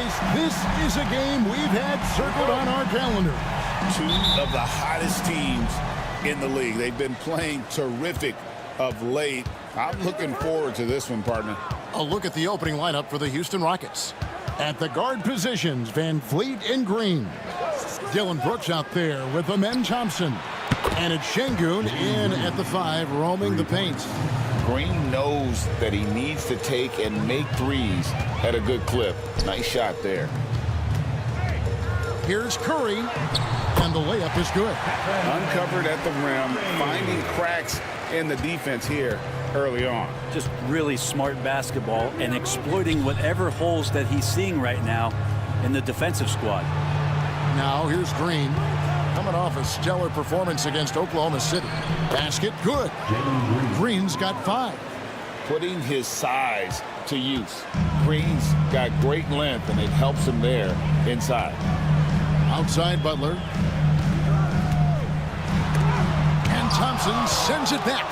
Guys, this is a game we've had circled on our calendar. Two of the hottest teams in the league. They've been playing terrific of late. I'm looking forward to this one, partner. A look at the opening lineup for the Houston Rockets. At the guard positions, Van Vliet and Green. Dylan Brooks out there with Amen Thompson. And it's Şengün in at the 5, roaming the paint. Green knows that he needs to take and make threes at a good clip. Nice shot there. Here's Curry, and the layup is good. Uncovered at the rim, finding cracks in the defense here early on. Just really smart basketball and exploiting whatever holes that he's seeing right now in the defensive squad. Now here's Green, coming off a stellar performance against Oklahoma City. Basket good. Green's got 5. Putting his size to use. Green's got great length, and it helps him there inside. Outside Butler. And Thompson sends it back.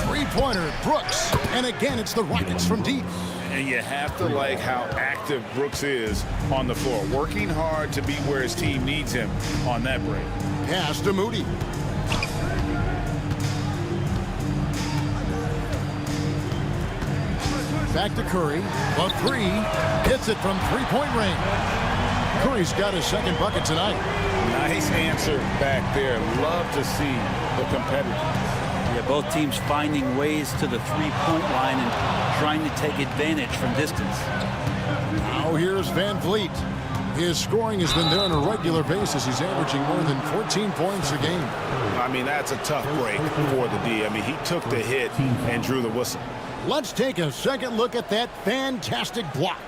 Three-pointer, Brooks. And again, it's the Rockets from deep. And you have to like how active Brooks is on the floor. Working hard to be where his team needs him on that break. Pass to Moody. Back to Curry. A 3. Hits it from three-point range. Curry's got his second bucket tonight. Nice answer back there. Love to see the competitors. Yeah, both teams finding ways to the three-point line and trying to take advantage from distance. Now here's Van Vliet. His scoring has been there on a regular basis. He's averaging more than 14 points a game. I mean, that's a tough break for the D. I mean, he took the hit and drew the whistle. Let's take a second look at that fantastic block.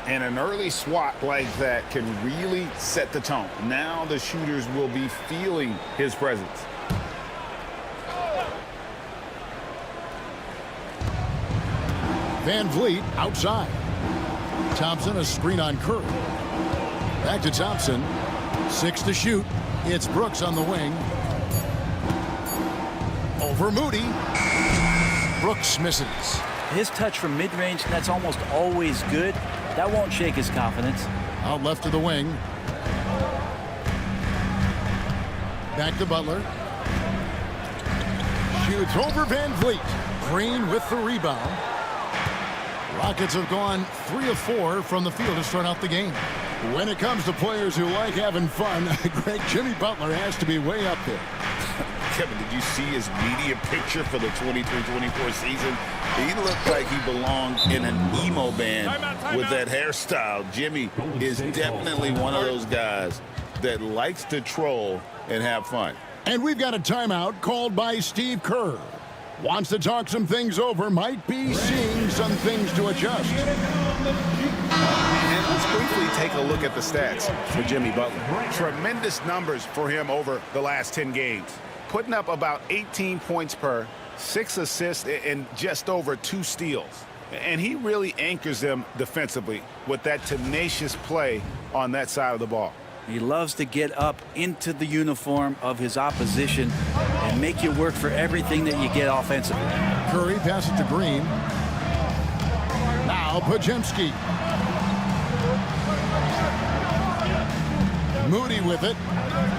And an early swat like that can really set the tone. Now the shooters will be feeling his presence. Van Vliet outside. Thompson, a screen on Curry. Back to Thompson. 6 to shoot. It's Brooks on the wing. Over Moody. Brooks misses. His touch from mid-range, that's almost always good. That won't shake his confidence. Out left to the wing. Back to Butler. Shoots over Van Vliet. Green with the rebound. Rockets have gone 3 of 4 from the field to start out the game. When it comes to players who like having fun, great Jimmy Butler has to be way up there. Kevin, did you see his media picture for the 23-24 season? He looked like he belonged in an emo band with that hairstyle. Jimmy is definitely one of those guys that likes to troll and have fun. And we've got a timeout called by Steve Kerr. Wants to talk some things over, might be seeing some things to adjust. And let's briefly take a look at the stats for Jimmy Butler. Tremendous numbers for him over the last 10 games. Putting up about 18 points per, 6 assists, and just over 2 steals. And he really anchors them defensively with that tenacious play on that side of the ball. He loves to get up into the uniform of his opposition and make you work for everything that you get offensively. Curry passes to Green. Now Podziemski. Moody with it.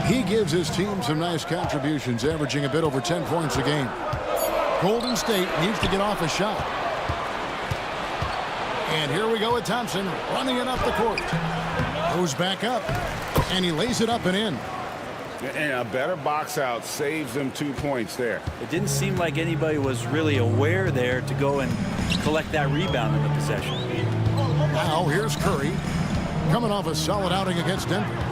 He gives his team some nice contributions, averaging a bit over 10 points a game. Golden State needs to get off a shot. And here we go with Thompson running it up the court. Goes back up, and he lays it up and in. And a better box out saves them 2 points there. It didn't seem like anybody was really aware there to go and collect that rebound in the possession. Now here's Curry, coming off a solid outing against Denver.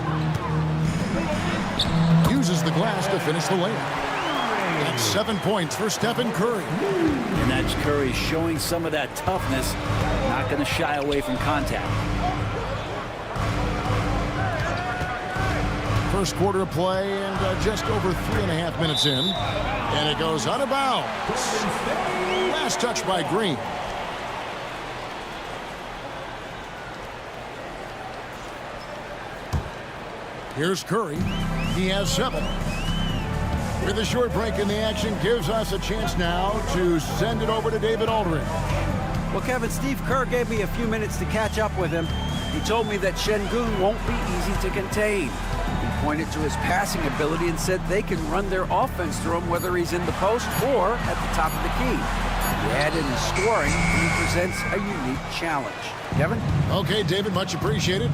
Uses the glass to finish the layup. That's 7 points for Stephen Curry. And that's Curry showing some of that toughness, not going to shy away from contact. First quarter of play and just over 3.5 minutes in. And it goes out of bounds. Last touch by Green. Here's Curry. He has 7. With a short break in the action, gives us a chance now to send it over to David Aldridge. Well, Kevin, Steve Kerr gave me a few minutes to catch up with him. He told me that Şengün won't be easy to contain. He pointed to his passing ability and said they can run their offense through him whether he's in the post or at the top of the key. He added in scoring, he presents a unique challenge. Kevin? Okay, David, much appreciated.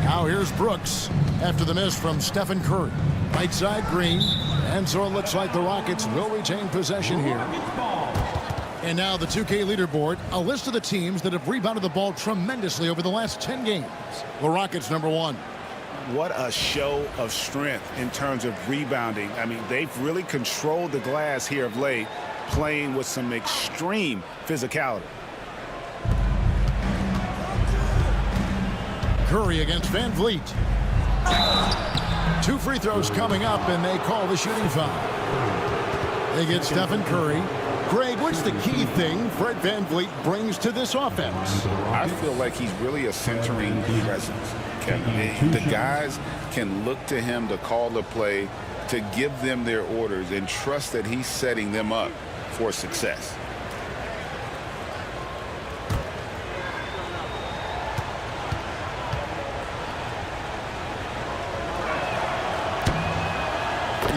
Now here's Brooks after the miss from Stephen Curry. Right side, Green. And so it looks like the Rockets will retain possession here. And now the 2K leaderboard, a list of the teams that have rebounded the ball tremendously over the last 10 games. The Rockets #1. What a show of strength in terms of rebounding. I mean, they've really controlled the glass here of late, playing with some extreme physicality. Curry against Van Vliet. 2 free throws coming up, and they call the shooting foul. They get Stephen Curry. Greg, what's the key thing Fred Van Vliet brings to this offense? I feel like he's really a centering presence. The guys can look to him to call the play, to give them their orders, and trust that he's setting them up for success.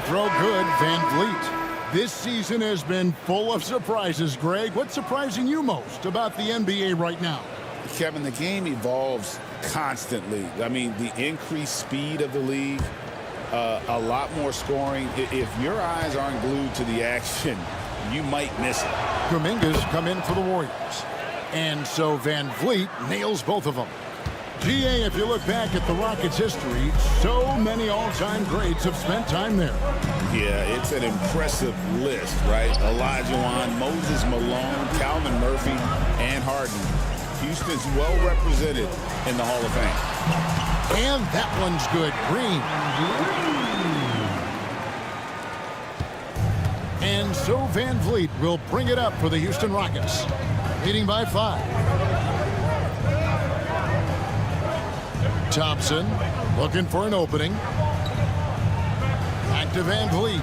Throw good, Van Vliet. This season has been full of surprises, Greg. What's surprising you most about the NBA right now? Kevin, the game evolves constantly. I mean, the increased speed of the league, a lot more scoring. If your eyes aren't glued to the action, you might miss it. Kuminga's come in for the Warriors. And so Van Vliet nails both of them. GA, if you look back at the Rockets' history, so many all-time greats have spent time there. Yeah, it's an impressive list, right? Olajuwon, Moses Malone, Calvin Murphy, and Harden. Houston's well represented in the Hall of Fame. And that one's good. Green. And so Van Vliet will bring it up for the Houston Rockets, leading by 5. Thompson looking for an opening. Back to Van Vliet.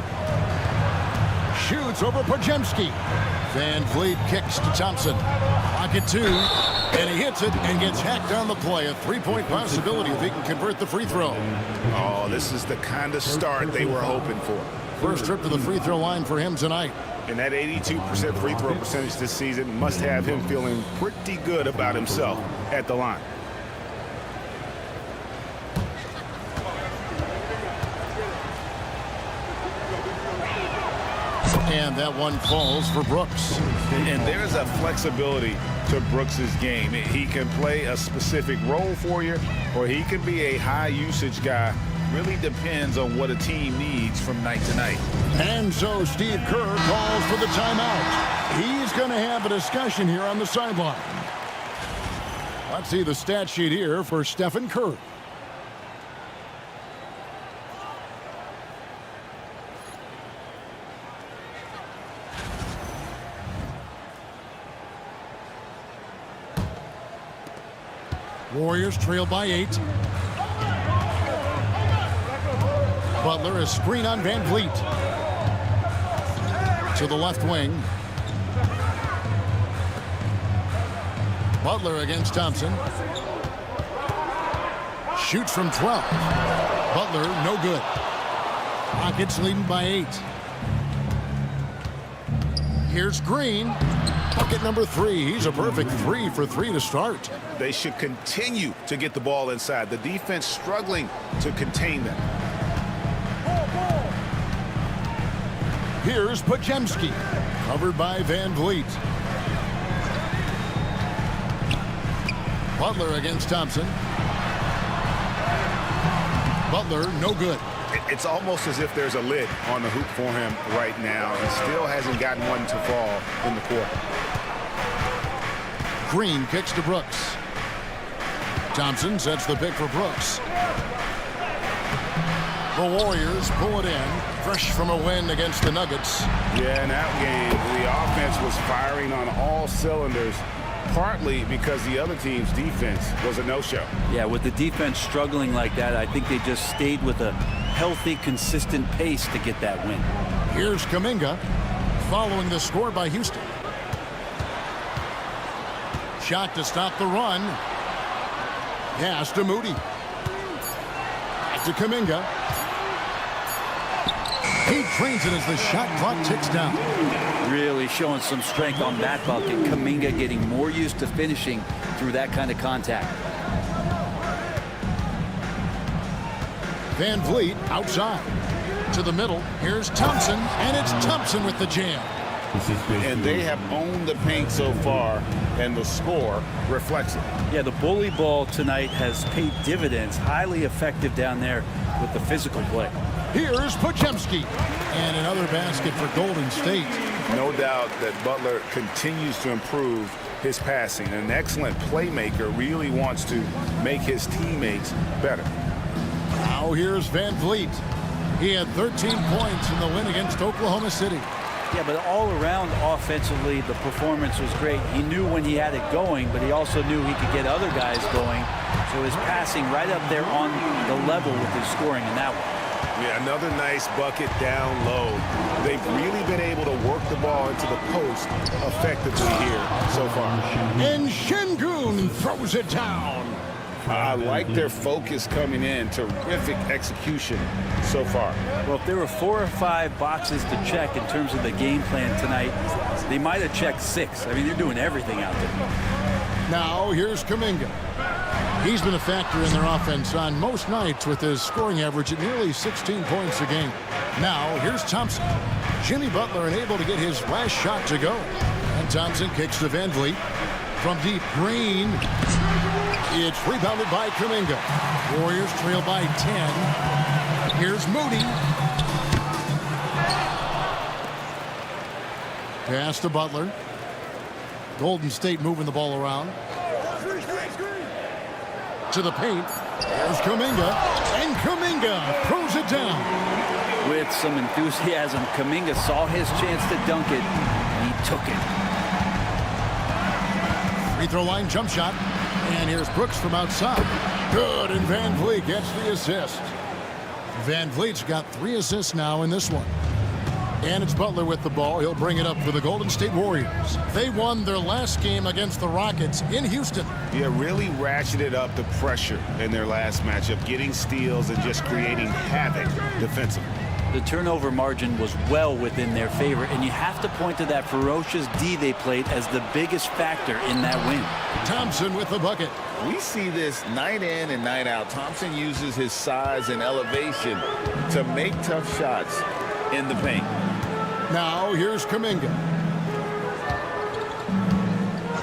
Shoots over Podziemski. Van Vliet kicks to Thompson. Pocket 2. And he hits it and gets hacked on the play. A 3-point possibility if he can convert the free throw. Oh, this is the kind of start they were hoping for. First trip to the free throw line for him tonight. And that 82% free throw percentage this season must have him feeling pretty good about himself at the line. And that one falls for Brooks. And there's a flexibility to Brooks's game. He can play a specific role for you, or he can be a high-usage guy. Really depends on what a team needs from night to night. And so Steve Kerr calls for the timeout. He's going to have a discussion here on the sideline. Let's see the stat sheet here for Stephen Curry. Warriors trail by 8. Butler is screen on Van Vliet. To the left wing. Butler against Thompson. Shoots from 12. Butler, no good. Rockets leading by 8. Here's Green. Bucket number 3. He's a perfect 3 for 3 to start. They should continue to get the ball inside. The defense struggling to contain them. Here's Podziemski, covered by Van Vliet. Butler against Thompson. Butler, no good. It's almost as if there's a lid on the hoop for him right now. He still hasn't gotten one to fall in the quarter. Green kicks to Brooks. Thompson sets the pick for Brooks. The Warriors pull it in, fresh from a win against the Nuggets. Yeah, in that game, the offense was firing on all cylinders, partly because the other team's defense was a no-show. Yeah, with the defense struggling like that, I think they just stayed with a healthy, consistent pace to get that win. Here's Kuminga, following the score by Houston. Shot to stop the run. Pass to Moody. Back to Kuminga. He trains it as the shot clock ticks down. Really showing some strength on that bucket. Kuminga getting more used to finishing through that kind of contact. Van Vliet outside. To the middle. Here's Thompson. And it's Thompson with the jam. And they have owned the paint so far, and the score reflects it. Yeah, the bully ball tonight has paid dividends. Highly effective down there with the physical play. Here's Podziemski. And another basket for Golden State. No doubt that Butler continues to improve his passing. An excellent playmaker, really wants to make his teammates better. Now here's Van Vliet. He had 13 points in the win against Oklahoma City. Yeah, but all around offensively, the performance was great. He knew when he had it going, but he also knew he could get other guys going. So his passing right up there on the level with his scoring in that one. Yeah, another nice bucket down low. They've really been able to work the ball into the post effectively here so far. And Şengün throws it down. I like their focus coming in. Terrific execution so far. Well, if there were 4 or 5 boxes to check in terms of the game plan tonight, they might have checked 6. I mean, they're doing everything out there. Now here's Kuminga. He's been a factor in their offense on most nights with his scoring average at nearly 16 points a game. Now here's Thompson. Jimmy Butler unable to get his last shot to go. And Thompson kicks to Van Vliet. From deep, Green. It's rebounded by Kuminga. Warriors trail by 10. Here's Moody. Pass to Butler. Golden State moving the ball around. To the paint. There's Kuminga. And Kuminga throws it down. With some enthusiasm, Kuminga saw his chance to dunk it. He took it. Free throw line jump shot. And here's Brooks from outside. Good, and Van Vliet gets the assist. Van Vliet's got 3 assists now in this one. And it's Butler with the ball. He'll bring it up for the Golden State Warriors. They won their last game against the Rockets in Houston. Yeah, really ratcheted up the pressure in their last matchup, getting steals and just creating havoc defensively. The turnover margin was well within their favor, and you have to point to that ferocious D they played as the biggest factor in that win. Thompson with the bucket. We see this night in and night out. Thompson uses his size and elevation to make tough shots in the paint. Now here's Kuminga.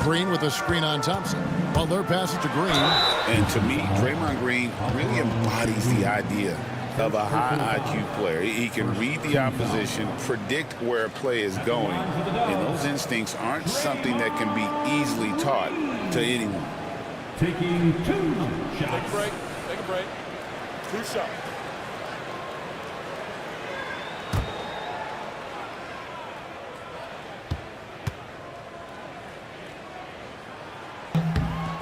Green with a screen on Thompson. Butler passes to Green. And to me, Draymond Green really embodies the idea of a high IQ player. He can read the opposition, predict where a play is going, and those instincts aren't something that can be easily taught to anyone. Taking 2 shots. Take a break. Take a break. 2 shots.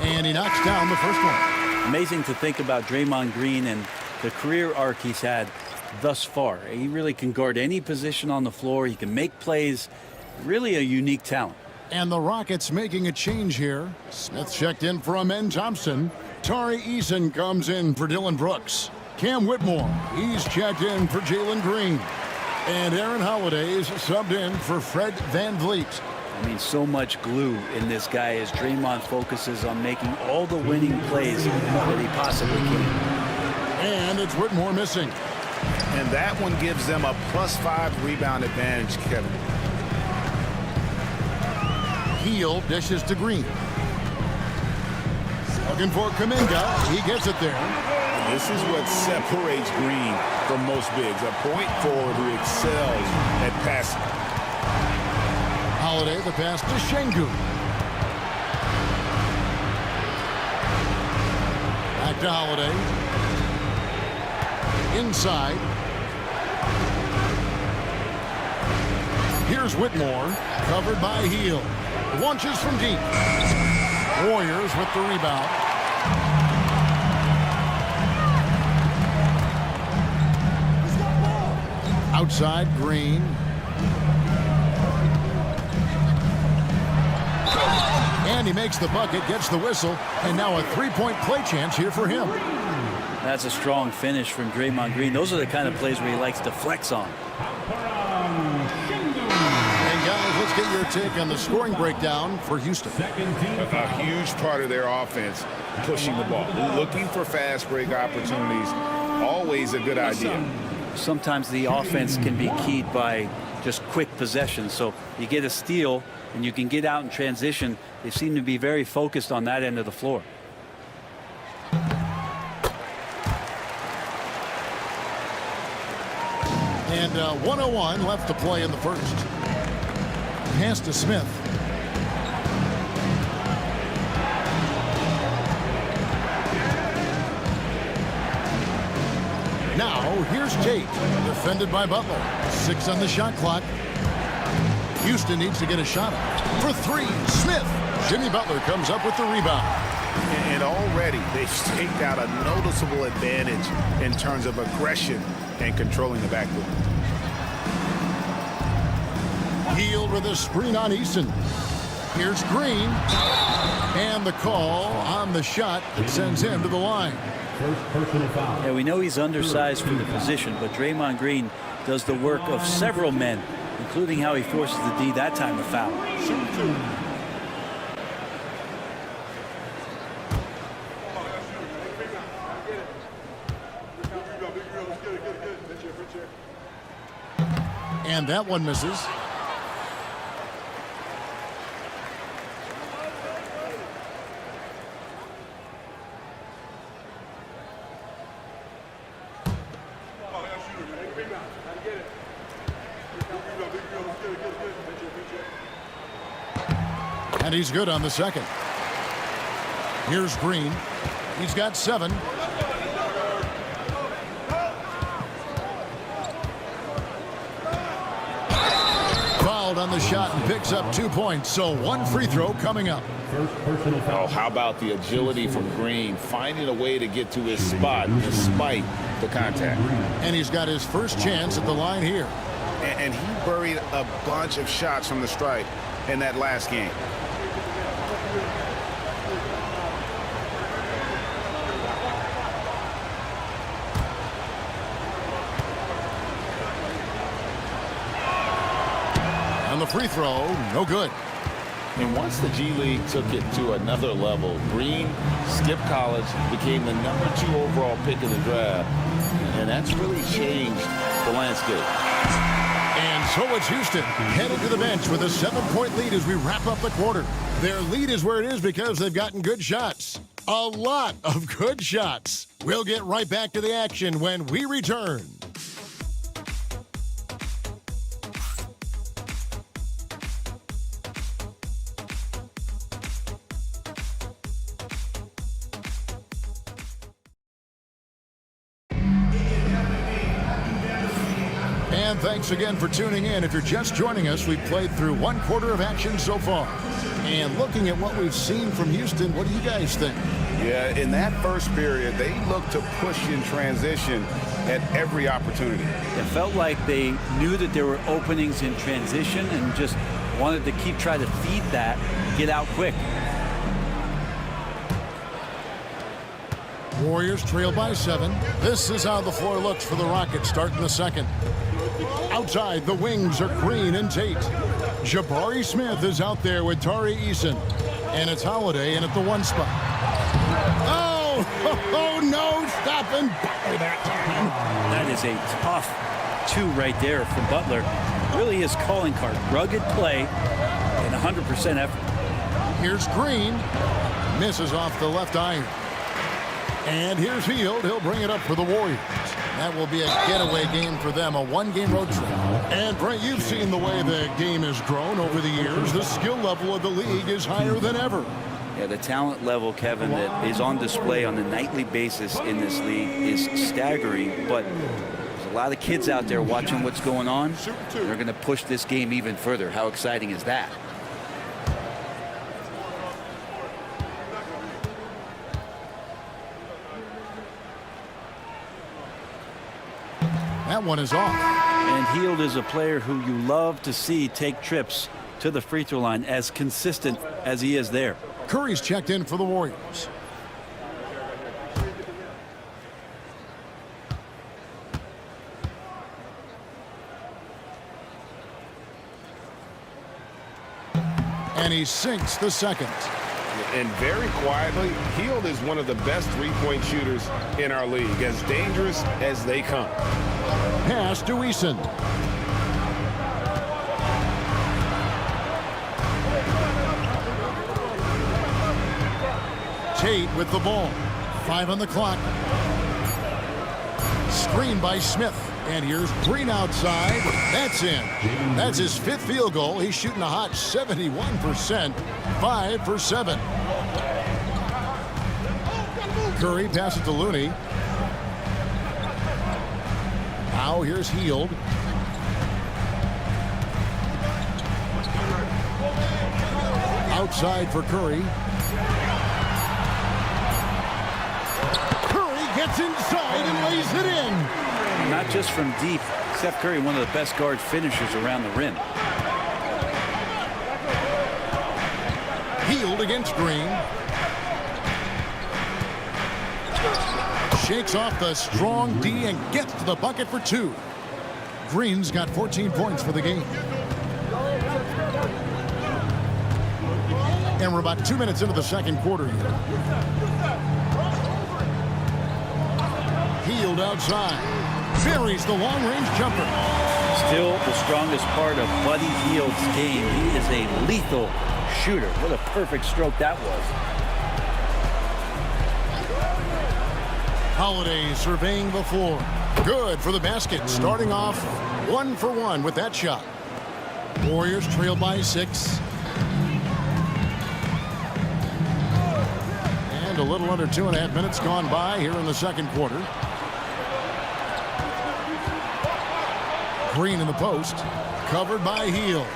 And he knocks down the first one. Amazing to think about Draymond Green and the career arc he's had thus far. He really can guard any position on the floor. He can make plays. Really a unique talent. And the Rockets making a change here. Smith checked in for Amen Thompson. Tari Eason comes in for Dylan Brooks. Cam Whitmore, he's checked in for Jalen Green. And Aaron Holiday's subbed in for Fred Van Vliet. I mean, so much glue in this guy as Draymond focuses on making all the winning plays that he possibly can. And it's Whitmore missing. And that one gives them a +5 rebound advantage, Kevin. Heel dishes to Green. Looking for Kuminga. He gets it there. This is what separates Green from most bigs. A point forward who excels at passing. Holiday, the pass to Şengün. Back to Holiday. Inside. Here's Whitmore, covered by Heel. Launches from deep. Warriors with the rebound. Outside, Green. And And he makes the bucket, gets the whistle, and now a three-point play chance here for him. That's a strong finish from Draymond Green. Those are the kind of plays where he likes to flex on. And guys, let's get your take on the scoring breakdown for Houston. A huge part of their offense, pushing the ball, looking for fast break opportunities. Always a good idea. Sometimes the offense can be keyed by just quick possession. So you get a steal and you can get out in transition. They seem to be very focused on that end of the floor. And 1:01 left to play in the first. Pass to Smith. Now, here's Tate, defended by Butler. 6 on the shot clock. Houston needs to get a shot up. For 3, Smith. Jimmy Butler comes up with the rebound. And already they've staked out a noticeable advantage in terms of aggression and controlling the backcourt. Hield with a screen on Eason. Here's Green. And the call on the shot that sends him to the line. First personal foul. Yeah, we know he's undersized for the position, but Draymond Green does the work of several men, including how he forces the D that time to foul. And that one misses. And he's good on the second. Here's Green. He's got 7. Fouled on the shot and picks up 2 points. So 1 free throw coming up. First personal foul. Oh, how about the agility from Green, finding a way to get to his spot despite the contact. And he's got his first chance at the line here. And he buried a bunch of shots from the stripe in that last game. And the free throw, no good. And once the G League took it to another level, Green skipped college, became the #2 overall pick in the draft, and that's really changed the landscape. And so it's Houston headed to the bench with a 7-point lead as we wrap up the quarter. Their lead is where it is because they've gotten good shots. A lot of good shots. We'll get right back to the action when we return. And thanks again for tuning in. If you're just joining us, we've played through 1 quarter of action so far. And looking at what we've seen from Houston, what do you guys think? Yeah, in that first period, they looked to push in transition at every opportunity. It felt like they knew that there were openings in transition and just wanted to keep trying to feed that, get out quick. Warriors trail by 7. This is how the floor looks for the Rockets starting the second. Outside, the wings are Green and Tate. Jabari Smith is out there with Tari Eason. And it's Holiday in at the 1 spot. Oh, no, stopping Butler that time. That is a tough 2 right there from Butler. Really his calling card. Rugged play and 100% effort. Here's Green. Misses off the left iron. And here's Hield. He'll bring it up for the Warriors. That will be a getaway game for them, a 1-game road trip. And, Brent, you've seen the way the game has grown over the years. The skill level of the league is higher than ever. Yeah, the talent level, Kevin, that is on display on a nightly basis in this league is staggering. But there's a lot of kids out there watching what's going on. They're going to push this game even further. How exciting is that? That one is off. And Hield is a player who you love to see take trips to the free throw line, as consistent as he is there. Curry's checked in for the Warriors. And he sinks the second. And very quietly, Hield is one of the best three-point shooters in our league, as dangerous as they come. Pass to Eason. Tate with the ball. 5 on the clock. Screen by Smith. And here's Green outside. That's in. That's his 5th field goal. He's shooting a hot 71%. 5 for 7. Curry passes to Looney. Now here's Hield. Outside for Curry. Curry gets inside and lays it in. Not just from deep. Steph Curry, one of the best guard finishers around the rim. Hield against Green. Shakes off the strong D and gets to the bucket for 2. Green's got 14 points for the game. And we're about 2 minutes into the second quarter here. Hield outside. Buries the long-range jumper. Still the strongest part of Buddy Hield's game. He is a lethal shooter. What a perfect stroke that was. Holiday surveying the floor. Good for the basket. Starting off 1 for 1 with that shot. Warriors trail by 6. And a little under 2.5 minutes gone by here in the second quarter. Green in the post. Covered by Hield.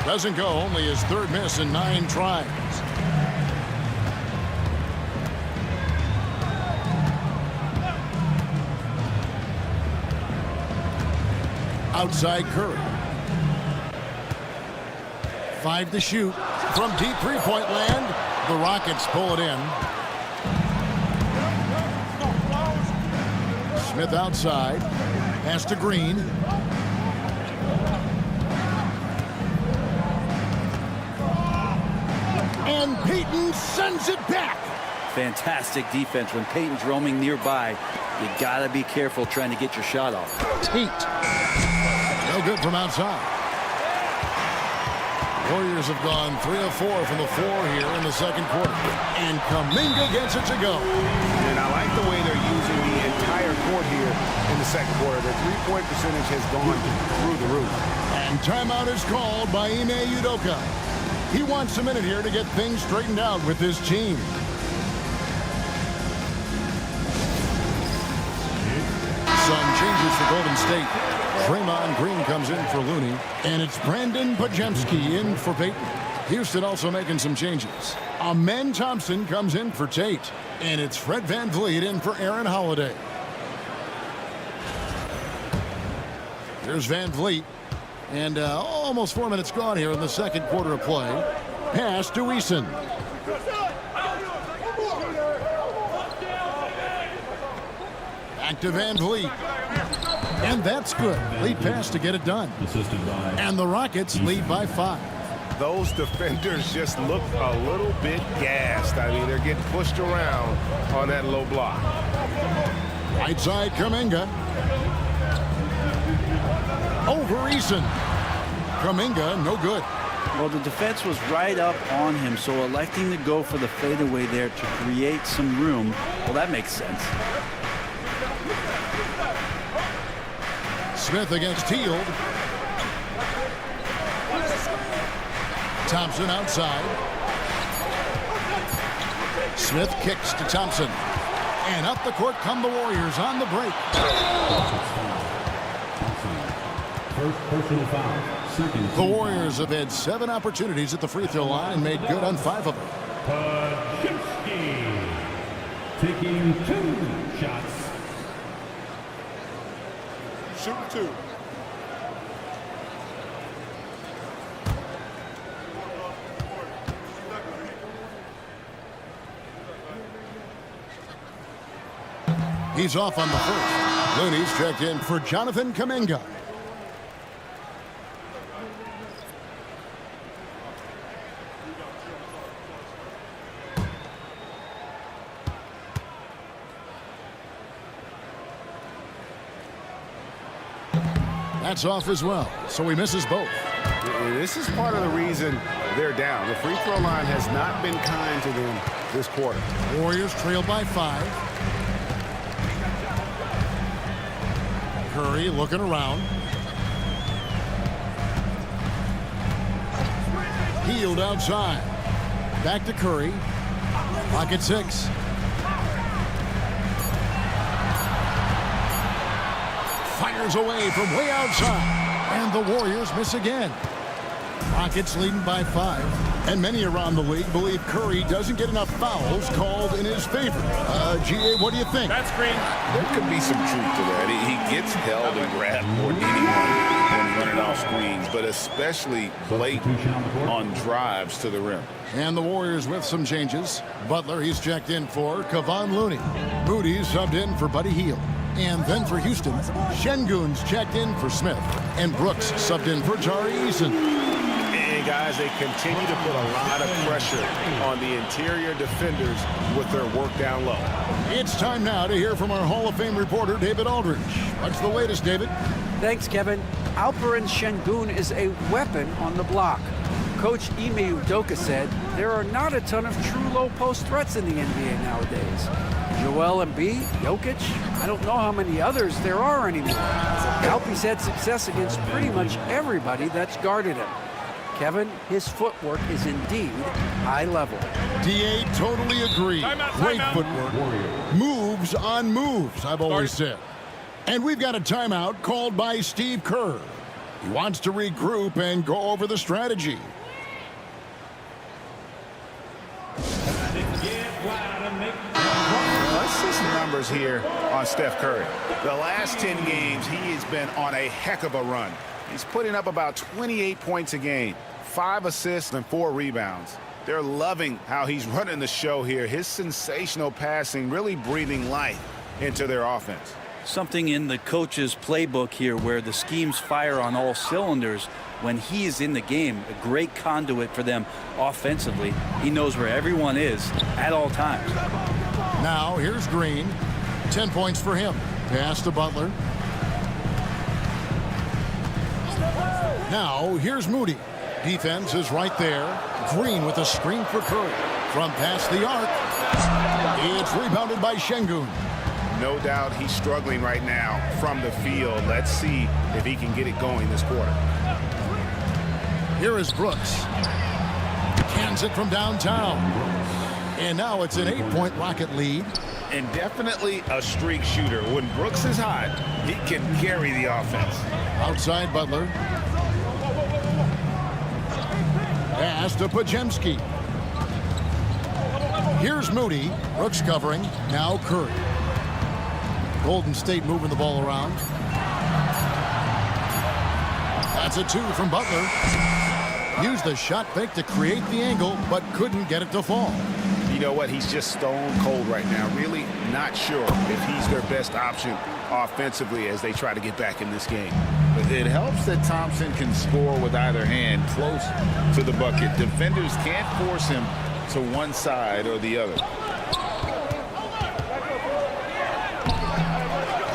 Doesn't go. Only his 3rd miss in 9 tries. Outside Curry. 5 to shoot. From deep three-point land, the Rockets pull it in. Smith outside. Pass to Green. And Payton sends it back. Fantastic defense. When Payton's roaming nearby, you gotta be careful trying to get your shot off. Tate. No good from outside. Warriors have gone 3 of 4 from the floor here in the second quarter. And Kuminga gets it to go. And I like the way they're using the entire court here in the second quarter. Their three-point percentage has gone through the roof. And timeout is called by Ime Udoka. He wants a minute here to get things straightened out with his team. Some changes for Golden State. Draymond Green comes in for Looney. And it's Brandon Pajemski in for Payton. Houston also making some changes. Amen Thompson comes in for Tate. And it's Fred VanVleet in for Aaron Holiday. Here's VanVleet. And almost 4 minutes gone here in the second quarter of play. Pass to Eason. Back to VanVleet. And that's good. Lead pass to get it done. And the Rockets lead by 5. Those defenders just look a little bit gassed. I mean, they're getting pushed around on that low block. Right side, Kuminga. Over Eason. Kuminga, no good. Well, the defense was right up on him, so electing to go for the fadeaway there to create some room, well, that makes sense. Smith against Hield. Thompson outside. Smith kicks to Thompson. And up the court come the Warriors on the break. First personal foul. Second. The Warriors have had 7 opportunities at the free throw line and made good on 5 of them. Pajemski taking 2 shots. Shooting 2. He's off on the first. Looney's checked in for Jonathan Kuminga. That's off as well, so he misses both. This is part of the reason they're down. The free throw line has not been kind to them this quarter. Warriors trail by 5. Curry looking around. Healed outside. Back to Curry. Pocket 6. Fires away from way outside. And the Warriors miss again. Rockets leading by 5. And many around the league believe Curry doesn't get enough fouls called in his favor. GA, what do you think? That's green. There could be some truth to that. He gets held and grabbed more than anyone when running off screens, but especially late on drives to the rim. And the Warriors with some changes. Butler, he's checked in for Kevon Looney. Moody's subbed in for Buddy Hield. And then for Houston, Şengün's checked in for Smith. And Brooks subbed in for Tari Eason. And guys, they continue to put a lot of pressure on the interior defenders with their work down low. It's time now to hear from our Hall of Fame reporter, David Aldridge. What's the latest, David? Thanks, Kevin. Alperen Şengün is a weapon on the block. Coach Ime Udoka said there are not a ton of true low-post threats in the NBA nowadays. Joel Embiid, Jokic, I don't know how many others there are anymore. Alpe's had success against pretty much everybody that's guarded him. Kevin, his footwork is indeed high level. DA totally agreed. Great footwork. Moves on moves, I've always said. And we've got a timeout called by Steve Kerr. He wants to regroup and go over the strategy. Let's see some numbers here on Steph Curry. The last 10 games, he has been on a heck of a run. He's putting up about 28 points a game, 5 assists and 4 rebounds. They're loving how he's running the show here. His sensational passing really breathing life into their offense. Something in the coach's playbook here where the schemes fire on all cylinders. When he is in the game, a great conduit for them offensively. He knows where everyone is at all times. Now, here's Green. 10 points for him. Pass to Butler. Now, here's Moody. Defense is right there. Green with a screen for Curry. From past the arc. It's rebounded by Şengün. No doubt he's struggling right now from the field. Let's see if he can get it going this quarter. Here is Brooks. Cans it from downtown. And now it's an 8-point Rocket lead. And definitely a streak shooter. When Brooks is hot, he can carry the offense. Outside Butler. Pass to Podziemski. Here's Moody. Brooks covering. Now Curry. Golden State moving the ball around. That's a 2 from Butler. Used the shot fake to create the angle, but couldn't get it to fall. You know what? He's just stone cold right now. Really not sure if he's their best option offensively as they try to get back in this game. It helps that Thompson can score with either hand close to the bucket. Defenders can't force him to one side or the other.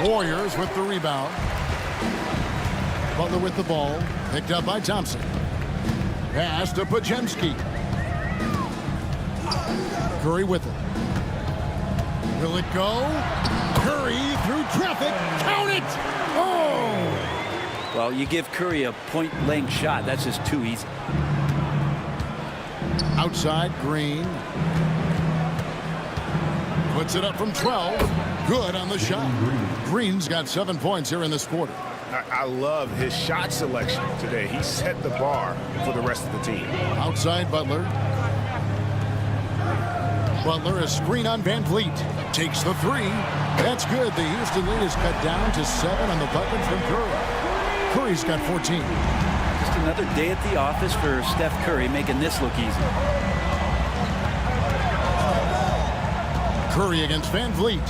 Warriors with the rebound. Butler with the ball. Picked up by Thompson. Pass to Podziemski. Curry with it. Will it go? Curry through traffic. Count it! Oh! Well, you give Curry a point-blank shot. That's just too easy. Outside, Green. Puts it up from 12. Good on the shot. Green's got 7 points here in this quarter. I love his shot selection today. He set the bar for the rest of the team. Outside Butler. Butler, a screen on Van Vliet. Takes the 3. That's good. The Houston lead is cut down to 7 on the bucket from Curry. Curry's got 14. Just another day at the office for Steph Curry, making this look easy. Curry against Van Vliet.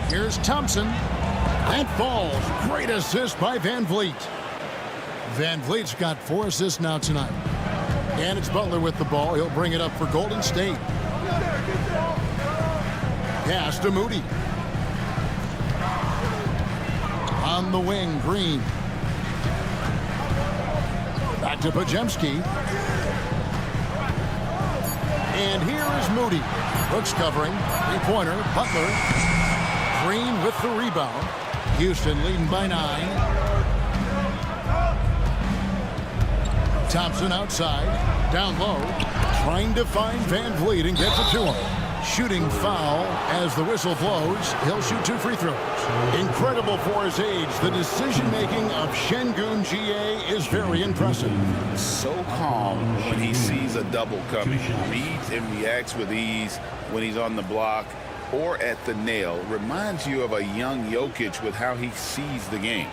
Here's Thompson. That falls. Great assist by Van Vliet. Van Vliet's got 4 assists now tonight. And it's Butler with the ball. He'll bring it up for Golden State. Pass to Moody. On the wing, Green. Back to Pajemski. And here is Moody. Brooks covering. Three-pointer. Butler. Green with the rebound. Houston leading by 9. Thompson outside. Down low. Trying to find Van Vliet and gets it to him. Shooting foul as the whistle blows. He'll shoot 2 free throws. Incredible for his age. The decision-making of Şengün GA is very impressive. So calm when he sees a double coming. Reads and reacts with ease when he's on the block or at the nail. Reminds you of a young Jokic with how he sees the game.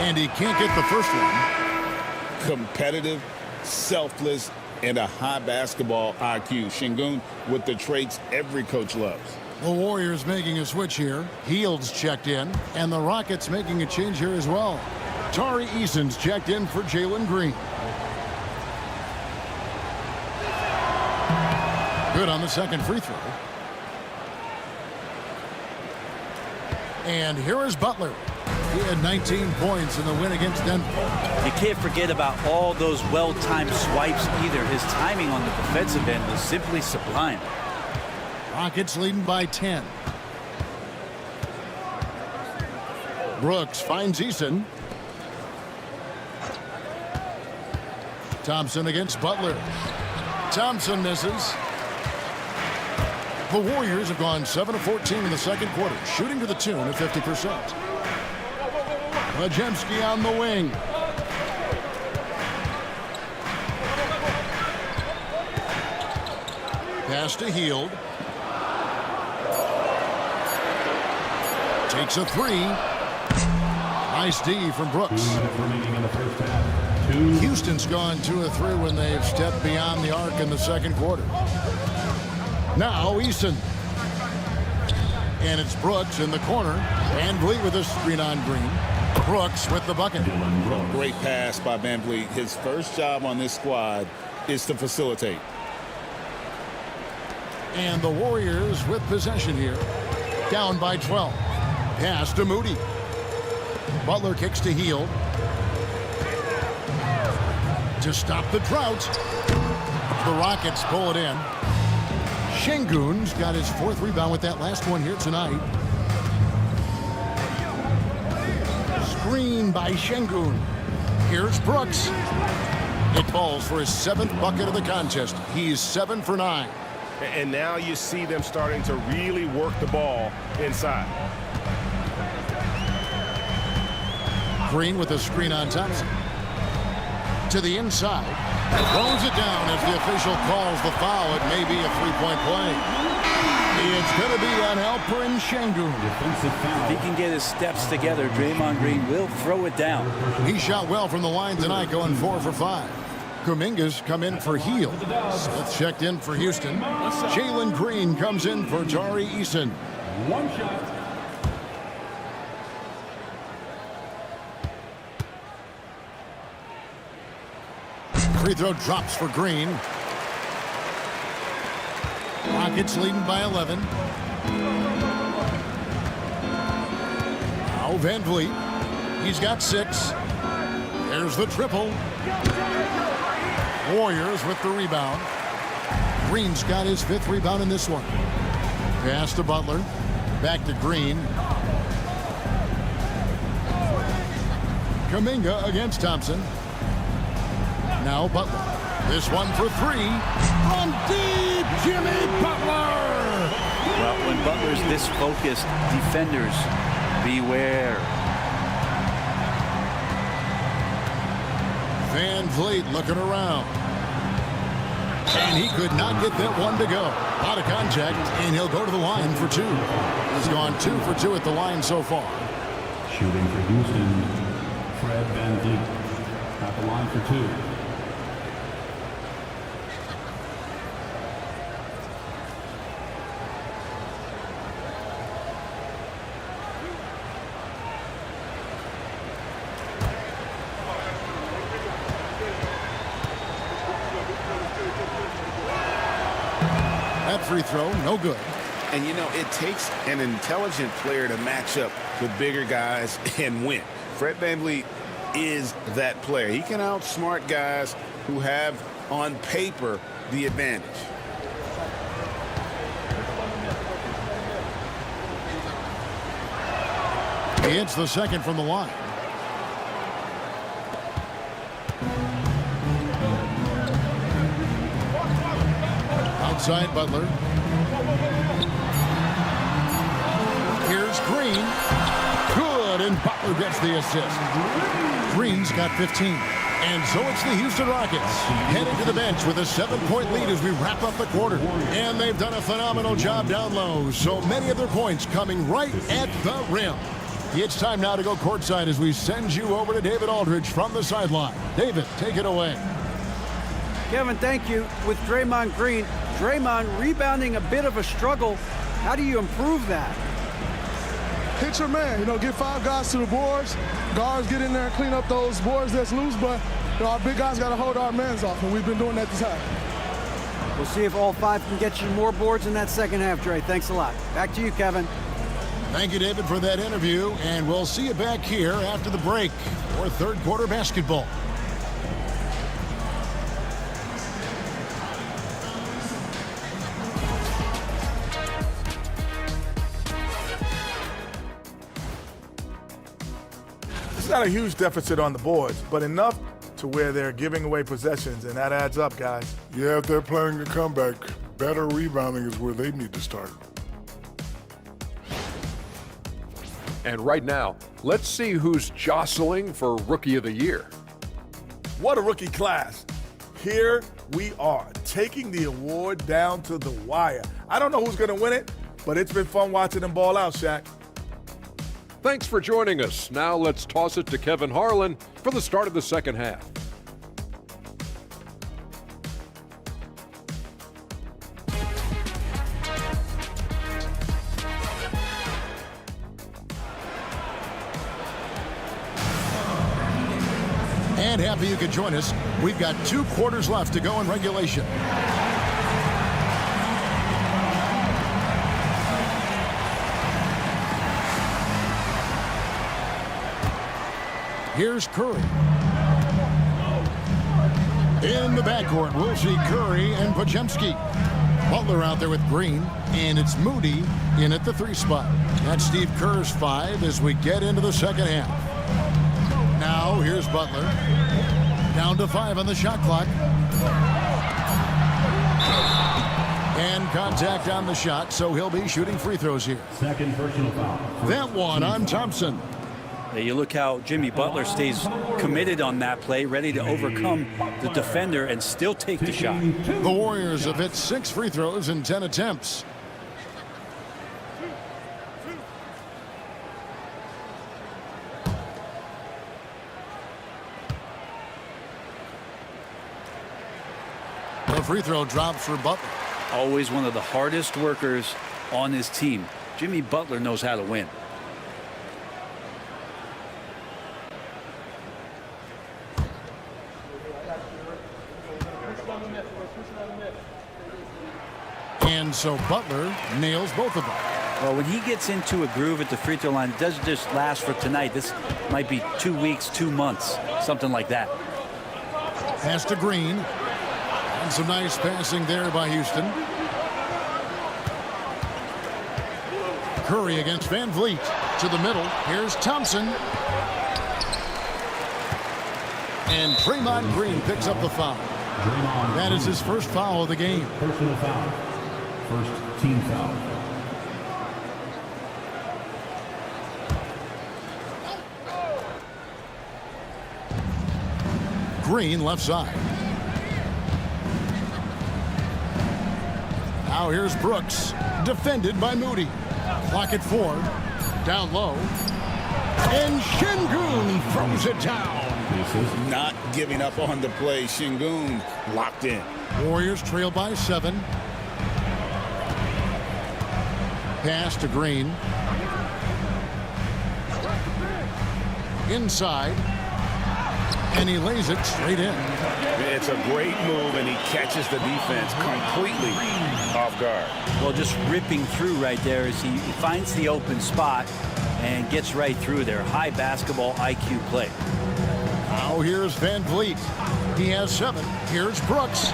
And he can't get the first one. Competitive, selfless, and a high basketball IQ. Şengün with the traits every coach loves. The Warriors making a switch here. Hield's checked in. And the Rockets making a change here as well. Tari Eason's checked in for Jalen Green. Good on the second free throw. And here is Butler. He had 19 points in the win against Denver. You can't forget about all those well-timed swipes either. His timing on the defensive end was simply sublime. Rockets leading by 10. Brooks finds Eason. Thompson against Butler. Thompson misses. The Warriors have gone 7 of 14 in the second quarter, shooting to the tune of 50%. Pajemski on the wing. Pass to Hield. Takes a 3. Nice D from Brooks. Houston's gone 2 of 3 when they've stepped beyond the arc in the second quarter. Now Eason. And it's Brooks in the corner. Van Vliet with a screen on Green. Brooks with the bucket. Great pass by Van Vliet. His first job on this squad is to facilitate. And the Warriors with possession here. Down by 12. Pass to Moody. Butler kicks to Hield. To stop the drought. The Rockets pull it in. Şengün's got his 4th rebound with that last one here tonight. Screen by Şengün. Here's Brooks. It falls for his 7th bucket of the contest. He's 7 for 9. And now you see them starting to really work the ball inside. Green with a screen on Thompson. To the inside. Throws it down as the official calls the foul. It may be a 3-point play. It's going to be on Alperen Şengün. If he can get his steps together, Draymond Green will throw it down. He shot well from the line tonight, going 4 for 5. Kuminga's come in for Hield. Smith checked in for Houston. Jalen Green comes in for Tari Eason. 1 shot. Free throw drops for Green. Rockets leading by 11. Now Van Vliet. He's got 6. There's the triple. Warriors with the rebound. Green's got his 5th rebound in this one. Pass to Butler. Back to Green. Kuminga against Thompson. Now Butler. This one for 3. From deep, Jimmy Butler! Well, when Butler's this focused, defenders, beware. Van Vliet looking around. And he could not get that one to go. Out of contact, and he'll go to the line for 2. He's gone 2 for 2 at the line so far. Shooting for Houston, Fred Van Vliet. line for two. That free throw, no good. And, you know, it takes an intelligent player to match up with bigger guys and win. Fred VanVleet is that player. He can outsmart guys who have, on paper, the advantage. He hits the second from the line. Outside Butler. Here's Green. Good, and Butler gets the assist. Green's got 15. And so it's the Houston Rockets heading to the bench with a 7-point lead as we wrap up the quarter. And they've done a phenomenal job down low. So many of their points coming right at the rim. It's time now to go courtside as we send you over to David Aldridge from the sideline. David, take it away. Kevin, thank you. With Draymond Green, Draymond rebounding a bit of a struggle. How do you improve that? Hit your man, you know, get 5 guys to the boards. Guards get in there and clean up those boards that's loose, but you know, our big guys got to hold our mans off, and we've been doing that this half. We'll see if all 5 can get you more boards in that second half, Dre. Thanks a lot. Back to you, Kevin. Thank you, David, for that interview, and we'll see you back here after the break for third quarter basketball. It's not a huge deficit on the boards, but enough to where they're giving away possessions, and that adds up, guys. Yeah, if they're playing a comeback, better rebounding is where they need to start. And right now, let's see who's jostling for Rookie of the Year. What a rookie class. Here we are, taking the award down to the wire. I don't know who's going to win it, but it's been fun watching them ball out, Shaq. Thanks for joining us. Now let's toss it to Kevin Harlan for the start of the second half. And happy you could join us. We've got 2 quarters left to go in regulation. Here's Curry. In the backcourt, we'll see Curry and Podziemski. Butler out there with Green, and it's Moody in at the 3 spot. That's Steve Kerr's 5 as we get into the second half. Now, here's Butler. Down to 5 on the shot clock. And contact on the shot, so he'll be shooting free throws here. Second personal foul. That one on Thompson. You look how Jimmy Butler stays committed on that play, ready to overcome the defender and still take the shot. The Warriors have hit 6 free throws in 10 attempts. The free throw drops for Butler. Always one of the hardest workers on his team. Jimmy Butler knows how to win. And so Butler nails both of them. Well, when he gets into a groove at the free throw line, it doesn't just last for tonight. This might be 2 weeks, 2 months, something like that. Pass to Green. And some nice passing there by Houston. Curry against VanVleet. To the middle. Here's Thompson. And Draymond Green picks up the foul. That is his first foul of the game. Personal foul. First team foul. Green left side. Now here's Brooks. Defended by Moody. Clock at 4. Down low. And Şengün throws it down. Not giving up on the play. Şengün locked in. Warriors trail by 7. Pass to Green. Inside. And he lays it straight in. It's a great move, and he catches the defense completely off guard. Well, just ripping through right there as he finds the open spot and gets right through there. High basketball IQ play. Now here's Van Vliet. He has 7. Here's Brooks.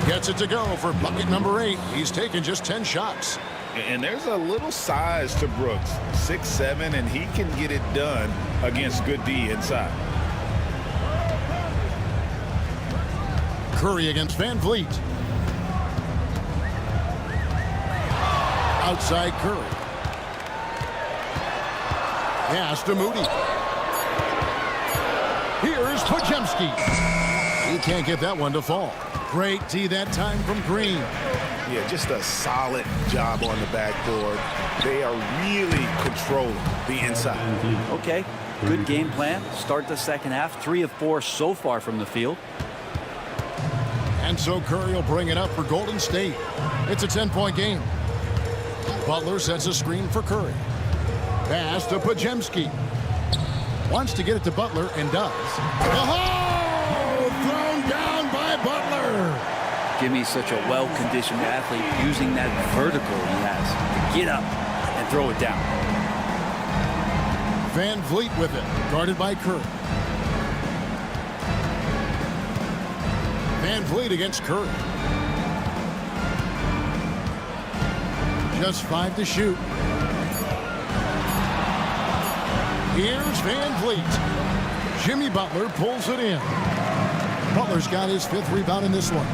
Gets it to go for bucket number 8. He's taken just 10 shots. And there's a little size to Brooks, 6'7", and he can get it done against good D inside. Curry against Van Vliet. Outside Curry. Pass to Moody. Here's Podziemski. He can't get that one to fall. Great D that time from Green. Yeah, just a solid job on the backboard. They are really controlling the inside. Okay, good game plan. Start the second half. 3 of 4 so far from the field. And so Curry will bring it up for Golden State. It's a 10-point game. Butler sets a screen for Curry. Pass to Podziemski. Wants to get it to Butler and does. Oh! Thrown down by Butler. Jimmy's such a well-conditioned athlete, using that vertical he has to get up and throw it down. Van Vliet with it, guarded by Curry. Van Vliet against Curry. Just 5 to shoot. Here's Van Vliet. Jimmy Butler pulls it in. Butler's got his 5th rebound in this one.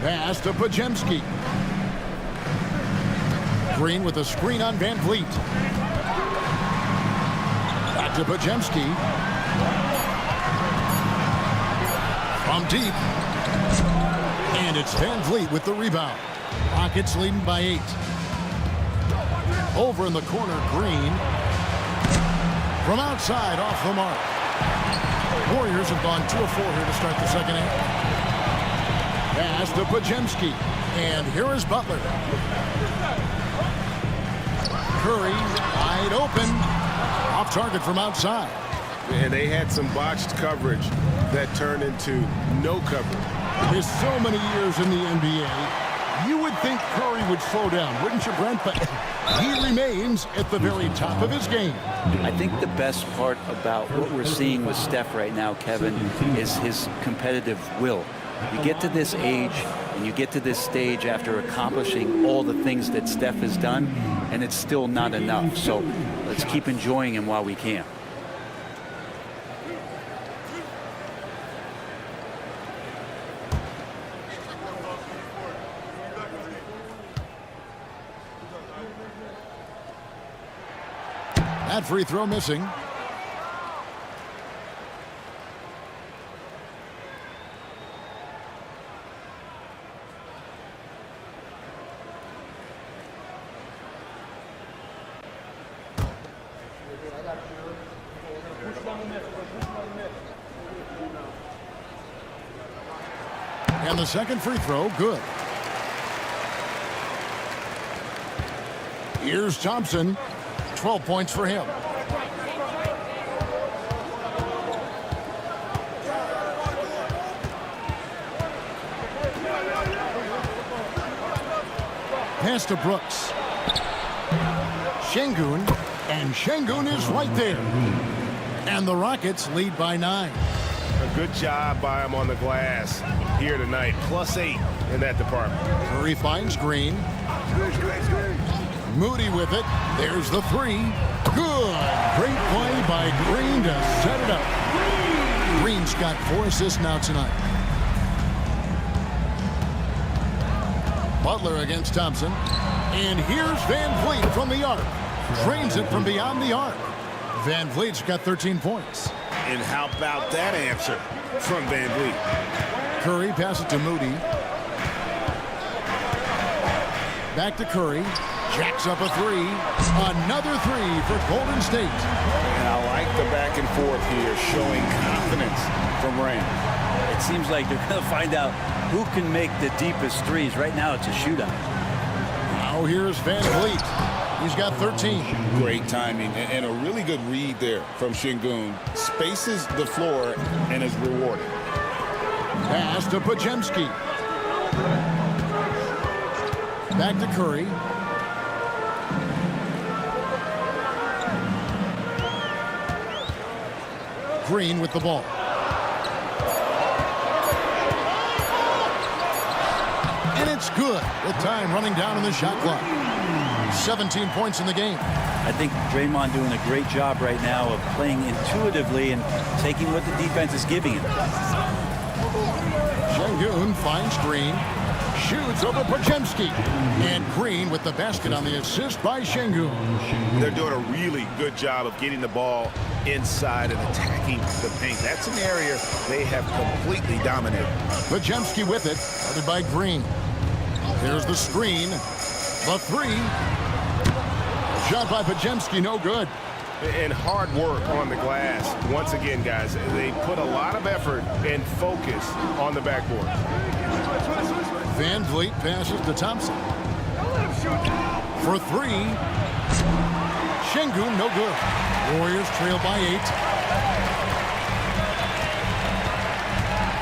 Pass to Podziemski. Green with a screen on Van Vliet. Back to Podziemski. From deep. And it's Van Vliet with the rebound. Rockets leading by 8. Over in the corner, Green. From outside, off the mark. Warriors have gone 2 of 4 here to start the second half. Pass to Podziemski. And here is Butler. Curry wide open. Off target from outside. And they had some botched coverage that turned into no coverage. With so many years in the NBA, you would think Curry would slow down, wouldn't you, Brent? But he remains at the very top of his game. I think the best part about what we're seeing with Steph right now, Kevin, is his competitive will. You get to this age and you get to this stage after accomplishing all the things that Steph has done, and it's still not enough. So let's keep enjoying him while we can. That free throw missing. And the second free throw, good. Here's Thompson. 12 points for him. Pass to Brooks. Şengün, and Şengün is right there. And the Rockets lead by 9. A good job by him on the glass here tonight. +8 in that department. Curry finds Green. Moody with it. There's the 3. Good. Great play by Green to set it up. Green's got 4 assists now tonight. Butler against Thompson. And here's Van Vliet from the arc. Drains it from beyond the arc. Van Vliet's got 13 points. And how about that answer from Van Vliet? Curry passes it to Moody. Back to Curry. Jacks up a three. Another three for Golden State. And I like the back and forth here, showing confidence from Rain. It seems like they're going to find out who can make the deepest threes. Right now, it's a shootout. Now here's Van Vliet. He's got 13. Great timing and a really good read there from Şengün. Spaces the floor and is rewarded. Pass to Podziemski. Back to Curry. Green with the ball. And it's good with time running down in the shot clock. 17 points in the game. I think Draymond doing a great job right now of playing intuitively and taking what the defense is giving him. Şengün finds Green. Shoots over Podziemski. And Green with the basket on the assist by Şengün. They're doing a really good job of getting the ball inside and attacking the paint. That's an area they have completely dominated. Podziemski with it, guarded by Green. There's the screen. The three. Shot by Podziemski, no good. And hard work on the glass. Once again, guys, they put a lot of effort and focus on the backboard. Van Vliet passes to Thompson. For three. Şengün, no good. Warriors trail by 8.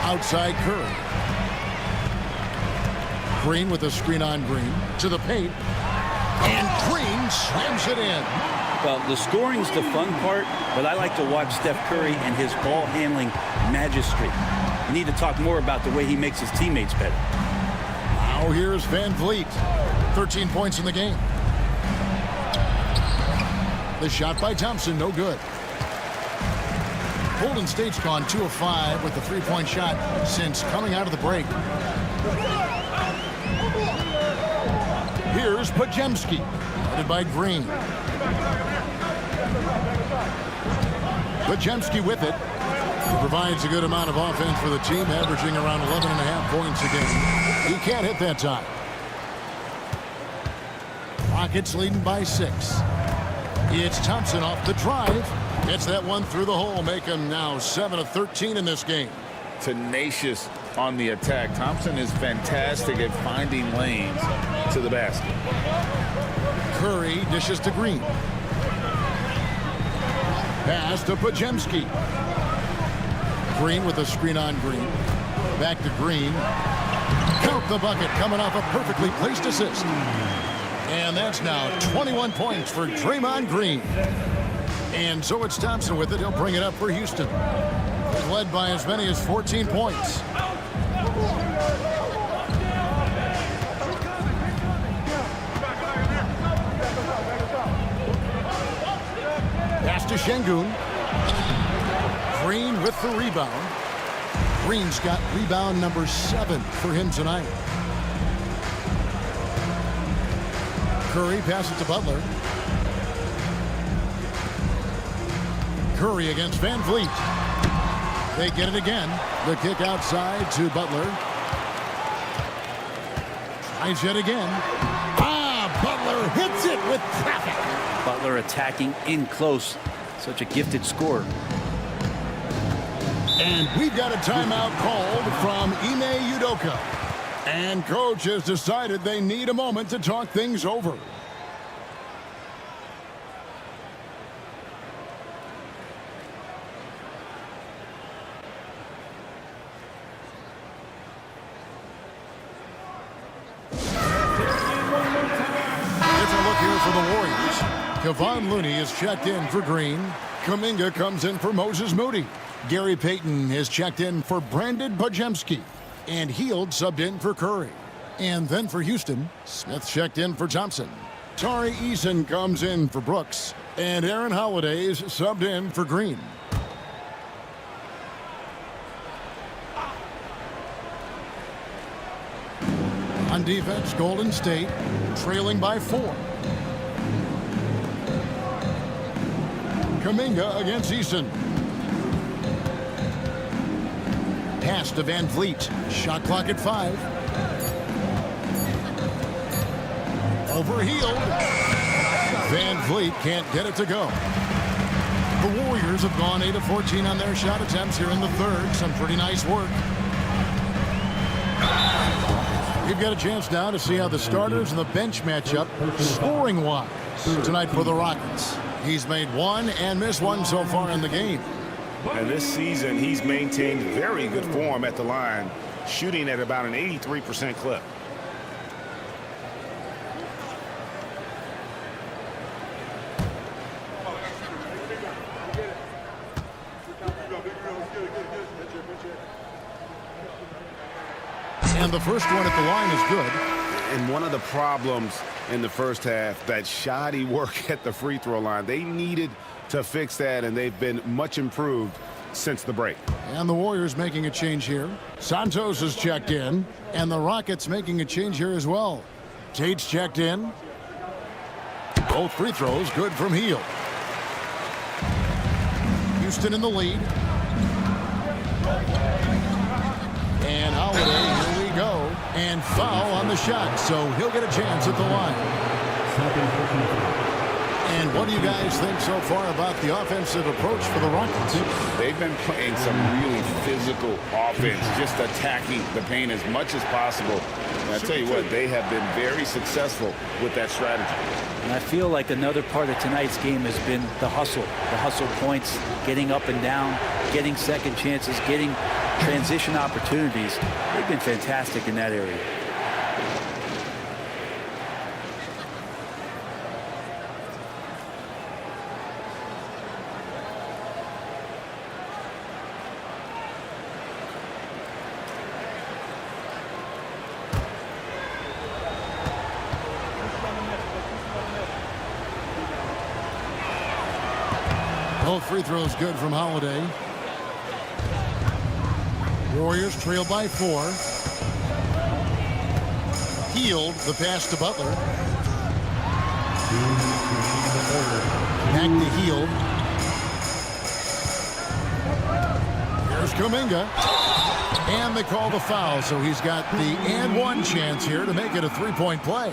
Outside Curry. Green with a screen on Green. To the paint. And Green slams it in. Well, the scoring's the fun part, but I like to watch Steph Curry and his ball handling magistry. We need to talk more about the way he makes his teammates better. Now here's Van Vliet. 13 points in the game. The shot by Thompson, no good. Golden State's gone 2 of 5 with the three-point shot since coming out of the break. Here's Podziemski, guarded by Green. Podziemski with it. He provides a good amount of offense for the team, averaging around 11.5 points a game. He can't hit that time. Rockets leading by 6. It's Thompson off the drive. Gets that one through the hole, make him now 7 of 13 in this game. Tenacious on the attack. Thompson is fantastic at finding lanes to the basket. Curry dishes to Green. Pass to Podziemski. Green with a screen on Green. Back to Green. Count the bucket coming off a perfectly placed assist. And that's now 21 points for Draymond Green. And so it's Thompson with it. He'll bring it up for Houston. He's led by as many as 14 points. Pass to Şengün. Green with the rebound. Green's got rebound number 7 for him tonight. Curry passes to Butler. Curry against Van Vliet. They get it again. The kick outside to Butler. Tries yet again. Butler hits it with traffic. Butler attacking in close. Such a gifted scorer. And we've got a timeout called from Ime Udoka. And coach has decided they need a moment to talk things over. For the Warriors, Kevon Looney is checked in for Green. Kuminga comes in for Moses Moody. Gary Payton is checked in for Brandon Podziemski. And Hield subbed in for Curry. And then for Houston, Smith checked in for Thompson. Tari Eason comes in for Brooks. And Aaron Holiday is subbed in for Green. On defense, Golden State trailing by 4. Kuminga against Eason. Pass to Van Vliet. Shot clock at 5. Overhealed. Van Vliet can't get it to go. The Warriors have gone 8 of 14 on their shot attempts here in the third. Some pretty nice work. We've got a chance now to see how the starters and the bench match up scoring-wise tonight for the Rockets. He's made one and missed one so far in the game. And this season, he's maintained very good form at the line, shooting at about an 83% clip. And the first one at the line is good. And one of the problems in the first half, that shoddy work at the free throw line. They needed to fix that, and they've been much improved since the break. And the Warriors making a change here. Santos is checked in, and the Rockets making a change here as well. Tate's checked in. Both free throws good from Hield. Houston in the lead. And Holiday, here we go. And foul on the shot, so he'll get a chance at the line. And what do you guys think so far about the offensive approach for the Rockets? They've been playing some really physical offense, just attacking the paint as much as possible. And I tell you what, they have been very successful with that strategy. And I feel like another part of tonight's game has been the hustle points, getting up and down, getting second chances, getting transition opportunities. They've been fantastic in that area. Both free throws good from Holiday. Warriors trail by 4. Hield, the pass to Butler. Back to Hield. Here's Kuminga. And they call the foul, so he's got the and one chance here to make it a three-point play.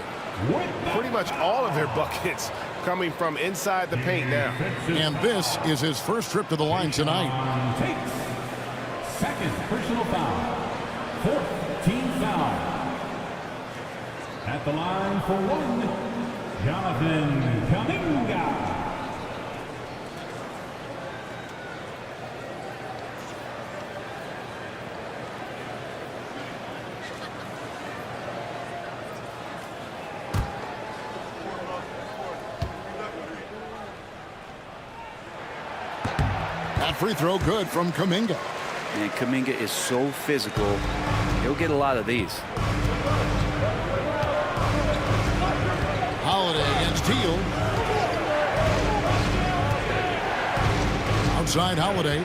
Pretty much all of their buckets coming from inside the paint now. And this is his first trip to the line tonight. Second personal foul. Fourth team foul. At the line for one, Jonathan Kuminga. That free throw good from Kuminga. And Kuminga is so physical. He'll get a lot of these. Holiday against Hield. Outside Holiday.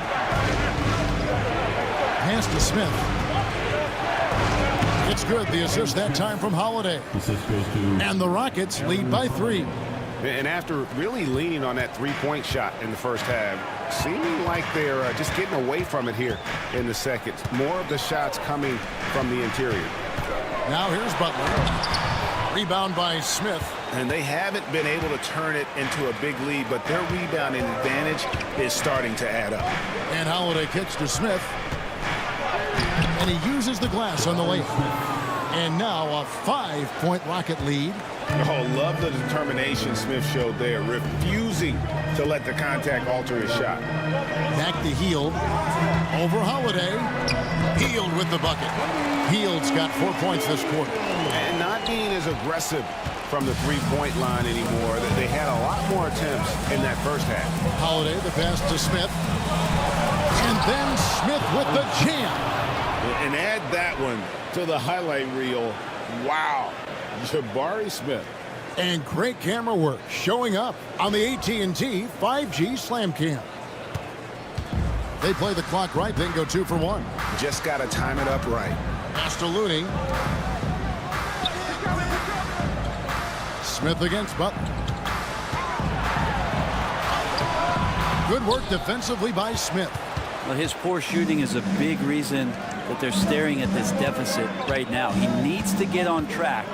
Pass to Smith. It's good. The assist that time from Holiday. Assist goes to... And the Rockets lead by 3. And after really leaning on that three-point shot in the first half, seeming like they're just getting away from it here in the second. More of the shots coming from the interior. Now here's Butler. Rebound by Smith. And they haven't been able to turn it into a big lead, but their rebounding advantage is starting to add up. And Holiday kicks to Smith. And he uses the glass on the layup. And now a 5-point Rocket lead. Oh, love the determination Smith showed there, refusing to let the contact alter his shot. Back to Hield. Over Holiday. Hield with the bucket. Hield's got 4 points this quarter. And not being as aggressive from the three-point line anymore. They had a lot more attempts in that first half. Holiday, the pass to Smith. And then Smith with the jam. And add that one to the highlight reel. Wow. Jabari Smith. And great camera work showing up on the AT&T 5G Slam Cam. They play the clock right, then go 2 for 1. Just got to time it up right. Pass to Looney. Smith against Butler. Good work defensively by Smith. Well, his poor shooting is a big reason that they're staring at this deficit right now. He needs to get on track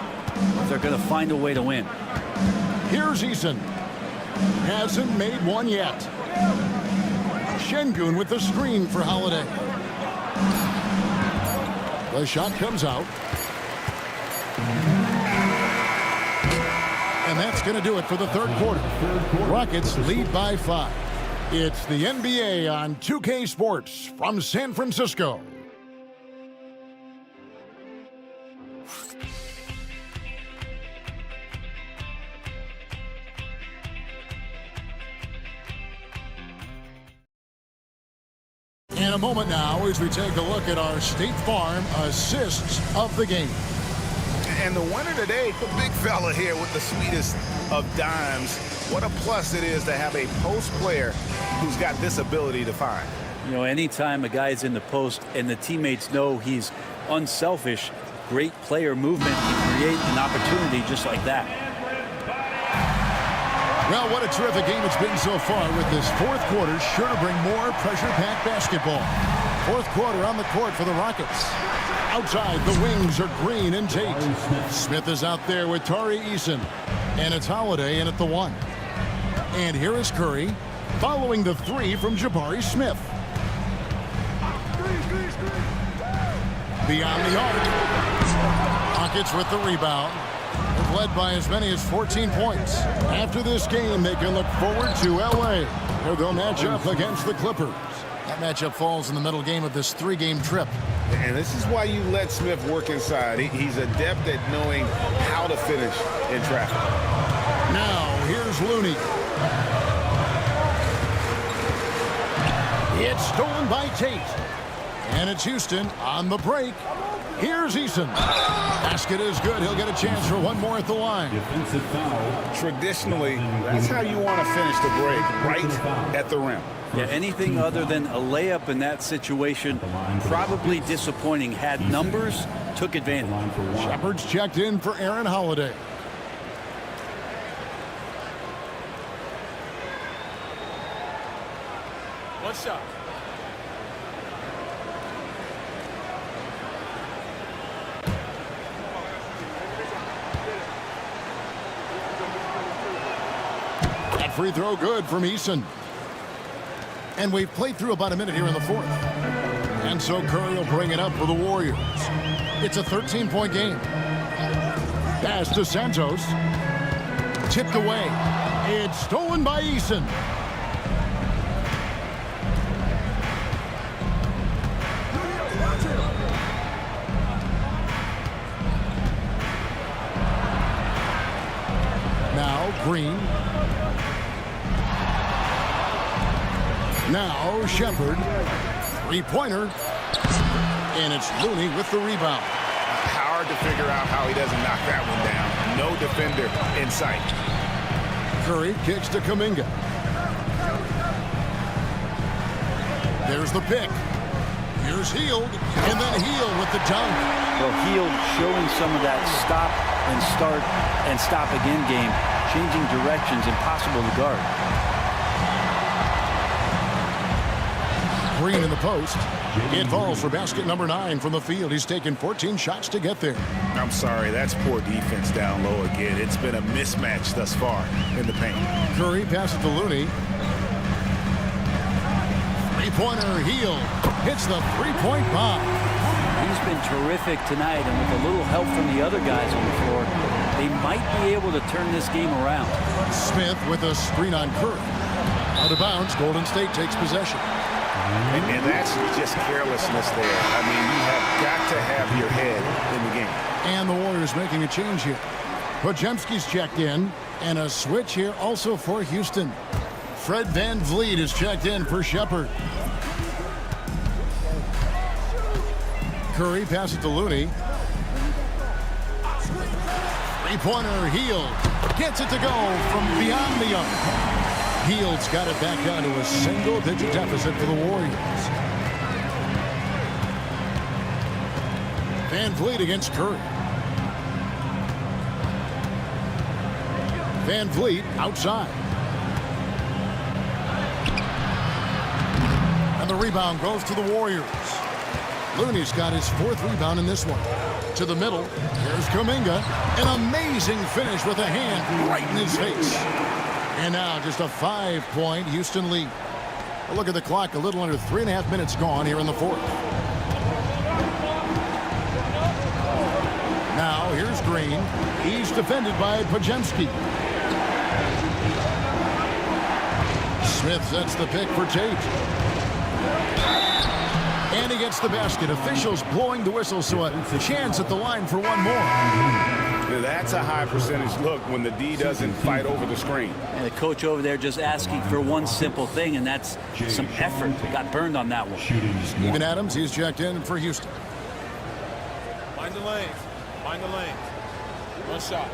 if they're going to find a way to win. Here's Eason. Hasn't made one yet. Şengün with the screen for Holiday. The shot comes out. And that's going to do it for the third quarter. Rockets lead by 5. It's the NBA on 2K Sports from San Francisco. In a moment now, as we take a look at our State Farm assists of the game. And the winner today, the big fella here with the sweetest of dimes. What a plus it is to have a post player who's got this ability to find. You know, anytime a guy's in the post and the teammates know he's unselfish, great player movement can create an opportunity just like that. Well, what a terrific game it's been so far, with this fourth quarter sure to bring more pressure-packed basketball. Fourth quarter on the court for the Rockets. Outside, the wings are Green and Tate. Smith is out there with Tari Eason. And it's Holiday in at the 1. And here is Curry, following the 3 from Jabari Smith. Beyond the arc. Rockets with the rebound. They've led by as many as 14 points. After this game, they can look forward to L.A., where they'll match up against the Clippers. That matchup falls in the middle game of this 3-game trip. And this is why you let Smith work inside. He's adept at knowing how to finish in traffic. Now, here's Looney. It's stolen by Tate. And it's Houston on the break. Here's Eason. Basket is good. He'll get a chance for one more at the line. Defensive foul. Traditionally, that's how you want to finish the break, right at the rim. Yeah, anything other than a layup in that situation, probably disappointing. Had numbers, took advantage. Shepard's checked in for Aaron Holiday. One shot. That free throw good from Eason. And we've played through about a minute here in the fourth. And so Curry will bring it up for the Warriors. It's a 13-point game. Pass to Santos. Tipped away. It's stolen by Eason. Now Green. Now Shepard. Three-pointer. And it's Looney with the rebound. Hard to figure out how he doesn't knock that one down. No defender in sight. Curry kicks to Kuminga. There's the pick. Here's Hield. And then Hield with the dunk. Well, Hield showing some of that stop and start and stop again game. Changing directions, impossible to guard. Green in the post. It falls for basket number 9 from the field. He's taken 14 shots to get there. I'm sorry, that's poor defense down low again. It's been a mismatch thus far in the paint. Curry passes to Looney. Three-pointer, Hield hits the three-point bomb. He's been terrific tonight, and with a little help from the other guys on the floor, they might be able to turn this game around. Smith with a screen on Curry. Out of bounds, Golden State takes possession. And that's just carelessness there. I mean, you have got to have your head in the game. And the Warriors making a change here. Podziemski's checked in, and a switch here also for Houston. Fred VanVleet is checked in for Shepard. Curry passes to Looney. Three-pointer, Hield gets it to go from beyond the arc. Hield's got it back down to a single-digit deficit for the Warriors. VanVleet against Curry. VanVleet outside. And the rebound goes to the Warriors. Looney's got his 4th rebound in this one. to the middle. Here's Kuminga. An amazing finish with a hand right in his face. And now just a 5-point Houston lead. A look at the clock. A little under 3.5 minutes gone here in the fourth. Now here's Green. He's defended by Podziemski. Smith sets the pick for Tate. And he gets the basket. Officials blowing the whistle, so a chance at the line for one more. That's a high percentage look when the D doesn't fight over the screen. And the coach over there just asking for one simple thing, and that's some effort. Got burned on that one. Steven Adams, he's checked in for Houston. Find the lanes. Find the lanes. One shot.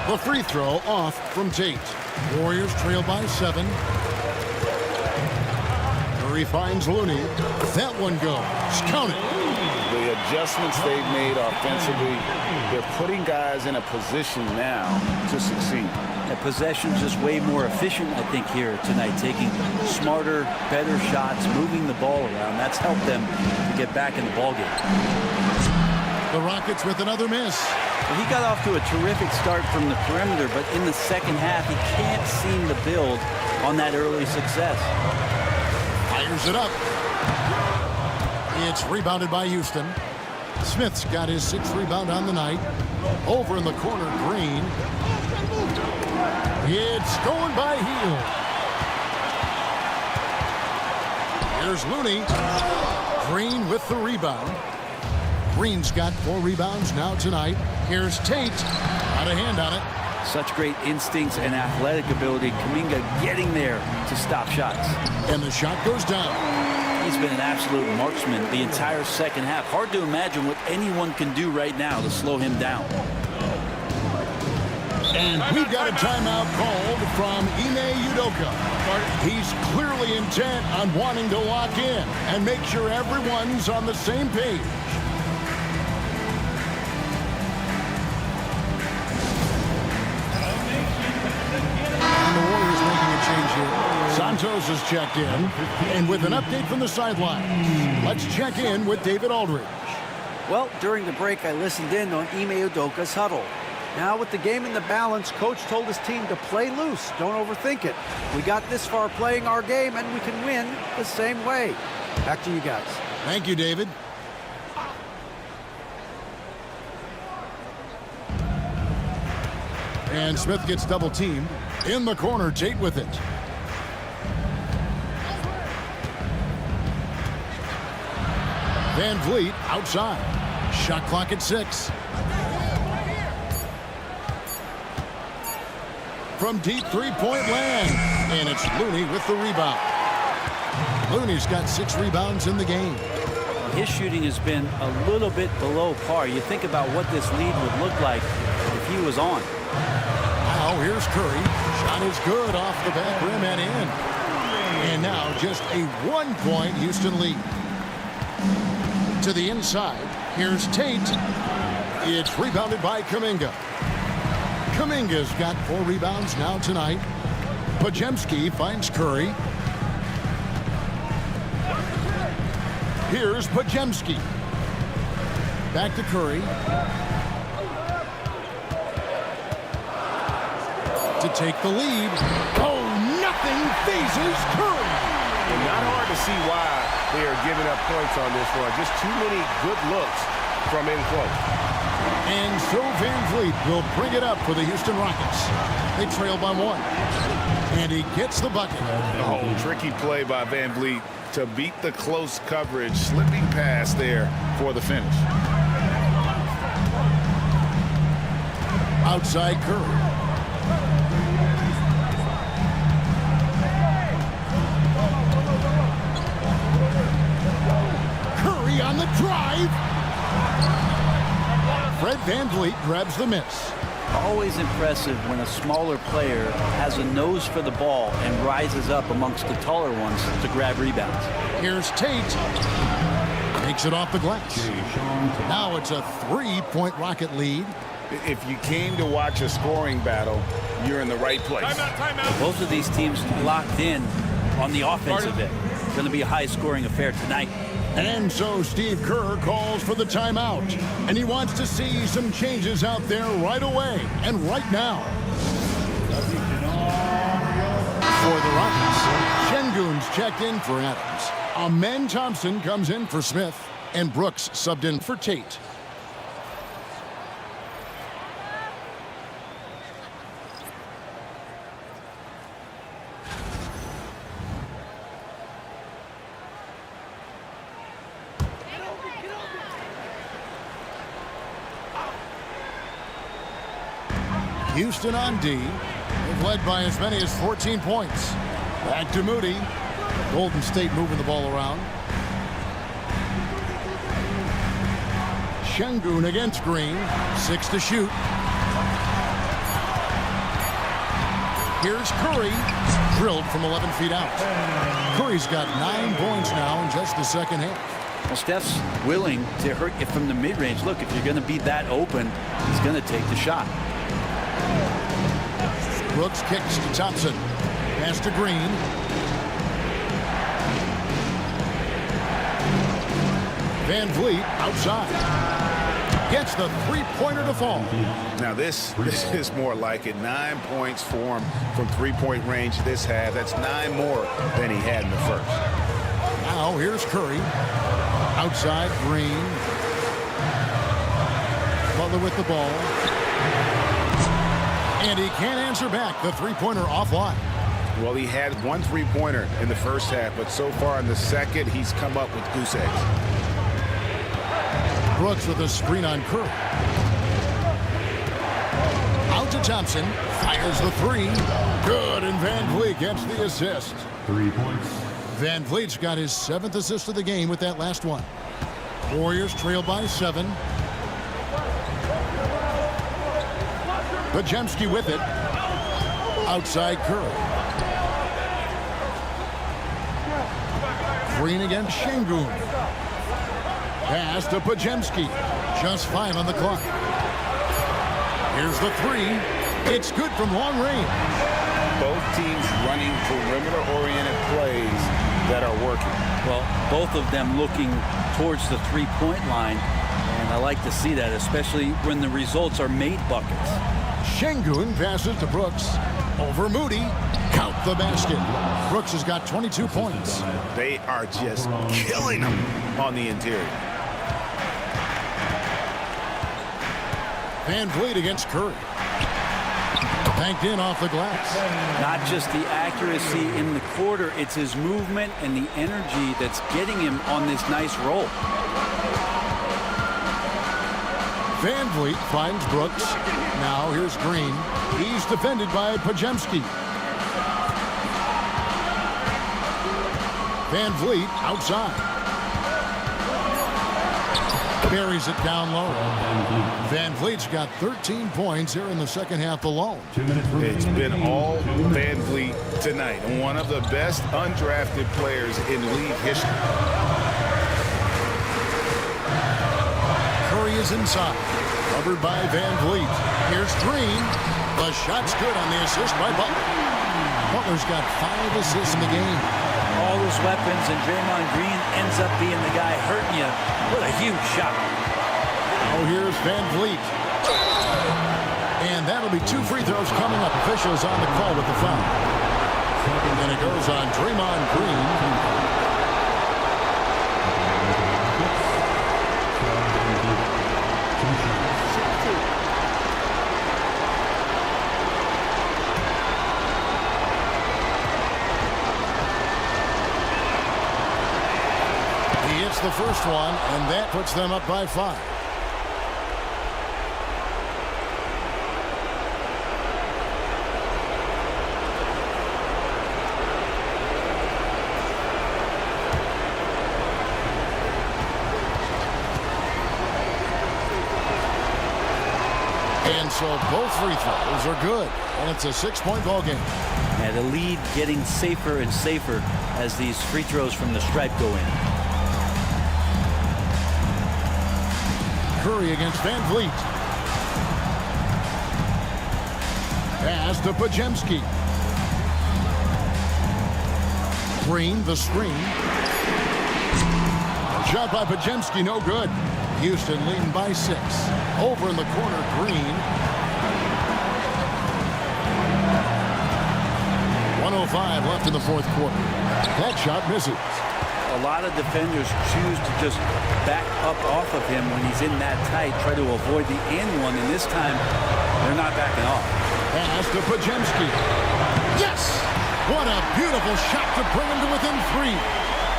The free throw off from Tate. Warriors trail by 7. Curry finds Looney. That one goes. Count it. The adjustments they've made offensively, they're putting guys in a position now to succeed. The possession's just way more efficient, I think, here tonight. Taking smarter, better shots, moving the ball around. That's helped them to get back in the ballgame. The Rockets with another miss. Well, he got off to a terrific start from the perimeter, but in the second half, he can't seem to build on that early success. Fires it up. It's rebounded by Houston. Smith's got his 6th rebound on the night. Over in the corner, Green. It's going by Hield. Here's Looney. Green with the rebound. Green's got 4 rebounds now tonight. Here's Tate. Got a hand on it. Such great instincts and athletic ability. Kuminga getting there to stop shots. And the shot goes down. He's been an absolute marksman the entire second half. Hard to imagine what anyone can do right now to slow him down. And we've got a timeout called from Ime Udoka. He's clearly intent on wanting to lock in and make sure everyone's on the same page. Santos is checked in, and with an update from the sideline, let's check in with David Aldridge. Well, during the break, I listened in on Ime Udoka's huddle. Now, with the game in the balance, coach told his team to play loose. Don't overthink it. We got this far playing our game, and we can win the same way. Back to you guys. Thank you, David. And Smith gets double teamed. In the corner, Tate with it. Van Vliet outside. Shot clock at 6. From deep three-point land. And it's Looney with the rebound. Looney's got 6 rebounds in the game. His shooting has been a little bit below par. You think about what this lead would look like if he was on. Now here's Curry. Shot is good off the back rim and in. And now just a 1-point Houston lead. To the inside. Here's Tate. It's rebounded by Kuminga. Kuminga's got 4 rebounds now tonight. Podziemski finds Curry. Here's Podziemski. Back to Curry. To take the lead. Oh, nothing phases Curry. And not hard to see why they are giving up points on this one. Just too many good looks from in close. And so Van Vliet will bring it up for the Houston Rockets. They trail by 1. And he gets the bucket. Oh, tricky play by Van Vliet to beat the close coverage. Slipping pass there for the finish. Outside Curry. Curry on the drive. Fred Van Vliet grabs the miss. Always impressive when a smaller player has a nose for the ball and rises up amongst the taller ones to grab rebounds. Here's Tate. Takes it off the glass. Now it's a 3-point Rocket lead. If you came to watch a scoring battle, you're in the right place. Timeout. Both of these teams locked in on the offensive end. It's going to be a high-scoring affair tonight. And so Steve Kerr calls for the timeout. And he wants to see some changes out there right away and right now. For the Rockets, Şengün's checked in for Adams. Amen Thompson comes in for Smith. And Brooks subbed in for Tate. Houston on D. They've led by as many as 14 points. Back to Moody. Golden State moving the ball around. Şengün against Green. 6 to shoot. Here's Curry. Drilled from 11 feet out. Curry's got 9 points now in just the second half. Well, Steph's willing to hurt you from the mid-range. Look, if you're going to be that open, he's going to take the shot. Brooks kicks to Thompson. Pass to Green. Van Vliet outside. Gets the three-pointer to fall. Now this is more like it. 9 points for him from three-point range this half. That's 9 more than he had in the first. Now here's Curry. Outside, Green. Butler with the ball. And he can't answer back. The three-pointer offline. Well, he had 1 three-pointer in the first half, but so far in the second, he's come up with goose eggs. Brooks with a screen on Curry. Out to Thompson. Fires the three. Good, and Van Vliet gets the assist. 3 points. Van Vliet's got his 7th assist of the game with that last one. Warriors trail by 7. Podziemski with it. Outside Curry. Green against Şengün. Pass to Podziemski. Just 5 on the clock. Here's the three. It's good from long range. Both teams running perimeter-oriented plays that are working. Well, both of them looking towards the three-point line. And I like to see that, especially when the results are made buckets. Şengün passes to Brooks. Over Moody. Count the basket. Brooks has got 22 points. They are just killing him on the interior. Van Vliet against Curry. Banked in off the glass. Not just the accuracy in the quarter, it's his movement and the energy that's getting him on this nice roll. Van Vliet finds Brooks. Now here's Green. He's defended by Podziemski. Van Vliet outside. Buries it down low. Van Vliet's got 13 points here in the second half alone. It's been all Van Vliet tonight. One of the best undrafted players in league history. Curry is inside. Covered by Van Vliet. Here's Green. The shot's good on the assist by Butler. Butler's got 5 assists in the game. All those weapons, and Draymond Green ends up being the guy hurting you. What a huge shot. Oh, here's Van Vliet. And that'll be 2 free throws coming up. Officials on the call with the foul. And it goes on Draymond Green. The first one, and that puts them up by 5. And so both free throws are good, and it's a 6-point ball game. And the lead getting safer and safer as these free throws from the stripe go in. Curry against Van Vliet. Pass to Pajemski. Green, the screen. Shot by Pajemski, no good. Houston leading by 6. Over in the corner, Green. 1:05 left in the fourth quarter. That shot misses. A lot of defenders choose to just back up off of him when he's in that tight, try to avoid the and one, and this time they're not backing off. Pass to Pajemski. Yes! What a beautiful shot to bring him to within 3.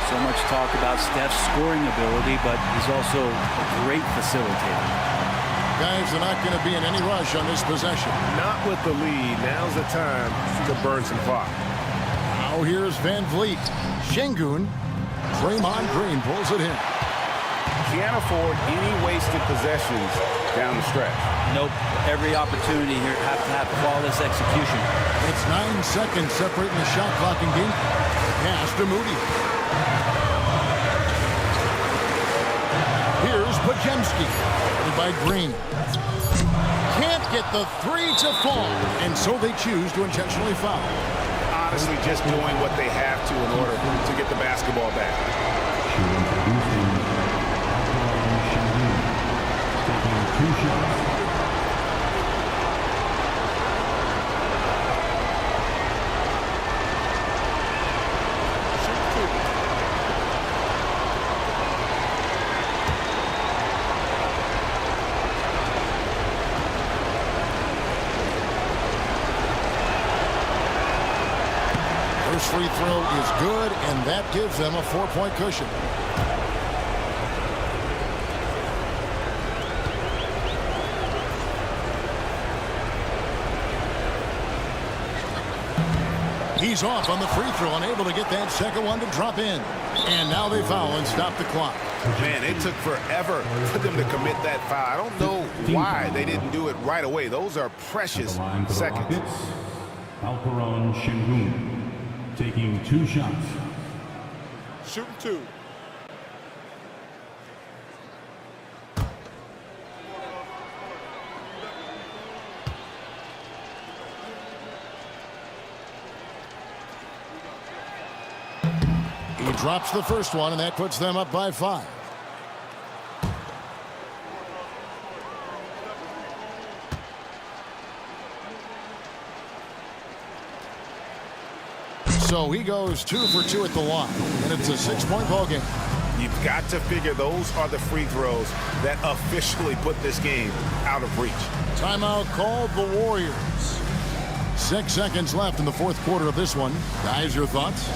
So much talk about Steph's scoring ability, but he's also a great facilitator. Guys are not going to be in any rush on this possession. Not with the lead. Now's the time to burn some clock. Now here's Van Vliet. Şengün. Draymond Green pulls it in. Can't afford any wasted possessions down the stretch. Nope. Every opportunity here have to have flawless execution. It's 9 seconds separating the shot clock and game. Pass to Moody. Here's Pajemski. By Green. Can't get the 3 to fall, and so they choose to intentionally foul. Honestly, just doing what they have to in order to get the basketball back. Taking 2 shots. First free throw is good, and that gives them a 4-point cushion. He's off on the free throw, unable to get that second one to drop in. And now they foul and stop the clock. Man, it took forever for them to commit that foul. I don't know why they didn't do it right away. Those are precious seconds. Alperon Şengün taking 2 shots. Shooting 2. He drops the first one, and that puts them up by 5. So he goes 2 for 2 at the line, and it's a 6-point ball game. You've got to figure those are the free throws that officially put this game out of reach. Timeout called the Warriors. 6 seconds left in the fourth quarter of this one. Guys, your thoughts?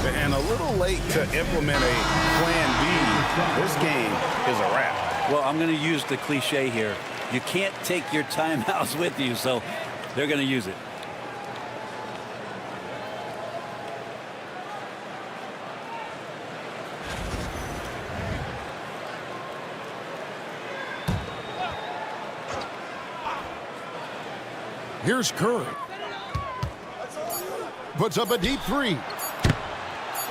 And a little late to implement a plan B. This game is a wrap. Well, I'm going to use the cliche here. You can't take your timeouts with you, so they're going to use it. Here's Curry. Puts up a deep 3.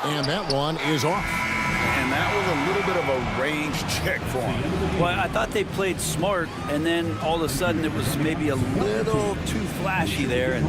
And that one is off. And that was a little bit of a range check for him. Well, I thought they played smart, and then all of a sudden it was maybe a little too flashy there, and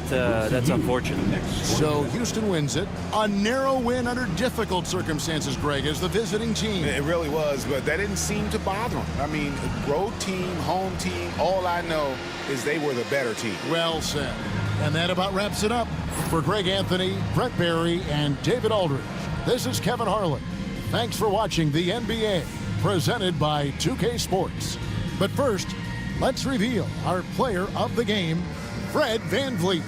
that's unfortunate. So Houston wins it. A narrow win under difficult circumstances, Greg, as the visiting team. It really was, but that didn't seem to bother them. I mean, road team, home team, all I know is they were the better team. Well said. And that about wraps it up. For Greg Anthony, Brett Barry, and David Aldridge, this is Kevin Harlan. Thanks for watching the NBA, presented by 2K Sports. But first, let's reveal our player of the game, Fred VanVleet.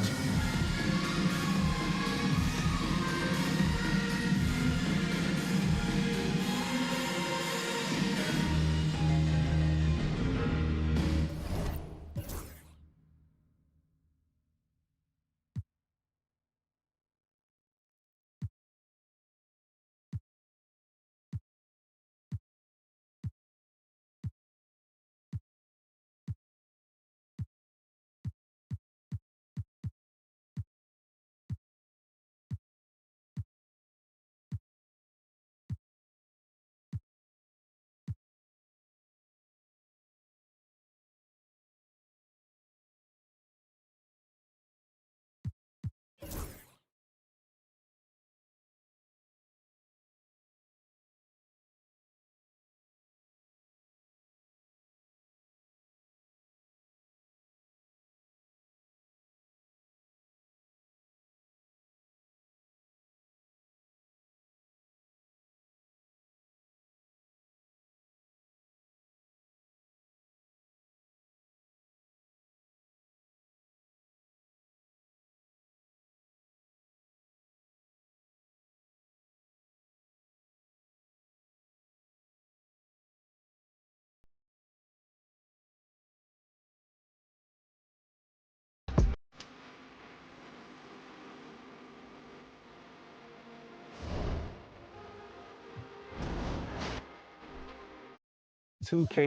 2K.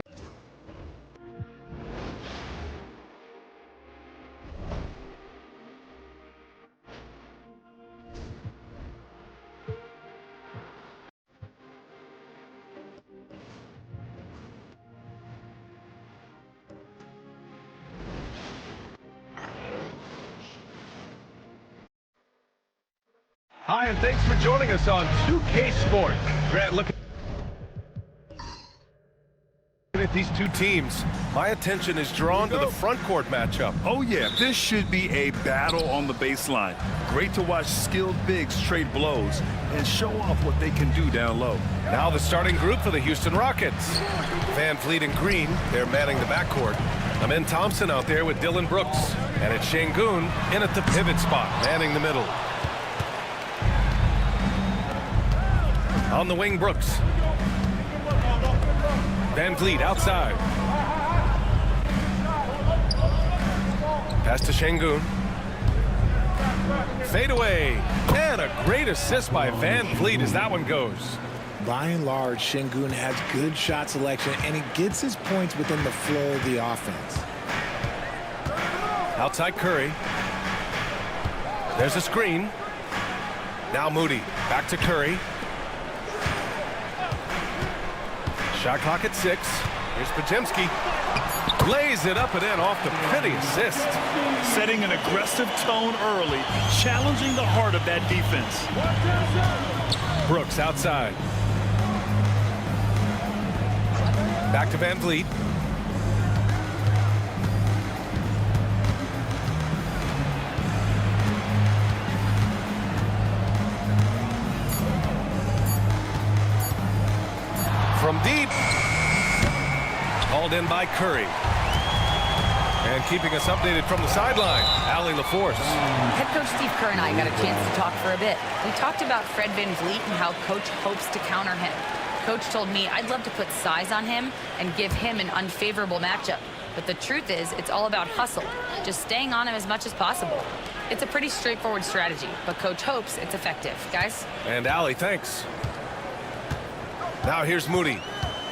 Hi, and thanks for joining us on 2K Sports. Grant, looking at these two teams, my attention is drawn to the front court matchup. Oh yeah, this should be a battle on the baseline. Great to watch skilled bigs trade blows and show off what they can do down low. Now the starting group for the Houston Rockets. Van Fleet and Green, they're manning the backcourt. Amin Thompson out there with Dylan Brooks. And it's Şengün in at the pivot spot, manning the middle. On the wing, Brooks. Van Fleet outside. Pass to Şengün. Fade away. And a great assist by Van Fleet as that one goes. By and large, Şengün has good shot selection, and he gets his points within the flow of the offense. Outside Curry. There's a screen. Now Moody. Back to Curry. Shot clock at 6. Here's Podziemski. Lays it up and in off the pretty assist. Setting an aggressive tone early, challenging the heart of that defense. Brooks outside. Back to Van Vliet. From deep. Hauled in by Curry. And keeping us updated from the sideline, Allie LaForce. Head coach Steve Kerr and I got a chance to talk for a bit. We talked about Fred Van Vliet and how coach hopes to counter him. Coach told me I'd love to put size on him and give him an unfavorable matchup. But the truth is, it's all about hustle, just staying on him as much as possible. It's a pretty straightforward strategy, but coach hopes it's effective. Guys? And Allie, thanks. Now here's Moody,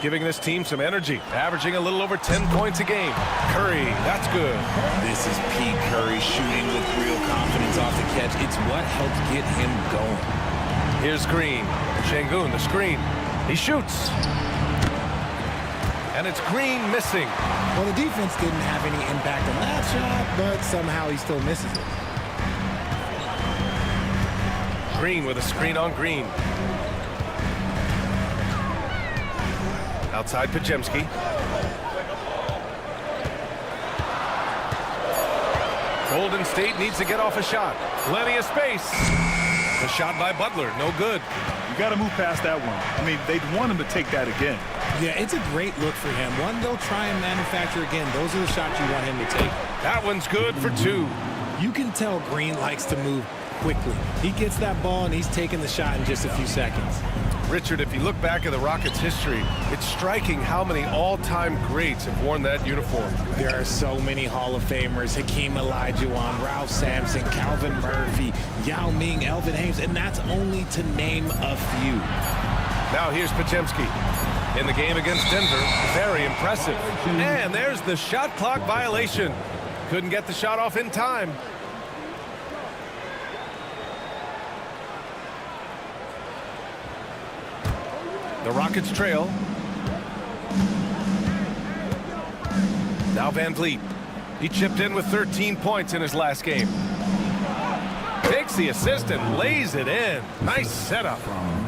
giving this team some energy, averaging a little over 10 points a game. Curry, that's good. This is Pete Curry shooting with real confidence off the catch. It's what helps get him going. Here's Green. Şengün, the screen. He shoots. And it's Green missing. Well, the defense didn't have any impact on that shot, but somehow he still misses it. Green with a screen on Green. Outside Podziemski. Golden State needs to get off a shot. Plenty of space. The shot by Butler, no good. You got to move past that one. I mean, they'd want him to take that again. Yeah, it's a great look for him. One they'll try and manufacture again. Those are the shots you want him to take. That one's good for 2. You can tell Green likes to move quickly. He gets that ball and he's taking the shot in just a few seconds. Richard, if you look back at the Rockets' history, it's striking how many all-time greats have worn that uniform. There are so many Hall of Famers. Hakeem Olajuwon, Ralph Sampson, Calvin Murphy, Yao Ming, Elvin Hayes, and that's only to name a few. Now here's Podziemski. In the game against Denver, very impressive. And there's the shot clock violation. Couldn't get the shot off in time. The Rockets trail. Now Van Vliet. He chipped in with 13 points in his last game. Takes the assist and lays it in. Nice setup.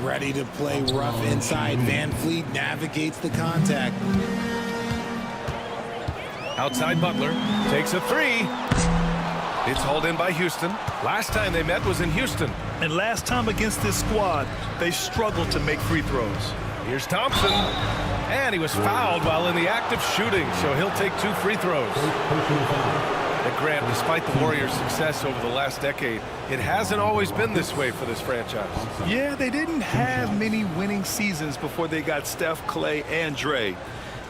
Ready to play rough inside. Van Fleet navigates the contact. Outside Butler. Takes a 3. It's hauled in by Houston. Last time they met was in Houston. And last time against this squad, they struggled to make free throws. Here's Thompson. And he was fouled while in the act of shooting, so he'll take 2 free throws. And Grant, despite the Warriors' success over the last decade, it hasn't always been this way for this franchise. Yeah, they didn't have many winning seasons before they got Steph, Clay, and Dre.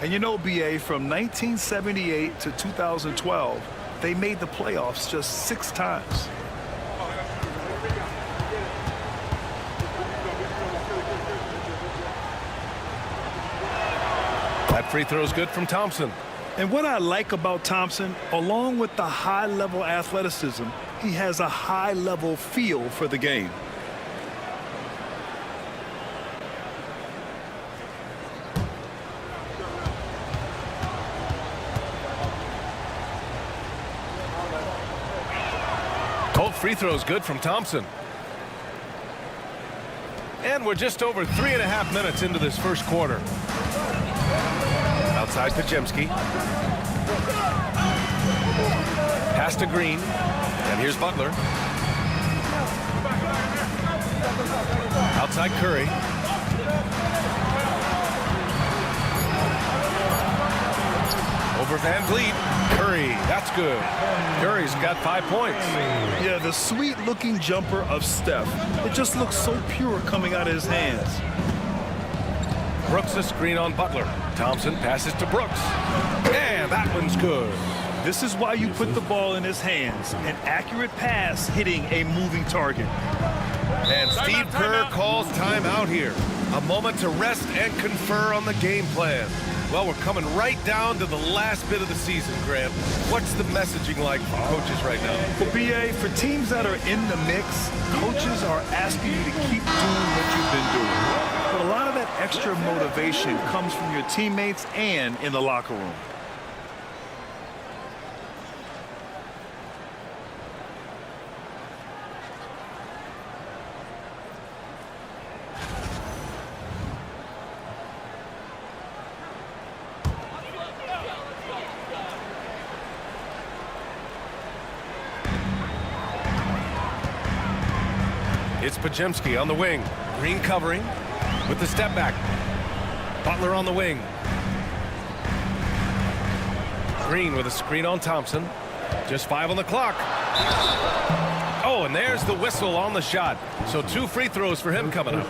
And you know, BA, from 1978 to 2012, they made the playoffs just 6 times. That free throw's good from Thompson. And what I like about Thompson, along with the high-level athleticism, he has a high-level feel for the game. Both free throws good from Thompson. And we're just over 3.5 minutes into this first quarter. Outside Pajemski. Pass to Green. And here's Butler. Outside Curry. Over Van Vliet. Curry, that's good. Curry's got 5 points. Yeah, the sweet-looking jumper of Steph. It just looks so pure coming out of his hands. Brooks a screen on Butler. Thompson passes to Brooks. And that one's good. This is why you put the ball in his hands. An accurate pass hitting a moving target. And Steve Kerr calls timeout here. A moment to rest and confer on the game plan. Well, we're coming right down to the last bit of the season, Grant. What's the messaging like for coaches right now? Well, BA, for teams that are in the mix, coaches are asking you to keep doing what you've been doing. But a lot of that extra motivation comes from your teammates and in the locker room. It's Pajemski on the wing. Green covering with the step back. Butler on the wing. Green with a screen on Thompson. Just 5 on the clock. Oh, and there's the whistle on the shot. So 2 free throws for him coming up.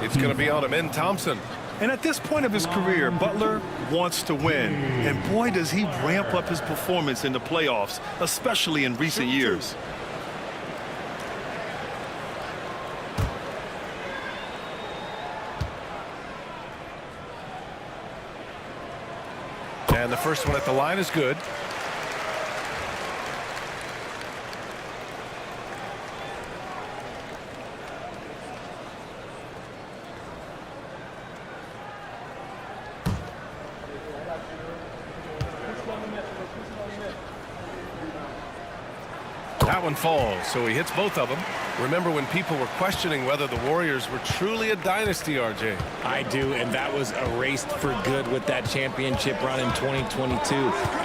It's going to be on him in Thompson. And at this point of his career, Butler wants to win. And boy, does he ramp up his performance in the playoffs, especially in recent years. And the first one at the line is good. That one falls, so he hits both of them. Remember when people were questioning whether the Warriors were truly a dynasty, RJ? I do, and that was erased for good with that championship run in 2022.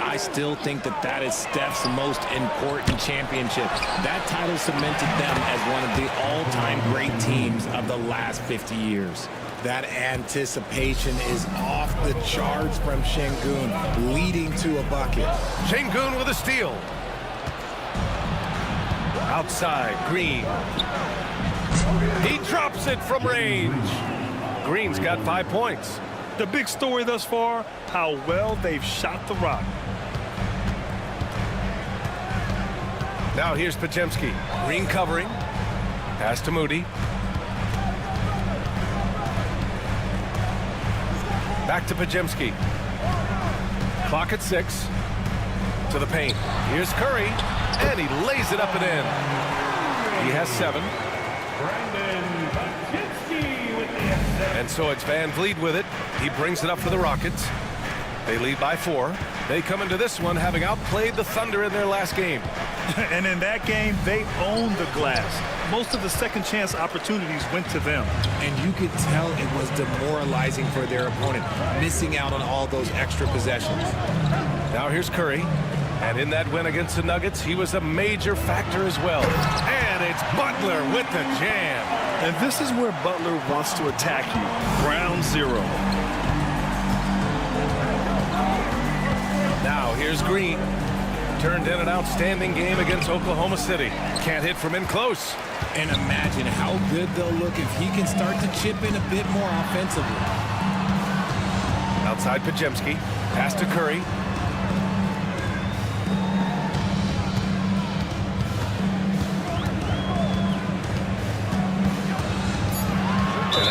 I still think that that is Steph's most important championship. That title cemented them as one of the all-time great teams of the last 50 years. That anticipation is off the charts from Şengün, leading to a bucket. Şengün with a steal. Outside, Green. He drops it from range. Green's got 5 points. The big story thus far, how well they've shot the rock. Now here's Pajemski. Green covering. Pass to Moody. Back to Pajemski. Clock at 6. To the paint. Here's Curry. And he lays it up and in. He has 7. And so it's Van Vliet with it. He brings it up for the Rockets. They lead by 4. They come into this one having outplayed the Thunder in their last game. And in that game, they owned the glass. Most of the second chance opportunities went to them. And you could tell it was demoralizing for their opponent, missing out on all those extra possessions. Now here's Curry. And in that win against the Nuggets, he was a major factor as well. And it's Butler with the jam. And this is where Butler wants to attack you. Ground zero. Now here's Green. Turned in an outstanding game against Oklahoma City. Can't hit from in close. And imagine how good they'll look if he can start to chip in a bit more offensively. Outside Pajemski. Pass to Curry.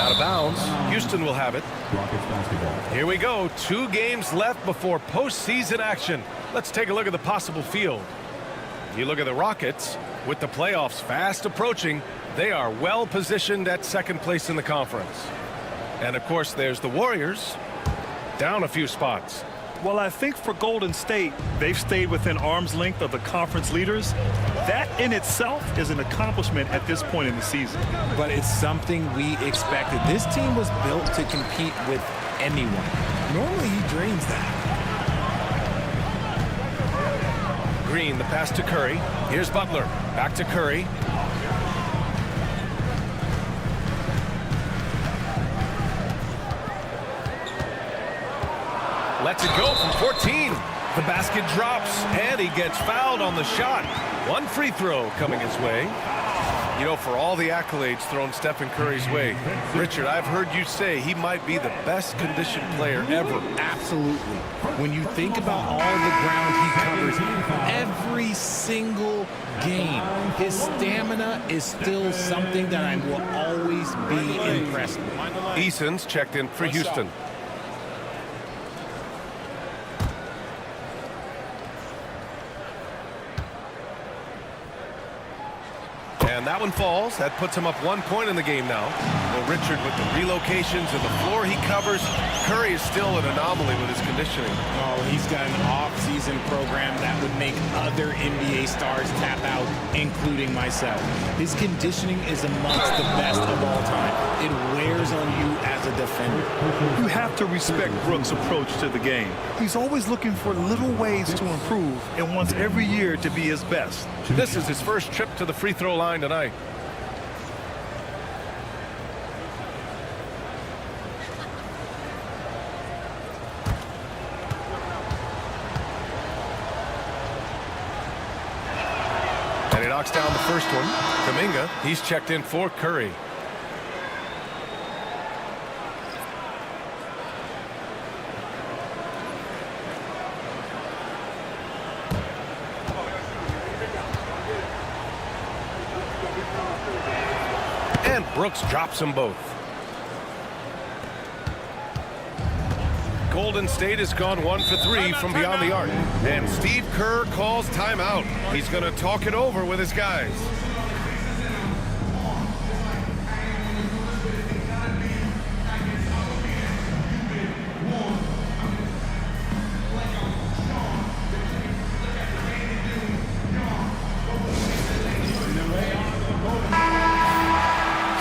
Out of bounds. Houston will have it. Rockets basketball. Here we go. 2 games left before postseason action. Let's take a look at the possible field. You look at the Rockets. With the playoffs fast approaching, they are well positioned at second place in the conference. And of course, there's the Warriors, down a few spots. Well, I think for Golden State, they've stayed within arm's length of the conference leaders. That in itself is an accomplishment at this point in the season. But it's something we expected. This team was built to compete with anyone. Normally, he drains that. Green, the pass to Curry. Here's Butler. Back to Curry. Lets it go from 14. The basket drops, and he gets fouled on the shot. 1 free throw coming his way. You know, for all the accolades thrown Stephen Curry's way, Richard, I've heard you say he might be the best conditioned player ever. Absolutely. When you think about all the ground he covers every single game, his stamina is still something that I will always be impressed with. Eason's checked in for Houston. And that one falls. That puts him up 1 point in the game now. Well, Richard, with the relocations and the floor he covers, Curry is still an anomaly with his conditioning. Oh, he's got an off-season program that would make other NBA stars tap out, including myself. His conditioning is amongst the best of all time. It wears on you as a defender. You have to respect Brooks' approach to the game. He's always looking for little ways to improve and wants every year to be his best. This is his first trip to the free throw line tonight. And he knocks down the first one. Kuminga, he's checked in for Curry. And Brooks drops them both. Golden State has gone 1 for 3 from beyond the arc. And Steve Kerr calls timeout. He's going to talk it over with his guys.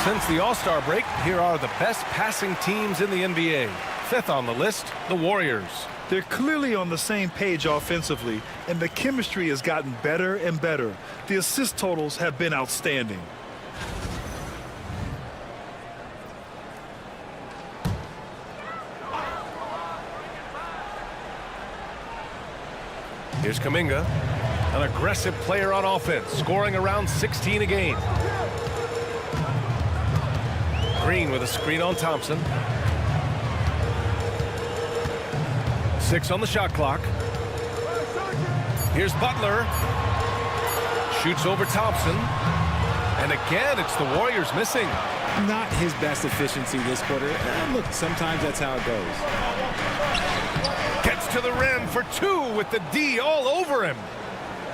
Since the All-Star break, here are the best passing teams in the NBA. 5th on the list, the Warriors. They're clearly on the same page offensively, and the chemistry has gotten better and better. The assist totals have been outstanding. Here's Kuminga, an aggressive player on offense, scoring around 16 a game. Green with a screen on Thompson. 6 on the shot clock. Here's Butler. Shoots over Thompson. And again, it's the Warriors missing. Not his best efficiency this quarter. Look, sometimes that's how it goes. Gets to the rim for 2 with the D all over him.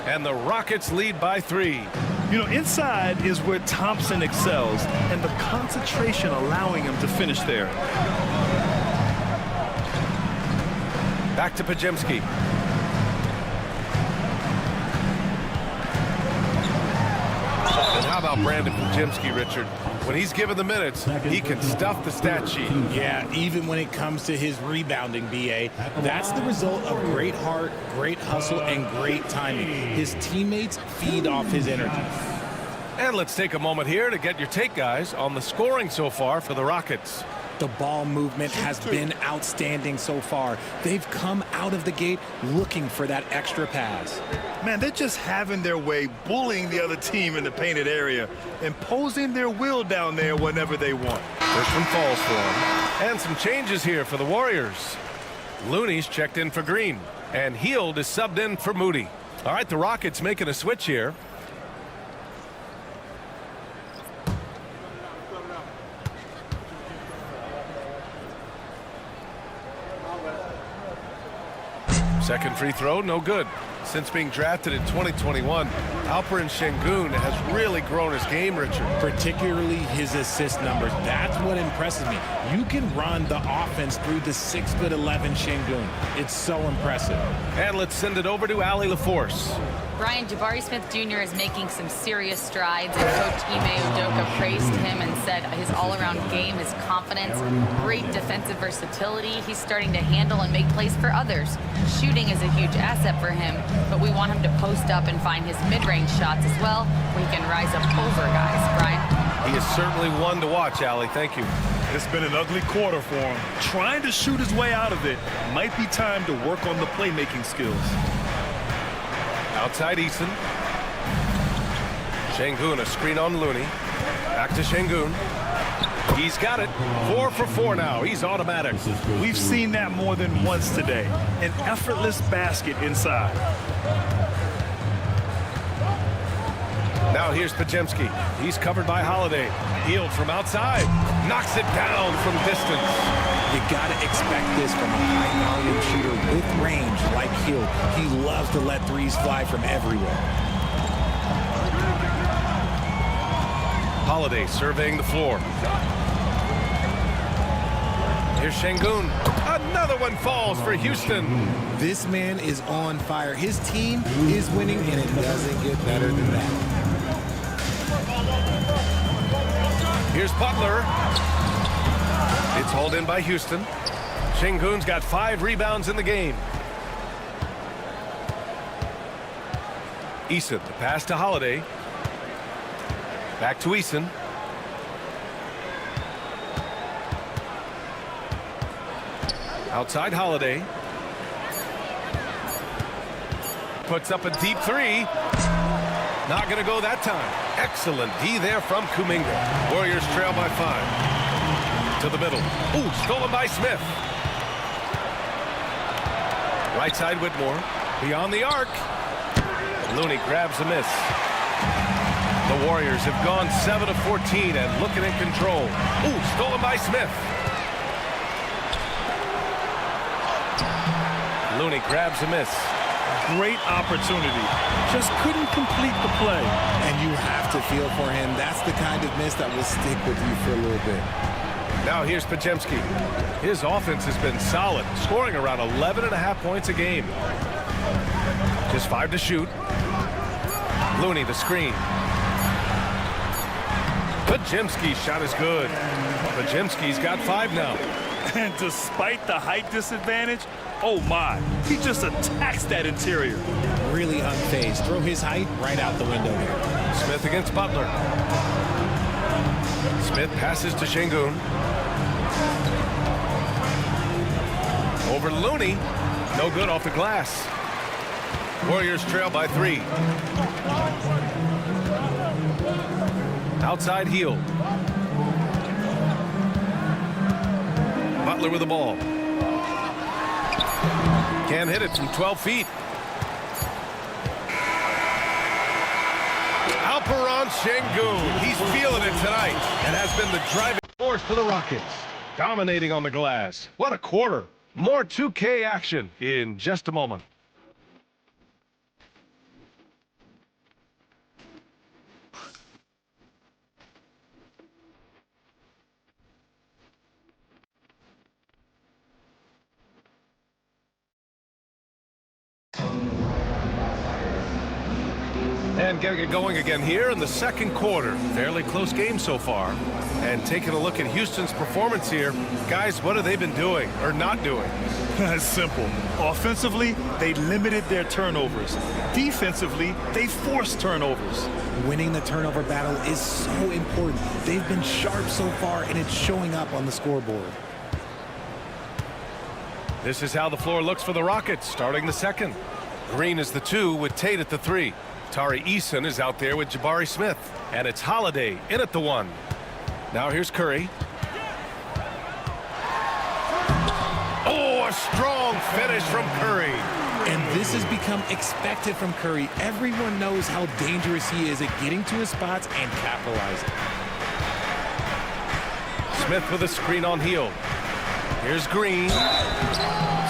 And the Rockets lead by 3. You know, inside is where Thompson excels, and the concentration allowing him to finish there. Back to Pajemski. And how about Brandon Pajemski, Richard? When he's given the minutes, he can stuff the stat sheet. Yeah, even when it comes to his rebounding, B.A., that's the result of great heart, great hustle, and great timing. His teammates feed off his energy. And let's take a moment here to get your take, guys, on the scoring so far for the Rockets. The ball movement has been outstanding so far. They've come out of the gate looking for that extra pass. Man, they're just having their way, bullying the other team in the painted area, imposing their will down there whenever they want. First one falls for them. And some changes here for the Warriors. Looney's checked in for Green, and Hield is subbed in for Moody. All right, the Rockets making a switch here. Second free throw, no good. Since being drafted in 2021, Alperen Şengün has really grown his game, Richard. Particularly his assist numbers. That's what impresses me. You can run the offense through the 6'11" Şengün. It's so impressive. And let's send it over to Allie LaForce. Brian, Jabari Smith Jr. is making some serious strides, and Coach Ime Udoka praised him and said his all-around game, his confidence, great defensive versatility. He's starting to handle and make plays for others. Shooting is a huge asset for him, but we want him to post up and find his mid-range shots as well, where he can rise up over guys. Brian? He is certainly one to watch, Allie. Thank you. It's been an ugly quarter for him. Trying to shoot his way out of it. Might be time to work on the playmaking skills. Outside Eason. Şengün, a screen on Looney. Back to Şengün. He's got it. 4 for 4 now. He's automatic. We've seen that more than once today. An effortless basket inside. Now here's Podziemski. He's covered by Holiday. Hield from outside. Knocks it down from distance. You gotta expect this from a high-volume shooter with range like Hill. He loves to let threes fly from everywhere. Holiday surveying the floor. Here's Şengün. Another one falls for Houston. This man is on fire. His team is winning, and it doesn't get better than that. Here's Butler. It's hauled in by Houston. Şengün's got 5 rebounds in the game. Eason, the pass to Holiday. Back to Eason. Outside Holiday. Puts up a deep 3. Not going to go that time. Excellent D there from Kuminga. Warriors trail by 5. To the middle. Ooh, stolen by Smith. Right side Whitmore. Beyond the arc. Looney grabs a miss. The Warriors have gone 7 of 14 and looking in control. Ooh, stolen by Smith. Looney grabs a miss. Great opportunity. Just couldn't complete the play. And you have to feel for him. That's the kind of miss that will stick with you for a little bit. Now here's Podziemski. His offense has been solid, scoring around 11.5 points a game. Just 5 to shoot. Looney the screen. Podziemski's shot is good. Podziemski's got 5 now. And despite the height disadvantage, oh my, he just attacks that interior. Really unfazed. Throw his height right out the window here. Smith against Butler. Smith passes to Şengün. Over Looney. No good off the glass. Warriors trail by 3. Outside heel. Butler with the ball. Can't hit it from 12 feet. Alperen Şengün. He's feeling it tonight and has been the driving force for the Rockets. Dominating on the glass. What a quarter. More 2K action in just a moment. And getting it going again here in the second quarter. Fairly close game so far. And taking a look at Houston's performance here, guys, what have they been doing or not doing? It's simple. Offensively, they limited their turnovers. Defensively, they forced turnovers. Winning the turnover battle is so important. They've been sharp so far, and it's showing up on the scoreboard. This is how the floor looks for the Rockets, starting the second. Green is the 2 with Tate at the 3. Tari Eason is out there with Jabari Smith. And it's Holiday in at the 1. Now here's Curry. Oh, a strong finish from Curry. And this has become expected from Curry. Everyone knows how dangerous he is at getting to his spots and capitalizing. Smith with a screen on heel. Here's Green.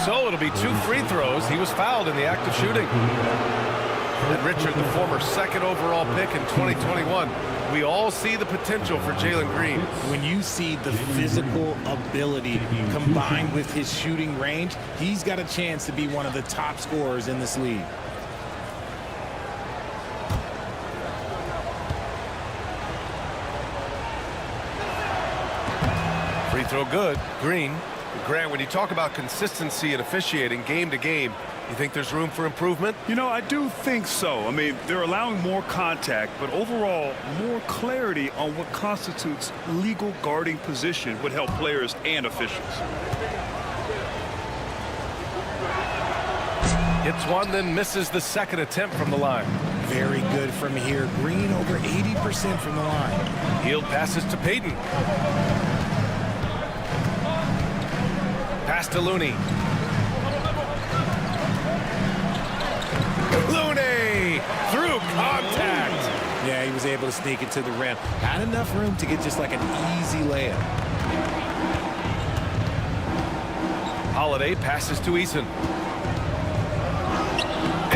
So it'll be 2 free throws. He was fouled in the act of shooting. And Richard, the former 2nd overall pick in 2021. We all see the potential for Jalen Green. When you see the physical ability combined with his shooting range, he's got a chance to be one of the top scorers in this league. Free throw good. Green. Grant, when you talk about consistency and officiating game to game, you think there's room for improvement? You know, I do think so. I mean, they're allowing more contact, but overall, more clarity on what constitutes legal guarding position would help players and officials. Hits one, then misses the 2nd attempt from the line. Very good from here. Green over 80% from the line. Hield passes to Payton. Pass to Looney. Looney through contact. Yeah, he was able to sneak it to the rim. Had enough room to get just like an easy layup. Holiday passes to Eason.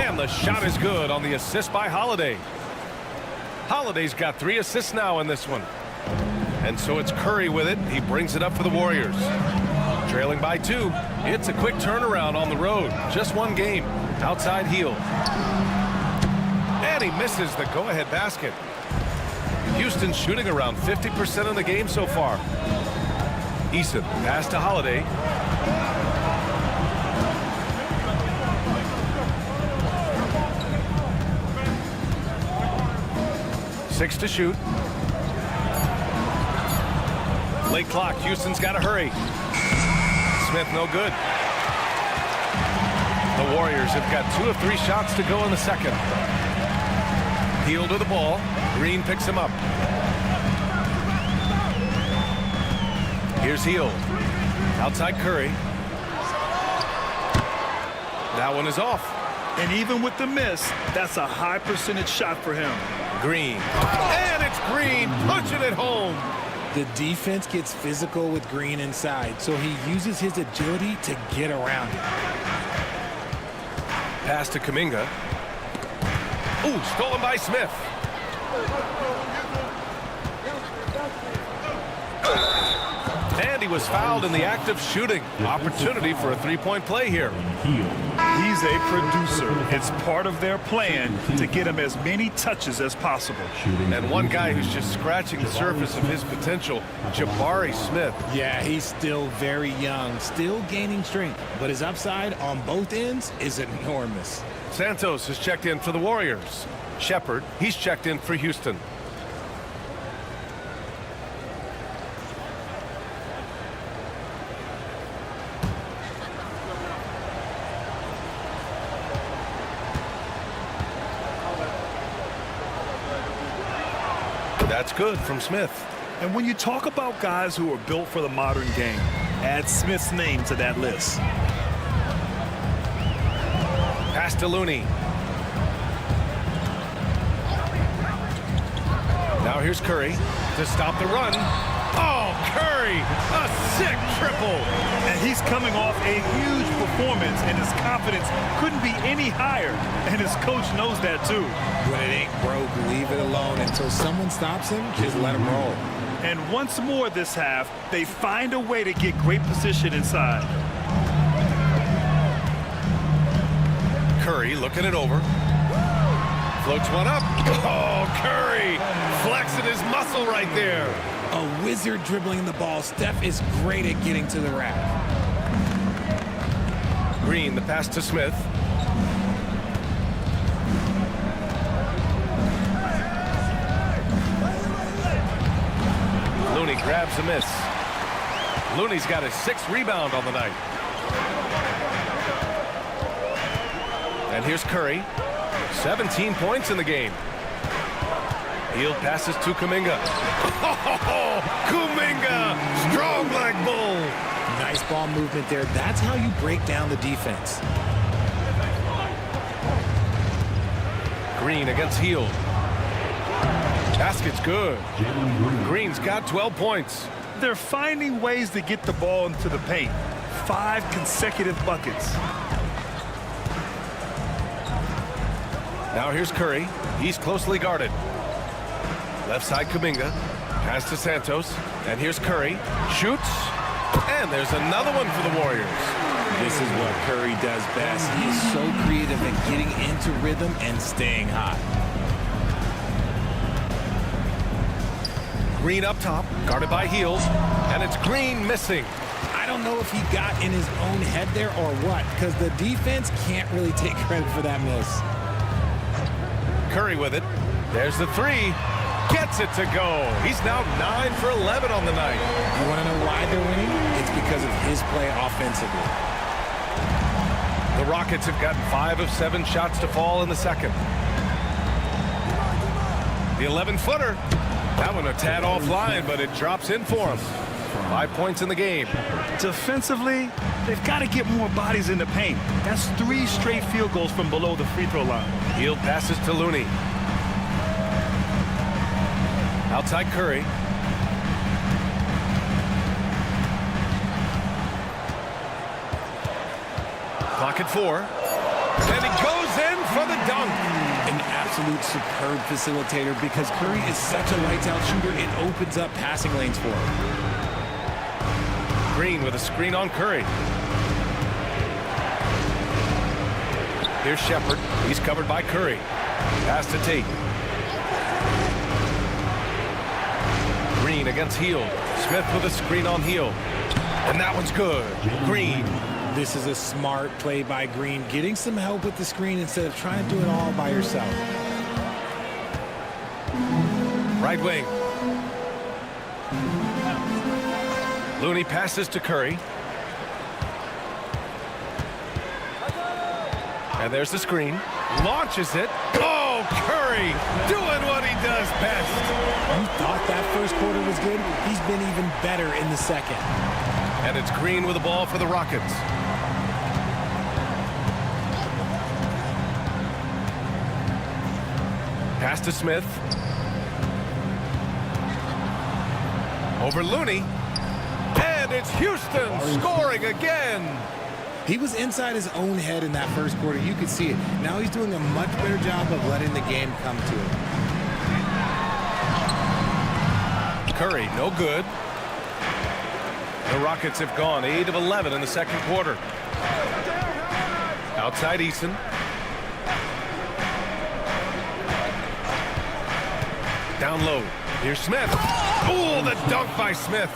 And the shot is good on the assist by Holiday. Holiday's got 3 assists now in this one. And so it's Curry with it. He brings it up for the Warriors. Trailing by 2. It's a quick turnaround on the road. Just 1 game. Outside Hield. And he misses the go-ahead basket. Houston shooting around 50% of the game so far. Eason pass to Holiday. Six to shoot. Late clock. Houston's got to hurry. Smith no good. The Warriors have got 2 of 3 shots to go in the 2nd. Hield with the ball. Green picks him up. Here's Hield. Outside Curry. That one is off. And even with the miss, that's a high percentage shot for him. Green. And it's Green pushing it home. The defense gets physical with Green inside, so he uses his agility to get around it. Pass to Kuminga. Ooh, stolen by Smith. And he was fouled in the act of shooting. Opportunity for a 3-point play here. He's a producer. It's part of their plan to get him as many touches as possible. And one guy who's just scratching the surface of his potential, Jabari Smith. Yeah, he's still very young, still gaining strength, but his upside on both ends is enormous. Santos has checked in for the Warriors. Shepard, he's checked in for Houston. That's good from Smith. And when you talk about guys who are built for the modern game, add Smith's name to that list. Pass to Looney. Now here's Curry to stop the run. Oh, Curry, a sick triple. And he's coming off a huge performance, and his confidence couldn't be any higher. And his coach knows that too. When it ain't broke, leave it alone until someone stops him. Just let him roll. And once more this half, they find a way to get great position inside. Curry looking it over. Floats one up. Oh, Curry flexing his muscle right there. A wizard dribbling the ball. Steph is great at getting to the rack. Green, the pass to Smith. Looney grabs a miss. Looney's got his 6th rebound on the night. And here's Curry. 17 points in the game. Hield passes to Kuminga. Oh, Kuminga! Strong like bull. Nice ball movement there. That's how you break down the defense. Green against Hield. Basket's good. Green's got 12 points. They're finding ways to get the ball into the paint. 5 consecutive buckets. Now here's Curry. He's closely guarded. Left side Kuminga. Pass to Santos. And here's Curry. Shoots. And there's another one for the Warriors. This is what Curry does best. He is so creative at getting into rhythm and staying hot. Green up top, guarded by Heels, and it's Green missing. I don't know if he got in his own head there or what, because the defense can't really take credit for that miss. Curry with it. There's the three. Gets it to go. He's now 9 for 11 on the night. You want to know why they're winning? It's because of his play offensively. The Rockets have gotten 5 of 7 shots to fall in the second. The 11-footer. That one a tad offline, but it drops in for him. 5 points in the game. Defensively, they've got to get more bodies in the paint. That's 3 straight field goals from below the free throw line. Hield passes to Looney. Outside Curry. Clock at 4. And he goes in for the dunk. An absolute superb facilitator because Curry is such a lights-out shooter, it opens up passing lanes for him. Green with a screen on Curry. Here's Shepard. He's covered by Curry. Pass to Tate. Green against Hield. Smith with a screen on Hield. And that one's good. Green. This is a smart play by Green, getting some help with the screen instead of trying to do it all by yourself. Right wing. Looney passes to Curry. And there's the screen. Launches it. Oh, Curry doing what he does best. You thought that first quarter was good? He's been even better in the second. And it's Green with the ball for the Rockets. Pass to Smith. Over Looney. And it's Houston scoring again. He was inside his own head in that first quarter. You could see it. Now he's doing a much better job of letting the game come to him. Curry, no good. The Rockets have gone 8 of 11 in the second quarter. Outside Eason. Down low. Here's Smith. Oh, the dunk by Smith.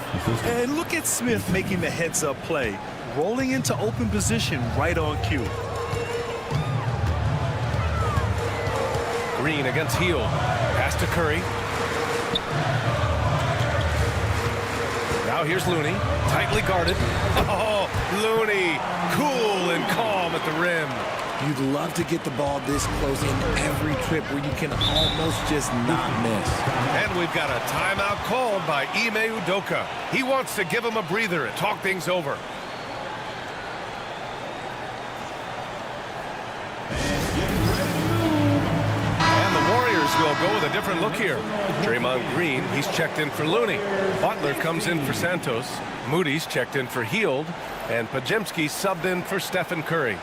And look at Smith making the heads-up play. Rolling into open position right on cue. Green against Hield. Pass to Curry. Now here's Looney. Tightly guarded. Oh, Looney. Cool and calm at the rim. You'd love to get the ball this close in every trip where you can almost just not miss. And we've got a timeout called by Ime Udoka. He wants to give him a breather and talk things over. And the Warriors will go with a different look here. Draymond Green, he's checked in for Looney. Butler comes in for Santos. Moody's checked in for Hield. And Podziemski subbed in for Stephen Curry.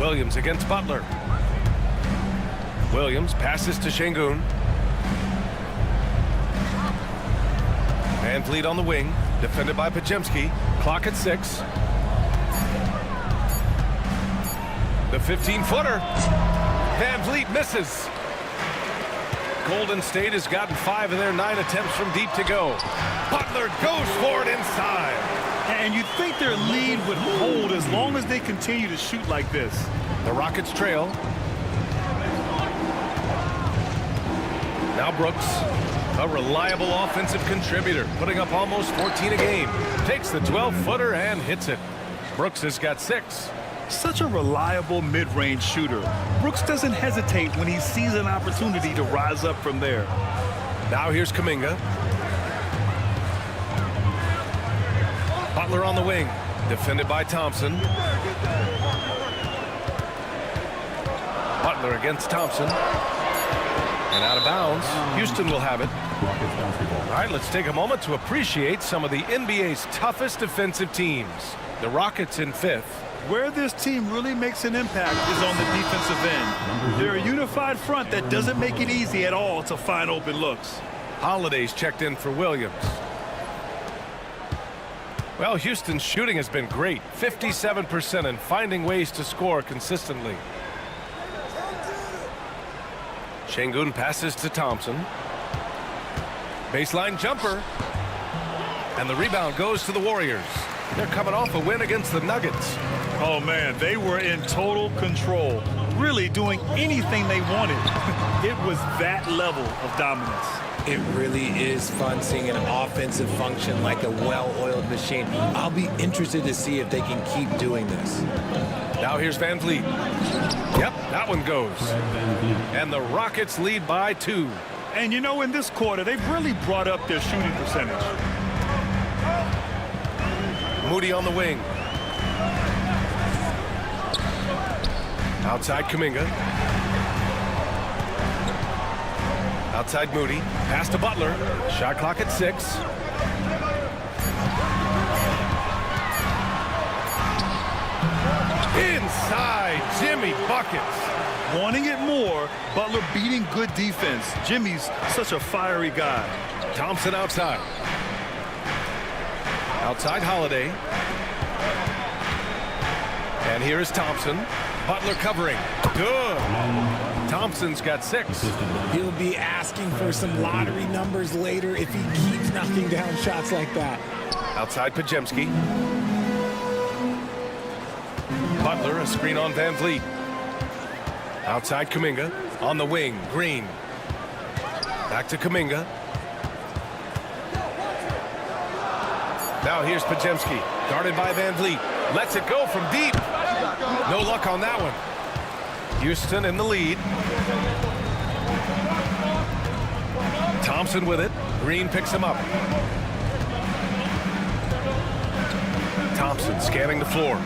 Williams against Butler. Williams passes to Şengün. Van Vliet on the wing, defended by Podziemski. Clock at 6. The 15-footer. Van Vliet misses. Golden State has gotten 5 of their 9 attempts from deep to go. Butler goes for it inside. And you'd think their lead would hold as long as they continue to shoot like this. The Rockets trail. Now Brooks, a reliable offensive contributor, putting up almost 14 a game. Takes the 12-footer and hits it. Brooks has got 6. Such a reliable mid-range shooter. Brooks doesn't hesitate when he sees an opportunity to rise up from there. Now here's Kuminga. Butler on the wing, defended by Thompson. Butler against Thompson. And out of bounds. Houston will have it. All right, let's take a moment to appreciate some of the NBA's toughest defensive teams. The Rockets in 5th. Where this team really makes an impact is on the defensive end. They're a unified front that doesn't make it easy at all to find open looks. Holiday's checked in for Williams. Well, Houston's shooting has been great. 57% and finding ways to score consistently. Şengün passes to Thompson. Baseline jumper. And the rebound goes to the Warriors. They're coming off a win against the Nuggets. Oh, man, they were in total control, really doing anything they wanted. It was that level of dominance. It really is fun seeing an offensive function like a well-oiled machine. I'll be interested to see if they can keep doing this. Now here's Van Vliet. Yep, that one goes. And the Rockets lead by 2. And you know, in this quarter, they've really brought up their shooting percentage. Moody on the wing. Outside Kuminga. Outside Moody. Pass to Butler. Shot clock at 6. Inside Jimmy buckets. Wanting it more, Butler beating good defense. Jimmy's such a fiery guy. Thompson outside. Outside Holiday. And here is Thompson. Butler covering. Good. Thompson's got 6. He'll be asking for some lottery numbers later if he keeps knocking down shots like that. Outside Podziemski. Butler, a screen on Van Vliet. Outside Kuminga. On the wing, Green. Back to Kuminga. Now here's Podziemski. Guarded by Van Vliet. Lets it go from deep. No luck on that one. Houston in the lead. Thompson with it. Green picks him up. Thompson scanning the floor.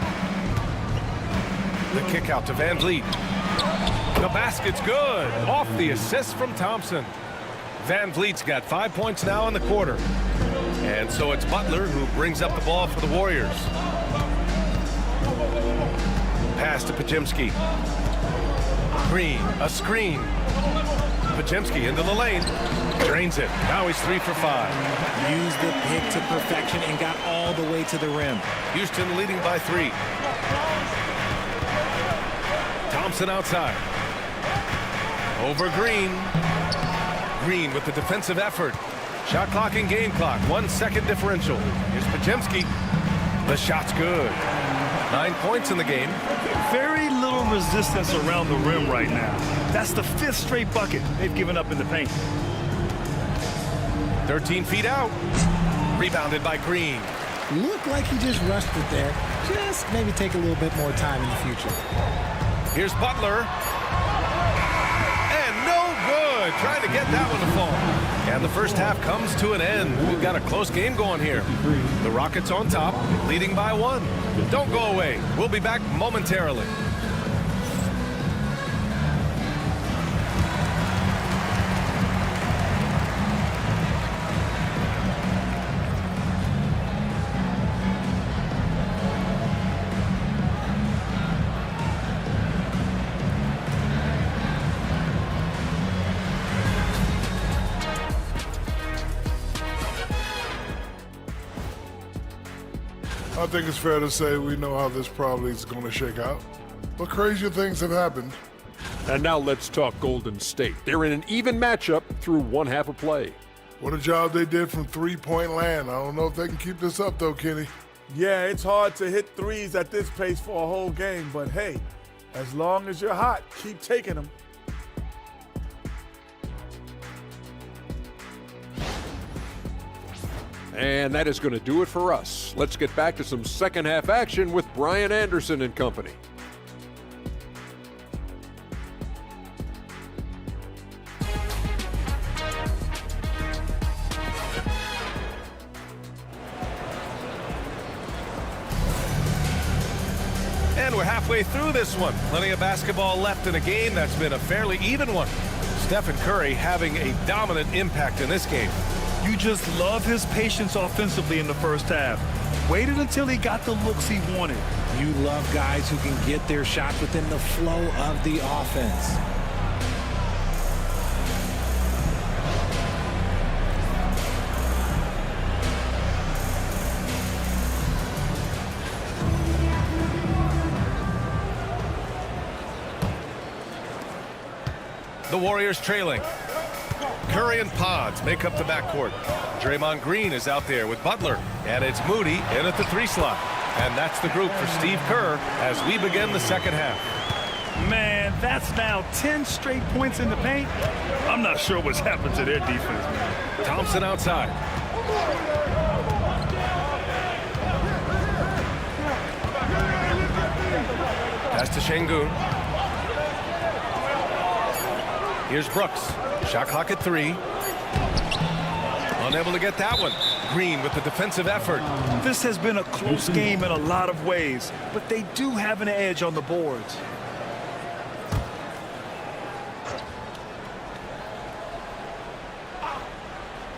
The kick out to Van Vliet. The basket's good. Off the assist from Thompson. Van Vliet's got 5 points now in the quarter. And so it's Butler who brings up the ball for the Warriors. Pass to Podziemski. Green, a screen. Podziemski into the lane. Drains it. Now he's 3 for 5. Used the pick to perfection and got all the way to the rim. Houston leading by 3. Thompson outside. Over Green. Green with the defensive effort. Shot clock and game clock. 1 second differential. Here's Podziemski. The shot's good. 9 points in the game. Very little resistance around the rim right now. That's the 5th straight bucket they've given up in the paint. 13 feet out. Rebounded by Green. Looked like he just rushed it there. Just maybe take a little bit more time in the future. Here's Butler. And no good. Trying to get that one to fall. And the first half comes to an end. We've got a close game going here. The Rockets on top, leading by 1. Don't go away. We'll be back momentarily. I think it's fair to say we know how this probably is going to shake out. But crazier things have happened. And now let's talk Golden State. They're in an even matchup through 1 half of play. What a job they did from three-point land. I don't know if they can keep this up, though, Kenny. Yeah, it's hard to hit threes at this pace for a whole game, but hey, as long as you're hot, keep taking them. And that is going to do it for us. Let's get back to some second half action with Brian Anderson and company. we're halfway through this one. Plenty of basketball left in a game that's been a fairly even one. Stephen Curry having a dominant impact in this game. You just love his patience offensively in the first half. Waited until he got the looks he wanted. You love guys who can get their shots within the flow of the offense. The Warriors trailing. Curry and Pods make up the backcourt. Draymond Green is out there with Butler, and it's Moody in at the 3 slot. And that's the group for Steve Kerr as we begin the second half. Man, that's now 10 straight points in the paint. I'm not sure what's happened to their defense, man. Thompson outside. Pass to Şengün. Here's Brooks. Shot clock at 3. Unable to get that one. Green with the defensive effort. This has been a close game in a lot of ways, but they do have an edge on the boards.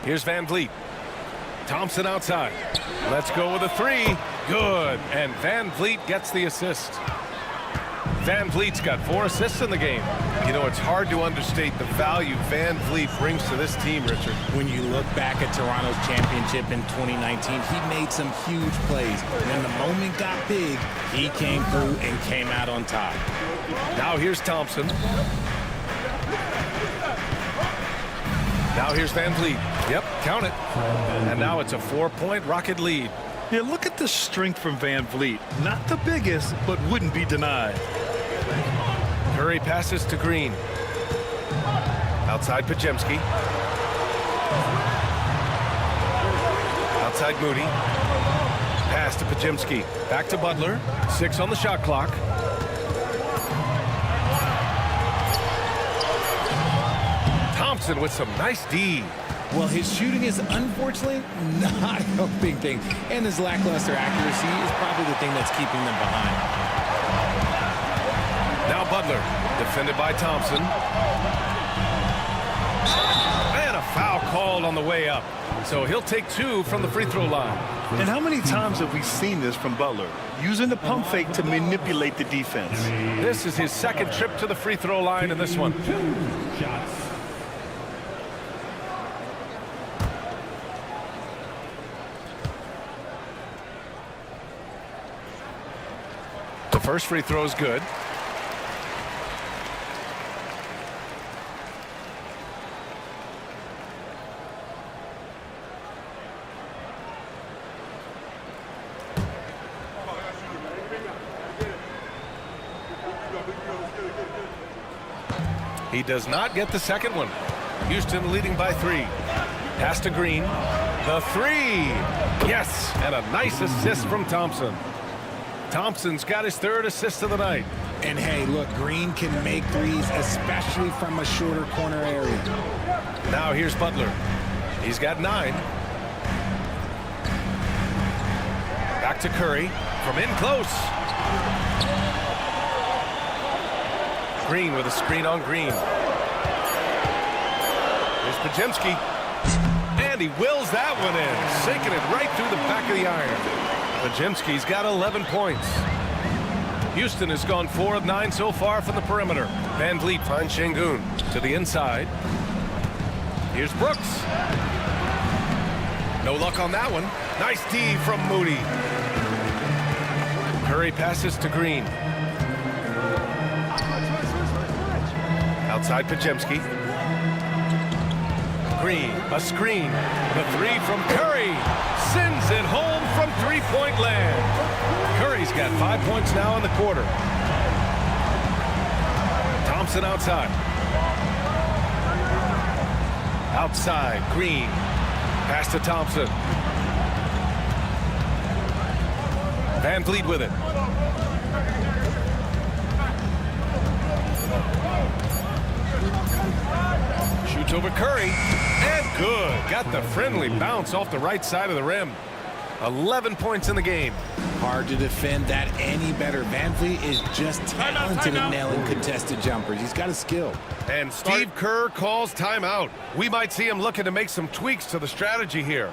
Here's Van Vliet. Thompson outside. Let's go with a 3. Good. And Van Vliet gets the assist. Van Vliet's got 4 assists in the game. You know, it's hard to understate the value Van Vliet brings to this team, Richard. When you look back at Toronto's championship in 2019, he made some huge plays. When the moment got big, he came through and came out on top. Now here's Thompson. Now here's Van Vliet. Yep, count it. And now it's a 4-point Rocket lead. Yeah, look at the strength from Van Vliet. Not the biggest, but wouldn't be denied. Curry passes to Green. Outside Podziemski. Outside Moody. Pass to Podziemski. Back to Butler. 6 on the shot clock. Thompson with some nice D. Well, his shooting is unfortunately not a big thing, and his lackluster accuracy is probably the thing that's keeping them behind. Now Butler, defended by Thompson. And a foul called on the way up. So he'll take 2 from the free throw line. And how many times have we seen this from Butler? Using the pump fake to manipulate the defense. This is his second trip to the free throw line in this one. 2 shots. The first free throw is good. He does not get the second one. Houston leading by 3. Pass to Green. The 3. Yes, and a nice assist from Thompson. Thompson's got his 3rd assist of the night. And hey, look, Green can make threes, especially from a shorter corner area. Now here's Butler. He's got 9. Back to Curry from in close. Green with a screen on Green. Here's Podziemski. And he wills that one in, sinking it right through the back of the iron. Podziemski's got 11 points. Houston has gone 4 of 9 so far from the perimeter. Van Vliet finds Şengün to the inside. Here's Brooks. No luck on that one. Nice D from Moody. Curry passes to Green. Outside Podziemski. Green, a screen. The 3 from Curry. Sends it home from 3-point land. Curry's got 5 points now in the quarter. Thompson outside. Outside, Green. Pass to Thompson. Van Vliet with it. Shoots over Curry. And good. Got the friendly bounce off the right side of the rim. 11 points in the game. Hard to defend that any better. Van Vliet is just talented at nailing contested jumpers. He's got a skill. And Steve Kerr calls timeout. We might see him looking to make some tweaks to the strategy here.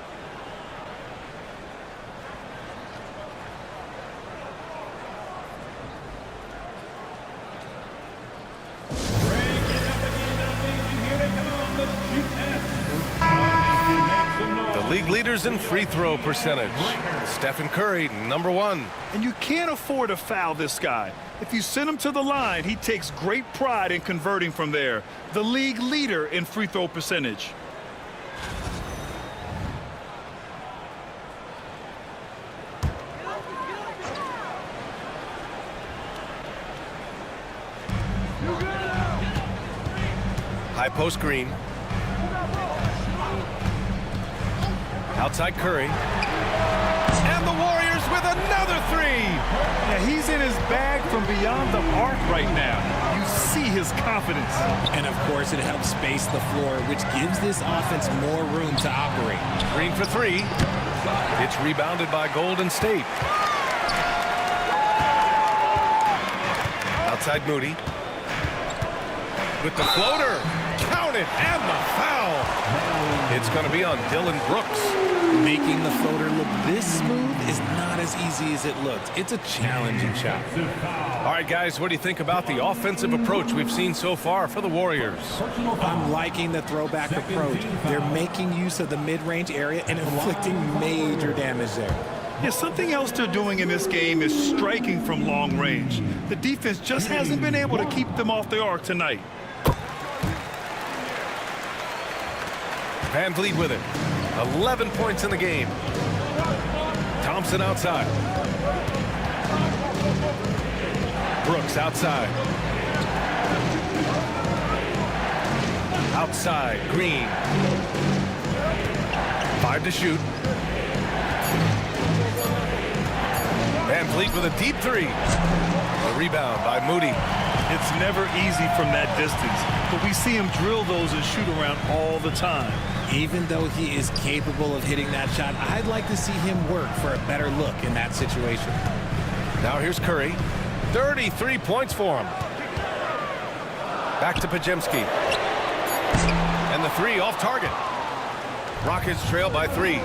The league leaders in free throw percentage. Stephen Curry, number 1. And you can't afford to foul this guy. If you send him to the line, he takes great pride in converting from there. The league leader in free throw percentage. High post Green. Outside Curry. And the Warriors with another 3. Yeah, he's in his bag from beyond the arc right now. You see his confidence. And of course, it helps space the floor, which gives this offense more room to operate. Green for 3. It's rebounded by Golden State. Outside Moody. With the floater. Count it, and the foul. It's going to be on Dylan Brooks. Making the floater look this smooth is not as easy as it looks. It's a challenging shot. All right, guys, what do you think about the offensive approach we've seen so far for the Warriors? I'm liking the throwback approach. They're making use of the mid-range area and inflicting major damage there. Yeah, something else they're doing in this game is striking from long range. The defense just hasn't been able to keep them off the arc tonight. Van Vliet with it. 11 points in the game. Thompson outside. Brooks outside. Outside, Green. 5 to shoot. Van Vliet with a deep 3. A rebound by Moody. It's never easy from that distance, but we see him drill those and shoot around all the time. Even though he is capable of hitting that shot, I'd like to see him work for a better look in that situation. Now here's Curry. 33 points for him. Back to Pajemski. And the 3 off target. Rockets trail by 3.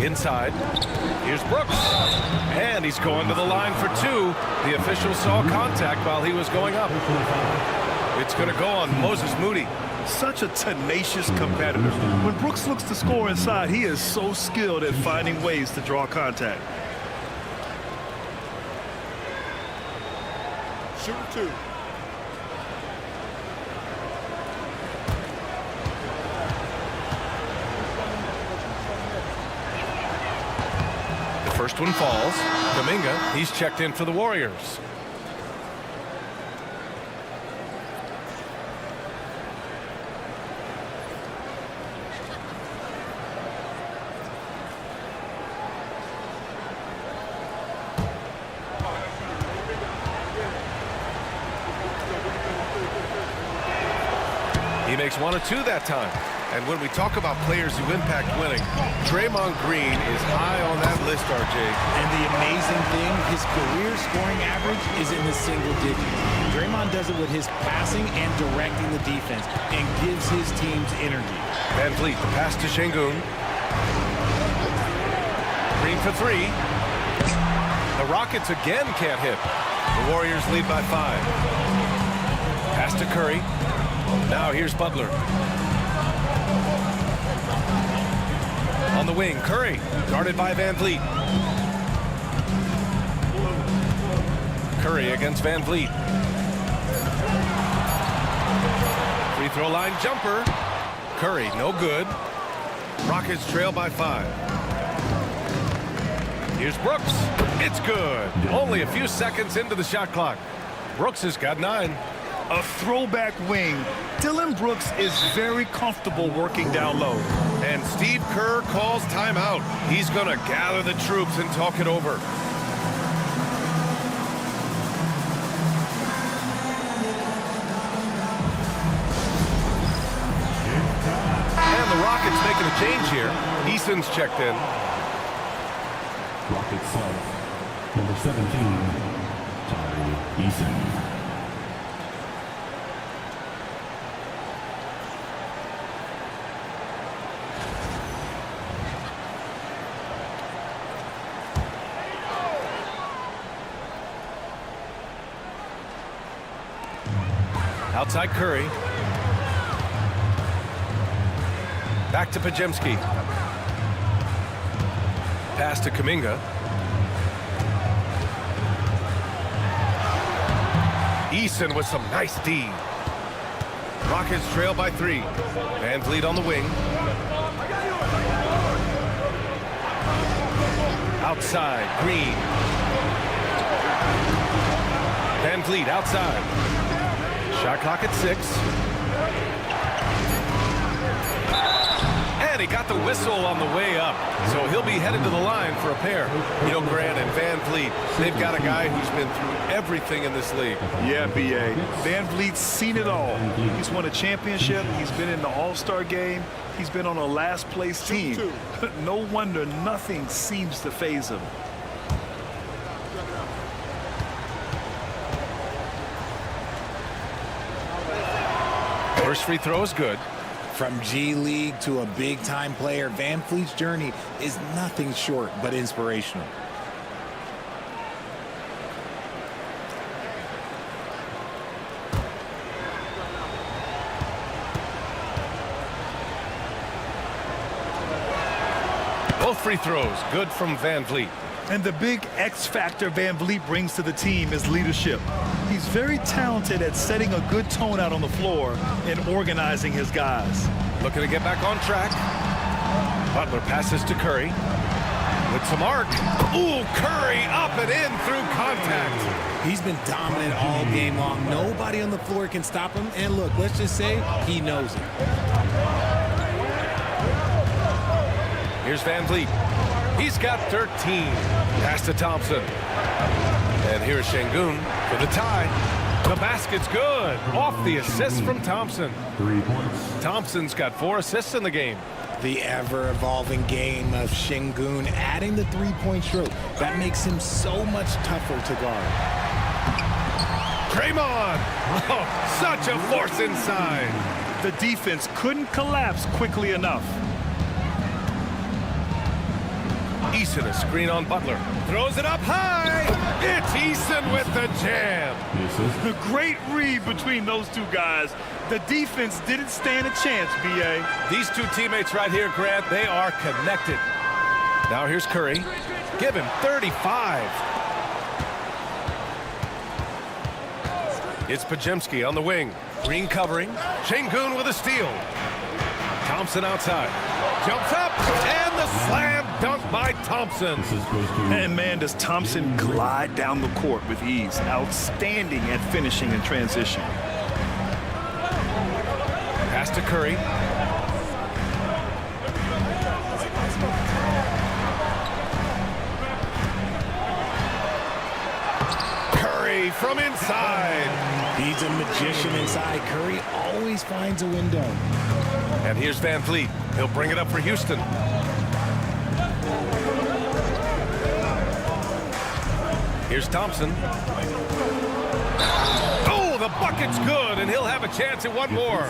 Inside. Here's Brooks. And he's going to the line for 2. The official saw contact while he was going up. It's going to go on Moses Moody. Such a tenacious competitor. When Brooks looks to score inside, he is so skilled at finding ways to draw contact. Shooting 2. The first one falls. Kuminga, he's checked in for the Warriors. He makes 1 or 2 that time. And when we talk about players who impact winning, Draymond Green is high on that list, RJ. And the amazing thing, his career scoring average is in the single digits. Draymond does it with his passing and directing the defense and gives his teams energy. Van Vliet, the pass to Şengün. Green for 3. The Rockets again can't hit. The Warriors lead by 5. Pass to Curry. Now here's Butler. On the wing, Curry, guarded by Van Vliet. Curry against Van Vliet. Free throw line jumper. Curry, no good. Rockets trail by 5. Here's Brooks. It's good. Only a few seconds into the shot clock. Brooks has got 9. A throwback wing. Dylan Brooks is very comfortable working down low. And Steve Kerr calls timeout. He's going to gather the troops and talk it over. And the Rockets making a change here. Eason's checked in. Rocket sub, number 17, Tari Eason. Outside Curry. Back to Pajemski. Pass to Kuminga. Eason with some nice D. Rockets trail by 3. Van Vliet on the wing. Outside, Green. Van Vliet outside. Shot clock at 6. And he got the whistle on the way up. So he'll be headed to the line for a pair. You know, Grant and Van Vliet, they've got a guy who's been through everything in this league. Yeah, B.A. Van Vliet's seen it all. He's won a championship. He's been in the All-Star game. He's been on a last-place team. No wonder nothing seems to faze him. First free throw is good. From G League to a big-time player, Van Vliet's journey is nothing short but inspirational. Both free throws good from Van Vliet. And the big X factor Van Vliet brings to the team is leadership. He's very talented at setting a good tone out on the floor and organizing his guys. Looking to get back on track. Butler passes to Curry. With some arc. Ooh, Curry up and in through contact. He's been dominant all game long. Nobody on the floor can stop him. And look, let's just say he knows it. Here's Van Vliet. He's got 13. Pass to Thompson. And here's Şengün for the tie. The basket's good. Off the assist from Thompson. 3 points. Thompson's got 4 assists in the game. The ever-evolving game of Şengün adding the three-point stroke. That makes him so much tougher to guard. Draymond! Oh, such a force inside. The defense couldn't collapse quickly enough. Eason a screen on Butler. Throws it up high. It's Eason with the jam. The great read between those two guys. The defense didn't stand a chance, B.A. These two teammates right here, Grant, they are connected. Now here's Curry. Give him 35. It's Pajemski on the wing. Green covering. Şengün with a steal. Thompson outside. Jumps up, and the slam dunk by Thompson. And man, does Thompson glide down the court with ease. Outstanding at finishing in transition. Pass to Curry. Curry from inside. He's a magician inside. Curry always finds a window. And here's Van Vliet. He'll bring it up for Houston. Here's Thompson. Oh, the bucket's good, and he'll have a chance at one more.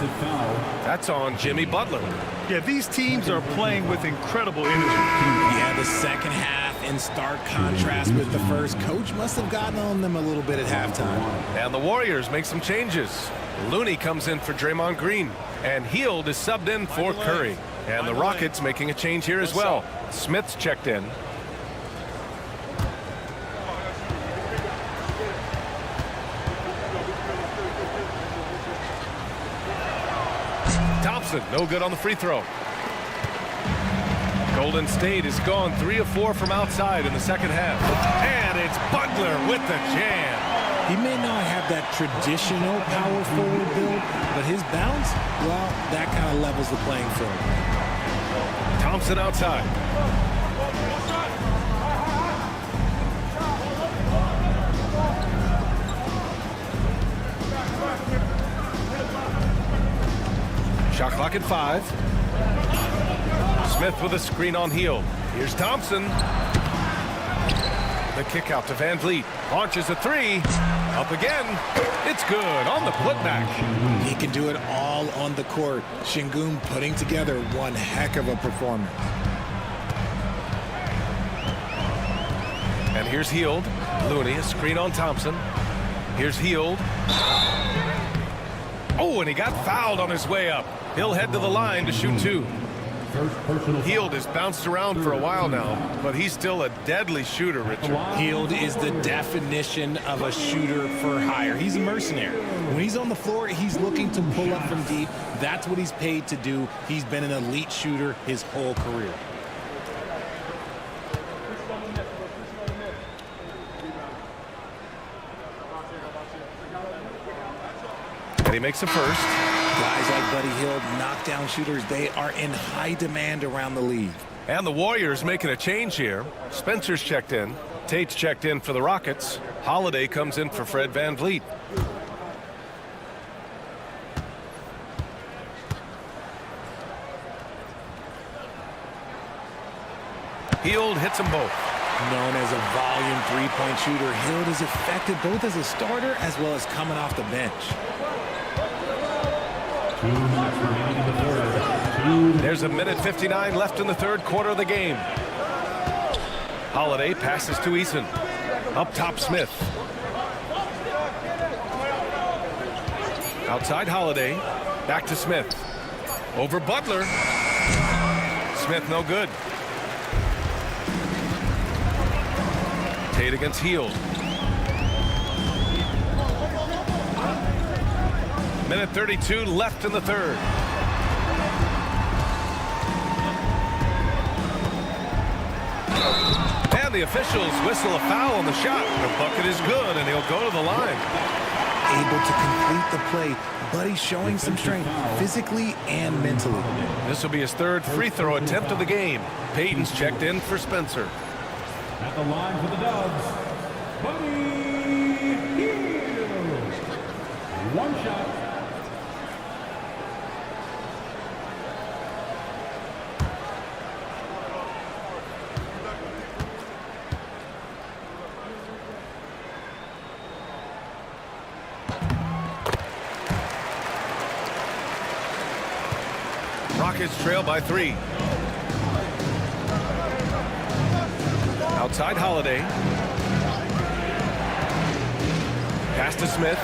That's on Jimmy Butler. Yeah, these teams are playing with incredible energy. Yeah, the second half in stark contrast with the first. Coach must have gotten on them a little bit at halftime. And the Warriors make some changes. Looney comes in for Draymond Green, and Hield is subbed in for Curry. And the Rockets making a change here as well. Smith's checked in. Thompson, no good on the free throw. Golden State has gone 3 of 4 from outside in the second half. And it's Butler with the jam. He may not have that traditional power forward build, but his bounce, well, that kind of levels the playing field. Thompson outside. Shot clock at 5. Smith with a screen on Hield. Here's Thompson. The kick out to Van Vliet. Launches a three. Up again. It's good on the putback. He can do it all on the court. Şengün putting together one heck of a performance. And here's Hield. Looney, a screen on Thompson. Here's Hield. Oh, and he got fouled on his way up. He'll head to the line to shoot two. Hield has bounced around for a while now, but he's still a deadly shooter, Richard. Hield is the definition of a shooter for hire. He's a mercenary. When he's on the floor, he's looking to pull up from deep. That's what he's paid to do. He's been an elite shooter his whole career. And he makes a first. Guys like Buddy Hield, knockdown shooters, they are in high demand around the league. And the Warriors making a change here. Spencer's checked in. Tate's checked in for the Rockets. Holiday comes in for Fred Van Vliet. Hield hits them both. Known as a volume three-point shooter, Hield is effective both as a starter as well as coming off the bench. There's a minute 59 left in the third quarter of the game. Holiday passes to Eason. Up top, Smith. Outside Holiday. Back to Smith. Over Butler. Smith no good. Tate against Hield. Minute 32 left in the third. And the officials whistle a foul on the shot. The bucket is good, and he'll go to the line. Able to complete the play. Buddy showing some strength physically and mentally. This will be his third free throw attempt of the game. Payton's checked in for Spencer. At the line for the Dubs, Buddy Hield. One shot. Rockets trail by 3. Outside Holiday. Pass to Smith.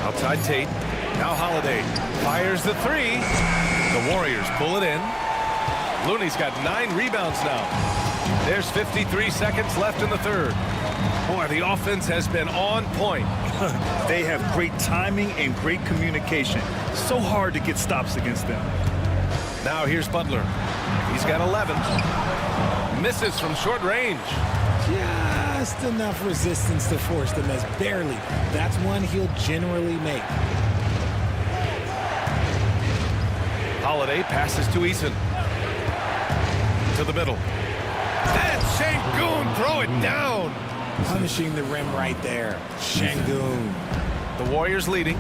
Outside Tate. Now Holiday fires the three. The Warriors pull it in. Looney's got 9 rebounds now. There's 53 seconds left in the third. Boy, the offense has been on point. They have great timing and great communication. So hard to get stops against them. Now here's Butler. He's got 11. Misses from short range. Just enough resistance to force the miss. Barely. That's one he'll generally make. Holiday passes to Eason. To the middle. And Şengün throw it down. Punishing the rim right there. Şengün. The Warriors leading.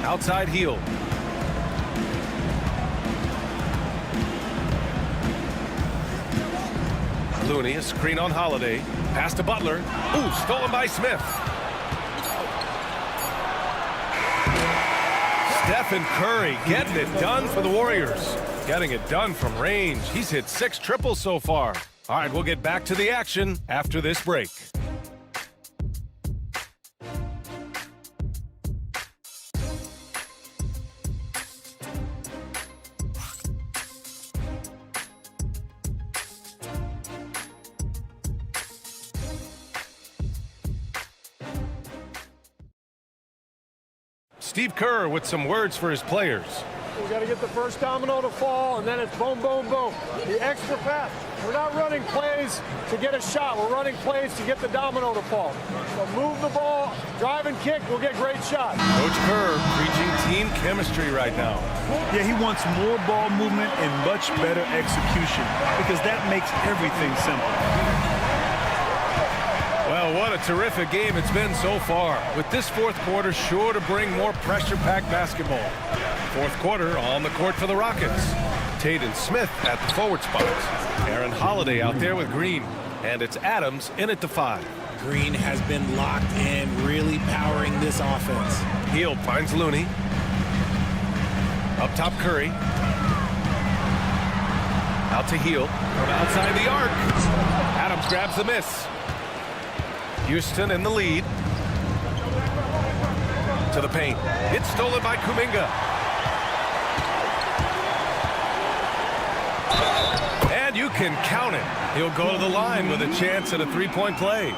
Outside Hield. Looney, a screen on Holiday. Pass to Butler. Ooh, stolen by Smith. Stephen Curry getting it done for the Warriors. Getting it done from range. He's hit 6 triples so far. All right, we'll get back to the action after this break. Steve Kerr with some words for his players. We got to get the first domino to fall, and then it's boom, boom, boom. The extra pass. We're not running plays to get a shot. We're running plays to get the domino to fall. So move the ball, drive and kick, we'll get great shots. Coach Kerr preaching team chemistry right now. Yeah, he wants more ball movement and much better execution because that makes everything simple. Well, What a terrific game it's been so far, with this fourth quarter sure to bring more pressure-packed basketball. Fourth quarter on the court for the Rockets. Tate and Smith at the forward spots. Aaron Holiday out there with Green. And it's Adams in at the 5. Green has been locked in, really powering this offense. Hield finds Looney. Up top, Curry. Out to Hield from outside the arc. Adams grabs the miss. Houston in the lead. To the paint. It's stolen by Kuminga. And you can count it. He'll go to the line with a chance at a three-point play.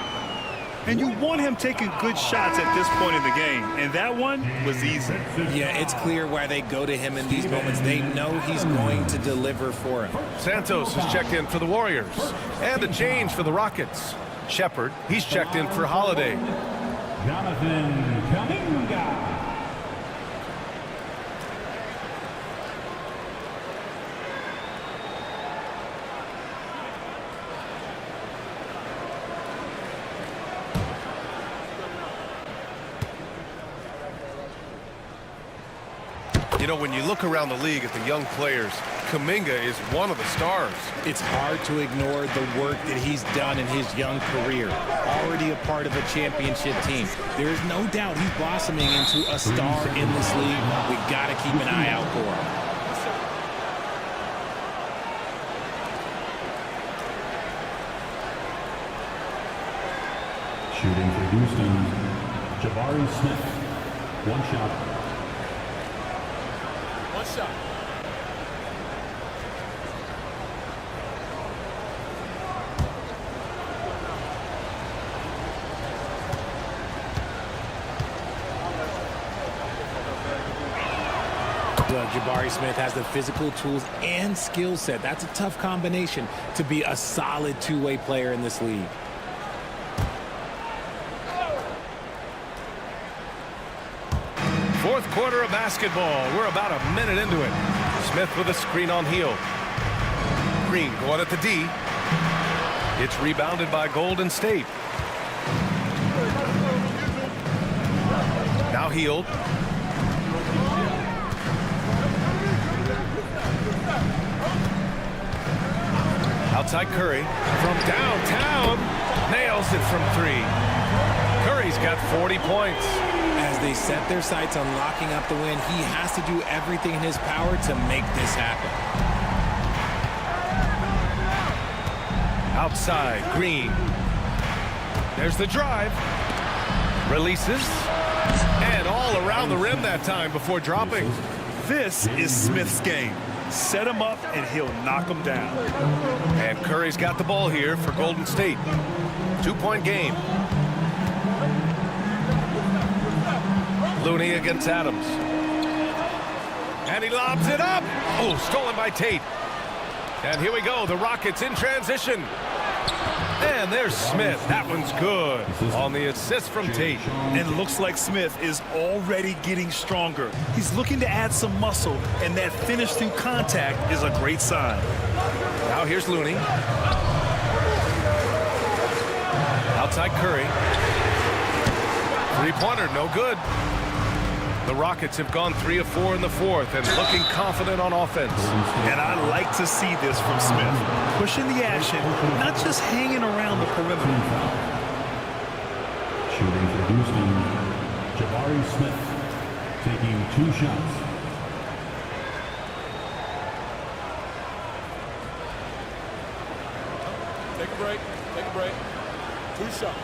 And you want him taking good shots at this point in the game. And that one was easy. Yeah, it's clear why they go to him in these moments. They know he's going to deliver for him. Santos has checked in for the Warriors. And a change for the Rockets. Shepard, he's checked in for Holiday. Jonathan Kuminga. You know, when you look around the league at the young players, Kuminga is one of the stars. It's hard to ignore the work that he's done in his young career. Already a part of a championship team. There is no doubt he's blossoming into a star in this league. We got to keep an eye out for him. Shooting for Houston, Jabari Smith. One shot. One shot. Jabari Smith has the physical tools and skill set. That's a tough combination to be a solid two-way player in this league. Fourth quarter of basketball. We're about a minute into it. Smith with a screen on Hield. Green going at the D. It's rebounded by Golden State. Now Hield. Outside Curry from downtown. Nails it from 3. Curry's got 40 points. As they set their sights on locking up the win, he has to do everything in his power to make this happen. Outside, Green. There's the drive. Releases. And all around the rim that time before dropping. This is Smith's game. Set him up, and he'll knock him down. And Curry's got the ball here for Golden State. 2-point game. Looney against Adams. And he lobs it up. Oh, stolen by Tate. And here we go. The Rockets in transition. And there's Smith. That one's good on the assist from Tate. And it looks like Smith is already getting stronger. He's looking to add some muscle, and that finish through contact is a great sign. Now here's Looney. Outside Curry. Three-pointer, no good. The Rockets have gone 3 of 4 in the fourth and looking confident on offense. And I like to see this from Smith. Pushing the action, not just hanging around the perimeter. Shooting for Houston, Jabari Smith taking 2 shots. Take a break. Take a break. 2 shots.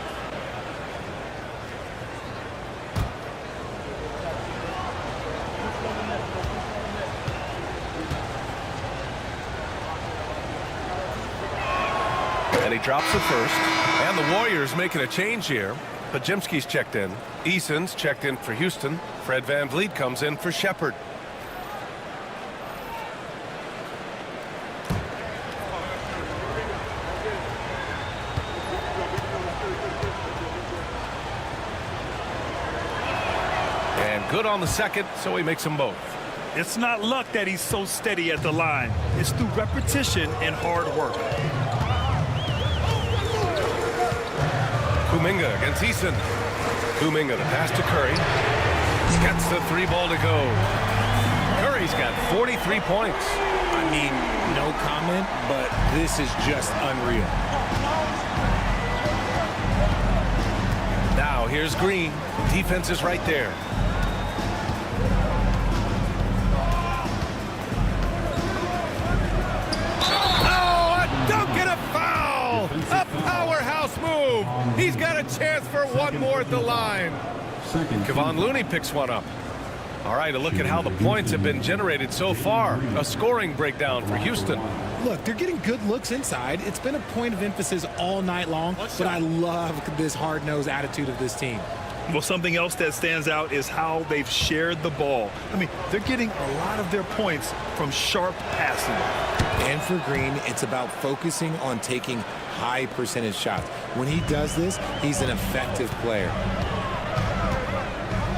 And he drops the first. And the Warriors making a change here. Pajimski's checked in. Eason's checked in for Houston. Fred VanVleet comes in for Shepard. And good on the second, so he makes them both. It's not luck that he's so steady at the line. It's through repetition and hard work. Kuminga against Eason. Kuminga, the pass to Curry. Gets the 3-ball to go. Curry's got 43 points. I mean, no comment, but this is just unreal. Now here's Green. Defense is right there. Oh, a dunk and a foul! A powerhouse move. He's got a chance for one more at the line. Kevon Looney picks one up. All right, a look at how the points have been generated so far. A scoring breakdown for Houston. Look, they're getting good looks inside. It's been a point of emphasis all night long, but I love this hard-nosed attitude of this team. Well, something else that stands out is how they've shared the ball. I mean, they're getting a lot of their points from sharp passing. And for Green, it's about focusing on taking high percentage shots. When he does this, he's an effective player.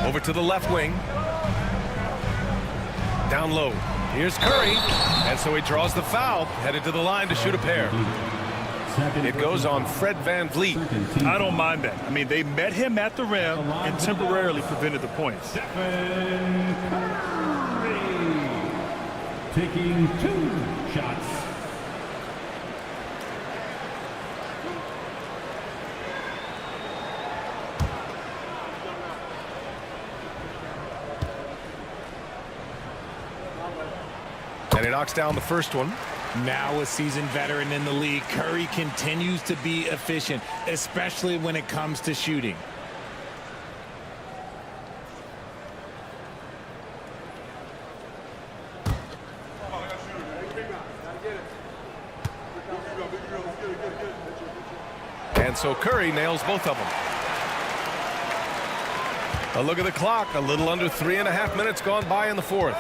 Over to the left wing. Down low. Here's Curry. And so he draws the foul, headed to the line to shoot a pair. It goes on Fred VanVleet. I don't mind that. I mean, they met him at the rim and temporarily prevented the points. Taking 2 shots. And he knocks down the first one. Now a seasoned veteran in the league, Curry continues to be efficient, especially when it comes to shooting. And so Curry nails both of them. A look at the clock. A little under 3.5 minutes gone by in the fourth.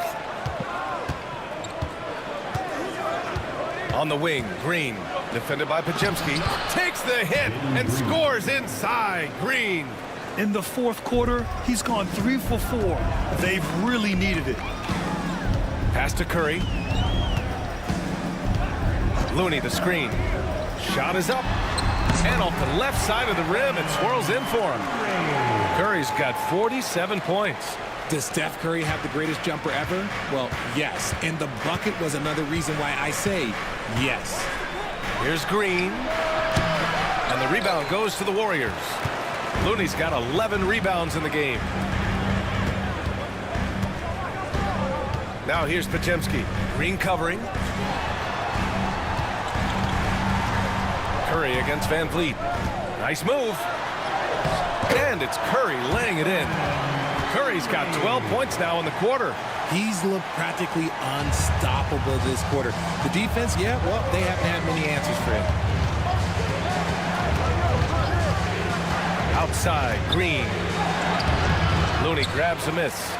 On the wing, Green, defended by Podziemski, takes the hit and scores inside. Green. In the fourth quarter, he's gone 3 for 4. They've really needed it. Pass to Curry. Looney, the screen. Shot is up. And off the left side of the rim, it swirls in for him. Curry's got 47 points. Does Steph Curry have the greatest jumper ever? Well, yes. And the bucket was another reason why I say yes. Here's Green. And the rebound goes to the Warriors. Looney's got 11 rebounds in the game. Now here's Podziemski. Green covering. Curry against VanVleet. Nice move. And it's Curry laying it in. Curry's got 12 points now in the quarter. He's looked practically unstoppable this quarter. The defense, yeah, well, they haven't had many answers for him. Outside, Green. Looney grabs a miss.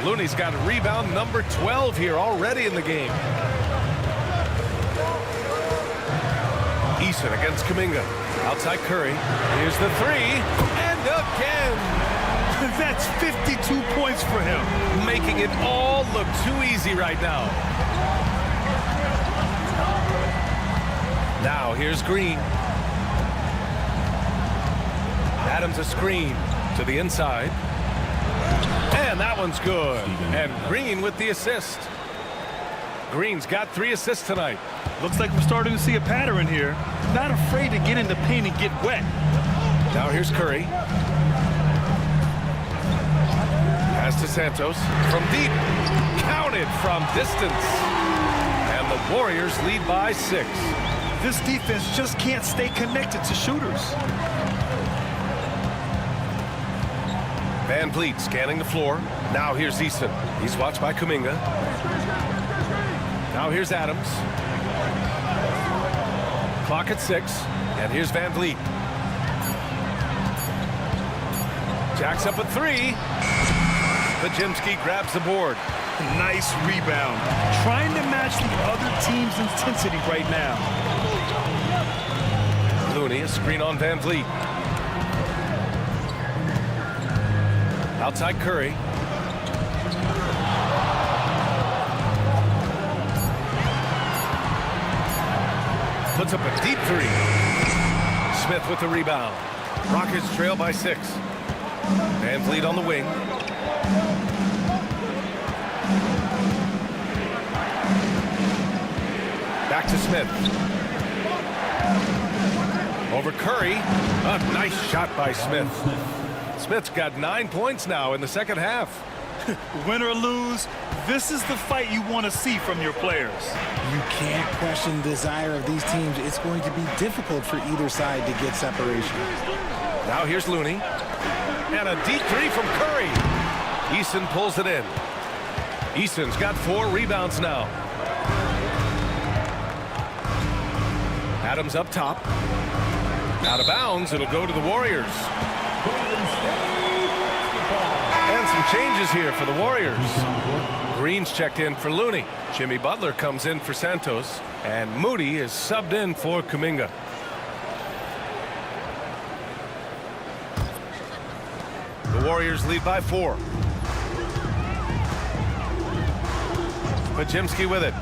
Looney's got rebound number 12 here already in the game. Eason against Kuminga. Outside Curry. Here's the 3. And again. That's 52 points for him. Making it all look too easy right now. Now here's Green. Adams a screen to the inside. And that one's good. And Green with the assist. Green's got 3 assists tonight. Looks like we're starting to see a pattern here. Not afraid to get in the paint and get wet. Now here's Curry. Pass to Santos from deep. Counted from distance. And the Warriors lead by 6. This defense just can't stay connected to shooters. VanVleet scanning the floor. Now here's Eason. He's watched by Kuminga. Now here's Adams. Clock at 6. And here's VanVleet. Jacks up a 3. Podziemski grabs the board. Nice rebound. Trying to match the other team's intensity right now. Looney, a screen on VanVleet. Outside Curry. Puts up a deep 3. Smith with the rebound. Rockets trail by 6. Van Vliet on the wing. Back to Smith. Over Curry. A nice shot by Smith. Smith's got 9 points now in the second half. Win or lose, this is the fight you want to see from your players. You can't question the desire of these teams. It's going to be difficult for either side to get separation. Now here's Looney. And a deep three from Curry. Eason pulls it in. Eason's got 4 rebounds now. Adams up top. Out of bounds. It'll go to the Warriors. And some changes here for the Warriors. Green's checked in for Looney. Jimmy Butler comes in for Santos. And Moody is subbed in for Kuminga. The Warriors lead by 4. Pajemski with it.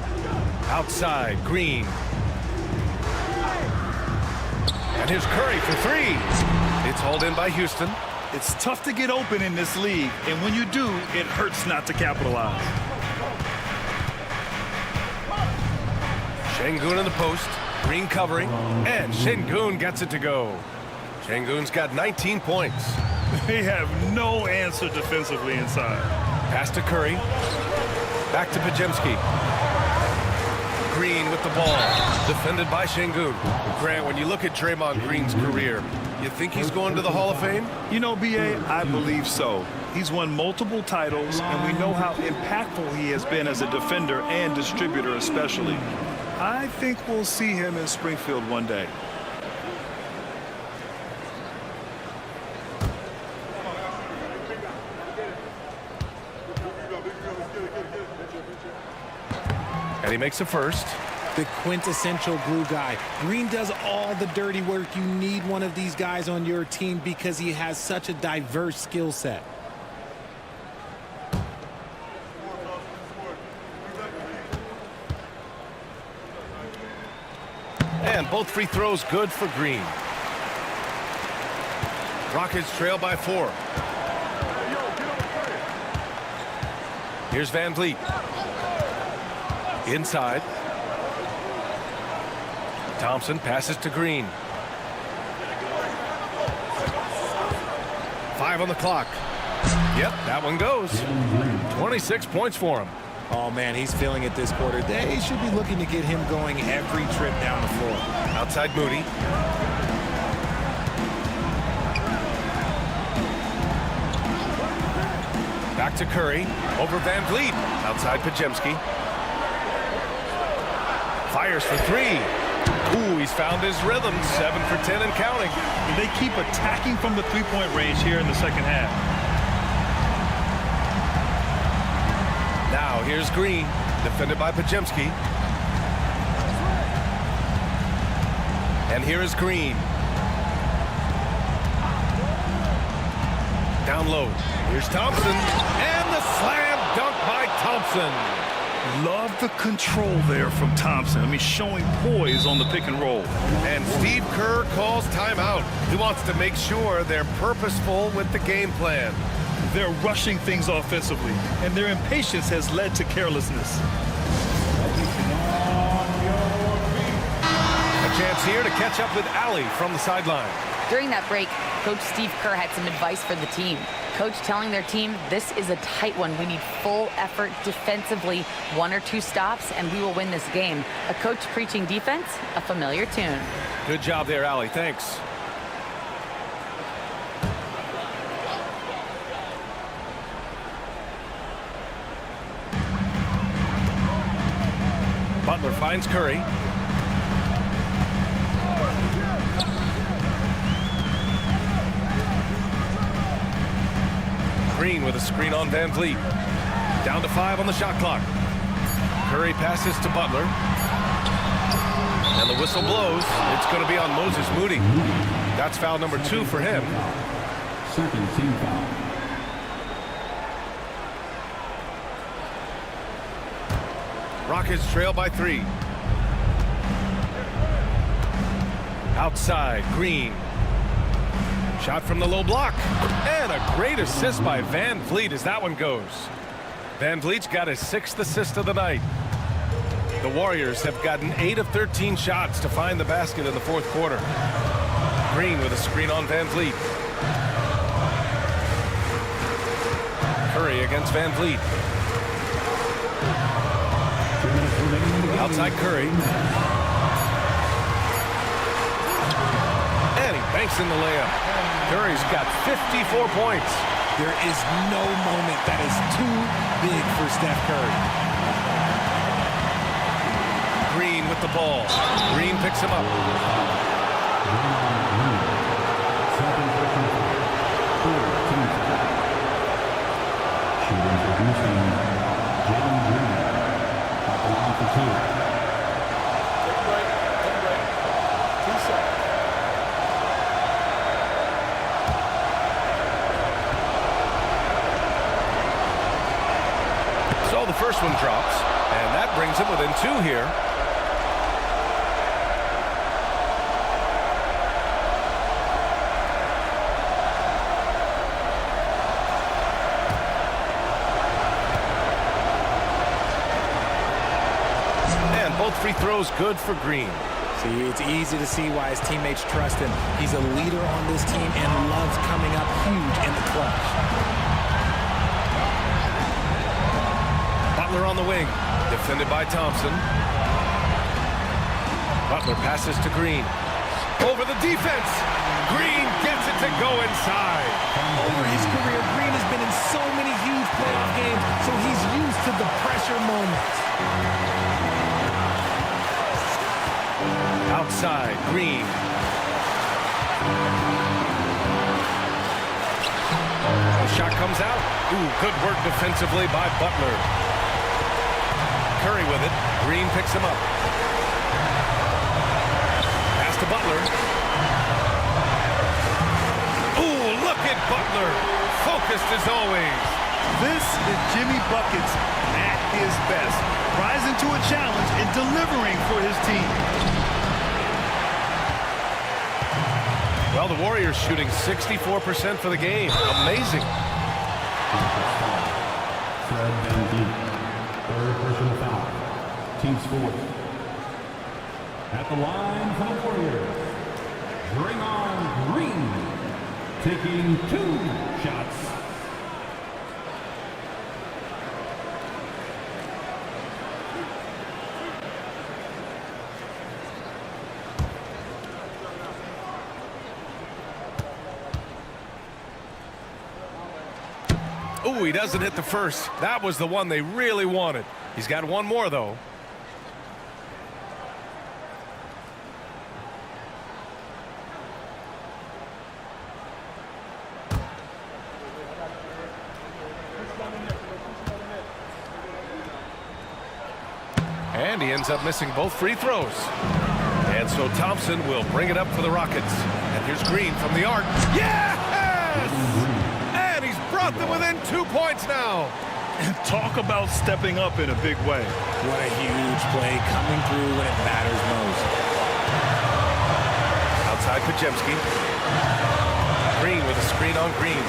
Outside, Green. And here's Curry for 3. It's hauled in by Houston. It's tough to get open in this league, and when you do, it hurts not to capitalize. Şengün in the post. Green covering. And Şengün gets it to go. Şengün's got 19 points. They have no answer defensively inside. Pass to Curry. Back to Pajemski. Green with the ball. Defended by Şengün. Grant, when you look at Draymond Green's career, you think he's going to the Hall of Fame? You know, B.A., I believe so. He's won multiple titles, and we know how impactful he has been as a defender and distributor especially. I think we'll see him in Springfield one day. And he makes a first. The quintessential glue guy. Green does all the dirty work. You need one of these guys on your team because he has such a diverse skill set. And both free throws good for Green. Rockets trail by 4. Here's Van Vliet. Inside. Thompson passes to Green. 5 on the clock. Yep, that one goes. 26 points for him. Oh, man, he's feeling it this quarter. They should be looking to get him going every trip down the floor. Outside Moody. Back to Curry. Over Van Vliet. Outside Pajemski. Fires for 3. Ooh, he's found his rhythm. 7 for 10 and counting. They keep attacking from the three-point range here in the second half. Now here's Green, defended by Pajemski. And here is Green. Down low. Here's Thompson. And the slam dunk by Thompson. Love the control there from Thompson. I mean, showing poise on the pick and roll. And Steve Kerr calls timeout. He wants to make sure they're purposeful with the game plan. They're rushing things offensively, and their impatience has led to carelessness. A chance here to catch up with Allie from the sideline. During that break, Coach Steve Kerr had some advice for the team. Coach telling their team, this is a tight one. We need full effort defensively, 1 or 2 stops, and we will win this game. A coach preaching defense, a familiar tune. Good job there, Allie. Thanks. Butler finds Curry. Green with a screen on Van Vliet. Down to 5 on the shot clock. Curry passes to Butler. And the whistle blows. It's going to be on Moses Moody. That's foul number 2 for him. Second team foul. Rockets trail by 3. Outside, Green. Shot from the low block. And a great assist by Van Vliet as that one goes. Van Vliet's got his 6th assist of the night. The Warriors have gotten 8 of 13 shots to find the basket in the 4th quarter. Green with a screen on Van Vliet. Curry against Van Vliet. Outside Curry. And he banks in the layup. Curry's got 54 points. There is no moment that is too big for Steph Curry. Green with the ball. Green picks him up. So the first one drops, and that brings him within 2 here. And both free throws good for Green. See, it's easy to see why his teammates trust him. He's a leader on this team and loves coming up huge in the clutch. Butler on the wing, defended by Thompson. Butler passes to Green. Over the defense. Green gets it to go inside. Over his career, Green has been in so many huge playoff games, so he's used to the pressure moments. Outside, Green. The shot comes out. Ooh, good work defensively by Butler. Curry with it. Green picks him up. Pass to Butler. Ooh, look at Butler. Focused as always. This is Jimmy Buckets at his best. Rising to a challenge and delivering for his team. Well, the Warriors shooting 64% for the game. Amazing. Fred Van Vliet, 3rd personal foul. Team's 4th. At the line for the Warriors, Draymond Green, taking 2 shots. Ooh, he doesn't hit the first. That was the one they really wanted. He's got one more, though. And he ends up missing both free throws. And so Thompson will bring it up for the Rockets. And here's Green from the arc. Yes! And he's brought them within 2 points now. And talk about stepping up in a big way. What a huge play coming through when it matters most. Outside Pajemski. Green with a screen on Green.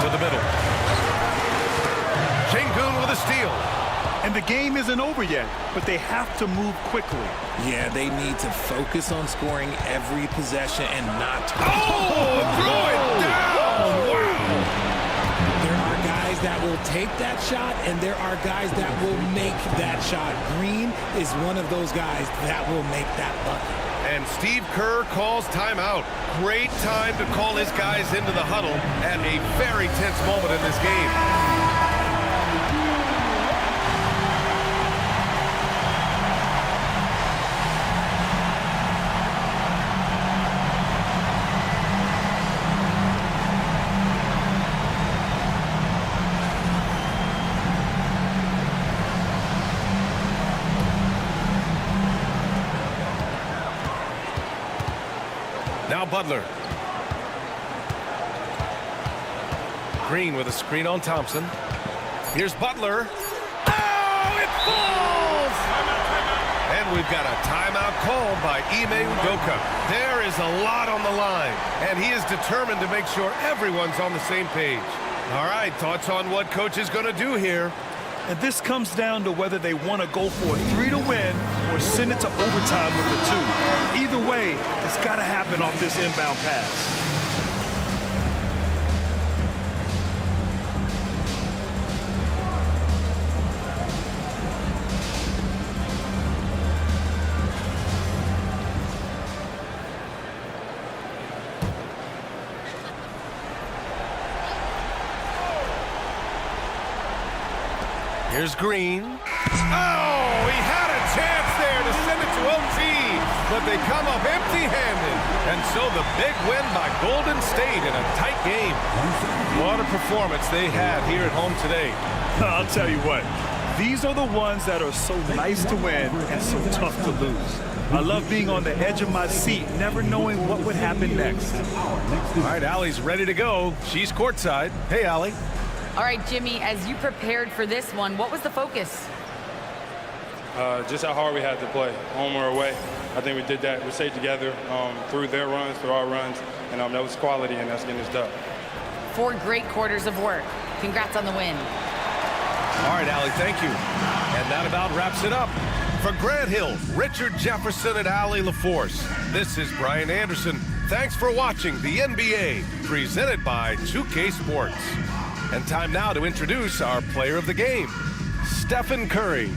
To the middle. Şengün with a steal. And the game isn't over yet, but they have to move quickly. Yeah, they need to focus on scoring every possession and not... Oh, throw it down! Wow! There are guys that will take that shot, and there are guys that will make that shot. Green is one of those guys that will make that bucket. And Steve Kerr calls timeout. Great time to call his guys into the huddle at a very tense moment in this game. Now Butler. Green with a screen on Thompson. Here's Butler. Oh, it falls! And And we've got a timeout called by Ime Udoka. There is a lot on the line, and he is determined to make sure everyone's on the same page. All right, thoughts on what coach is going to do here? And this comes down to whether they want to go for a 3 to win or send it to overtime with a 2. Either way, it's got to happen off this inbound pass. Here's Green. Oh, he had a chance there to send it to OT, but they come up empty-handed. And so the big win by Golden State in a tight game. What a performance they had here at home today. I'll tell you what, these are the ones that are so nice to win and so tough to lose. I love being on the edge of my seat, never knowing what would happen next. All right, Allie's ready to go. She's courtside. Hey, Allie. All right, Jimmy, as you prepared for this one, what was the focus? Just how hard we had to play, home or away. I think we did that. We stayed together through their runs, through our runs, and that was quality, and that's getting us done. 4 great quarters of work. Congrats on the win. All right, Allie, thank you. And that about wraps it up. For Grant Hill, Richard Jefferson, and Allie LaForce, this is Brian Anderson. Thanks for watching the NBA, presented by 2K Sports. And time now to introduce our player of the game, Stephen Curry.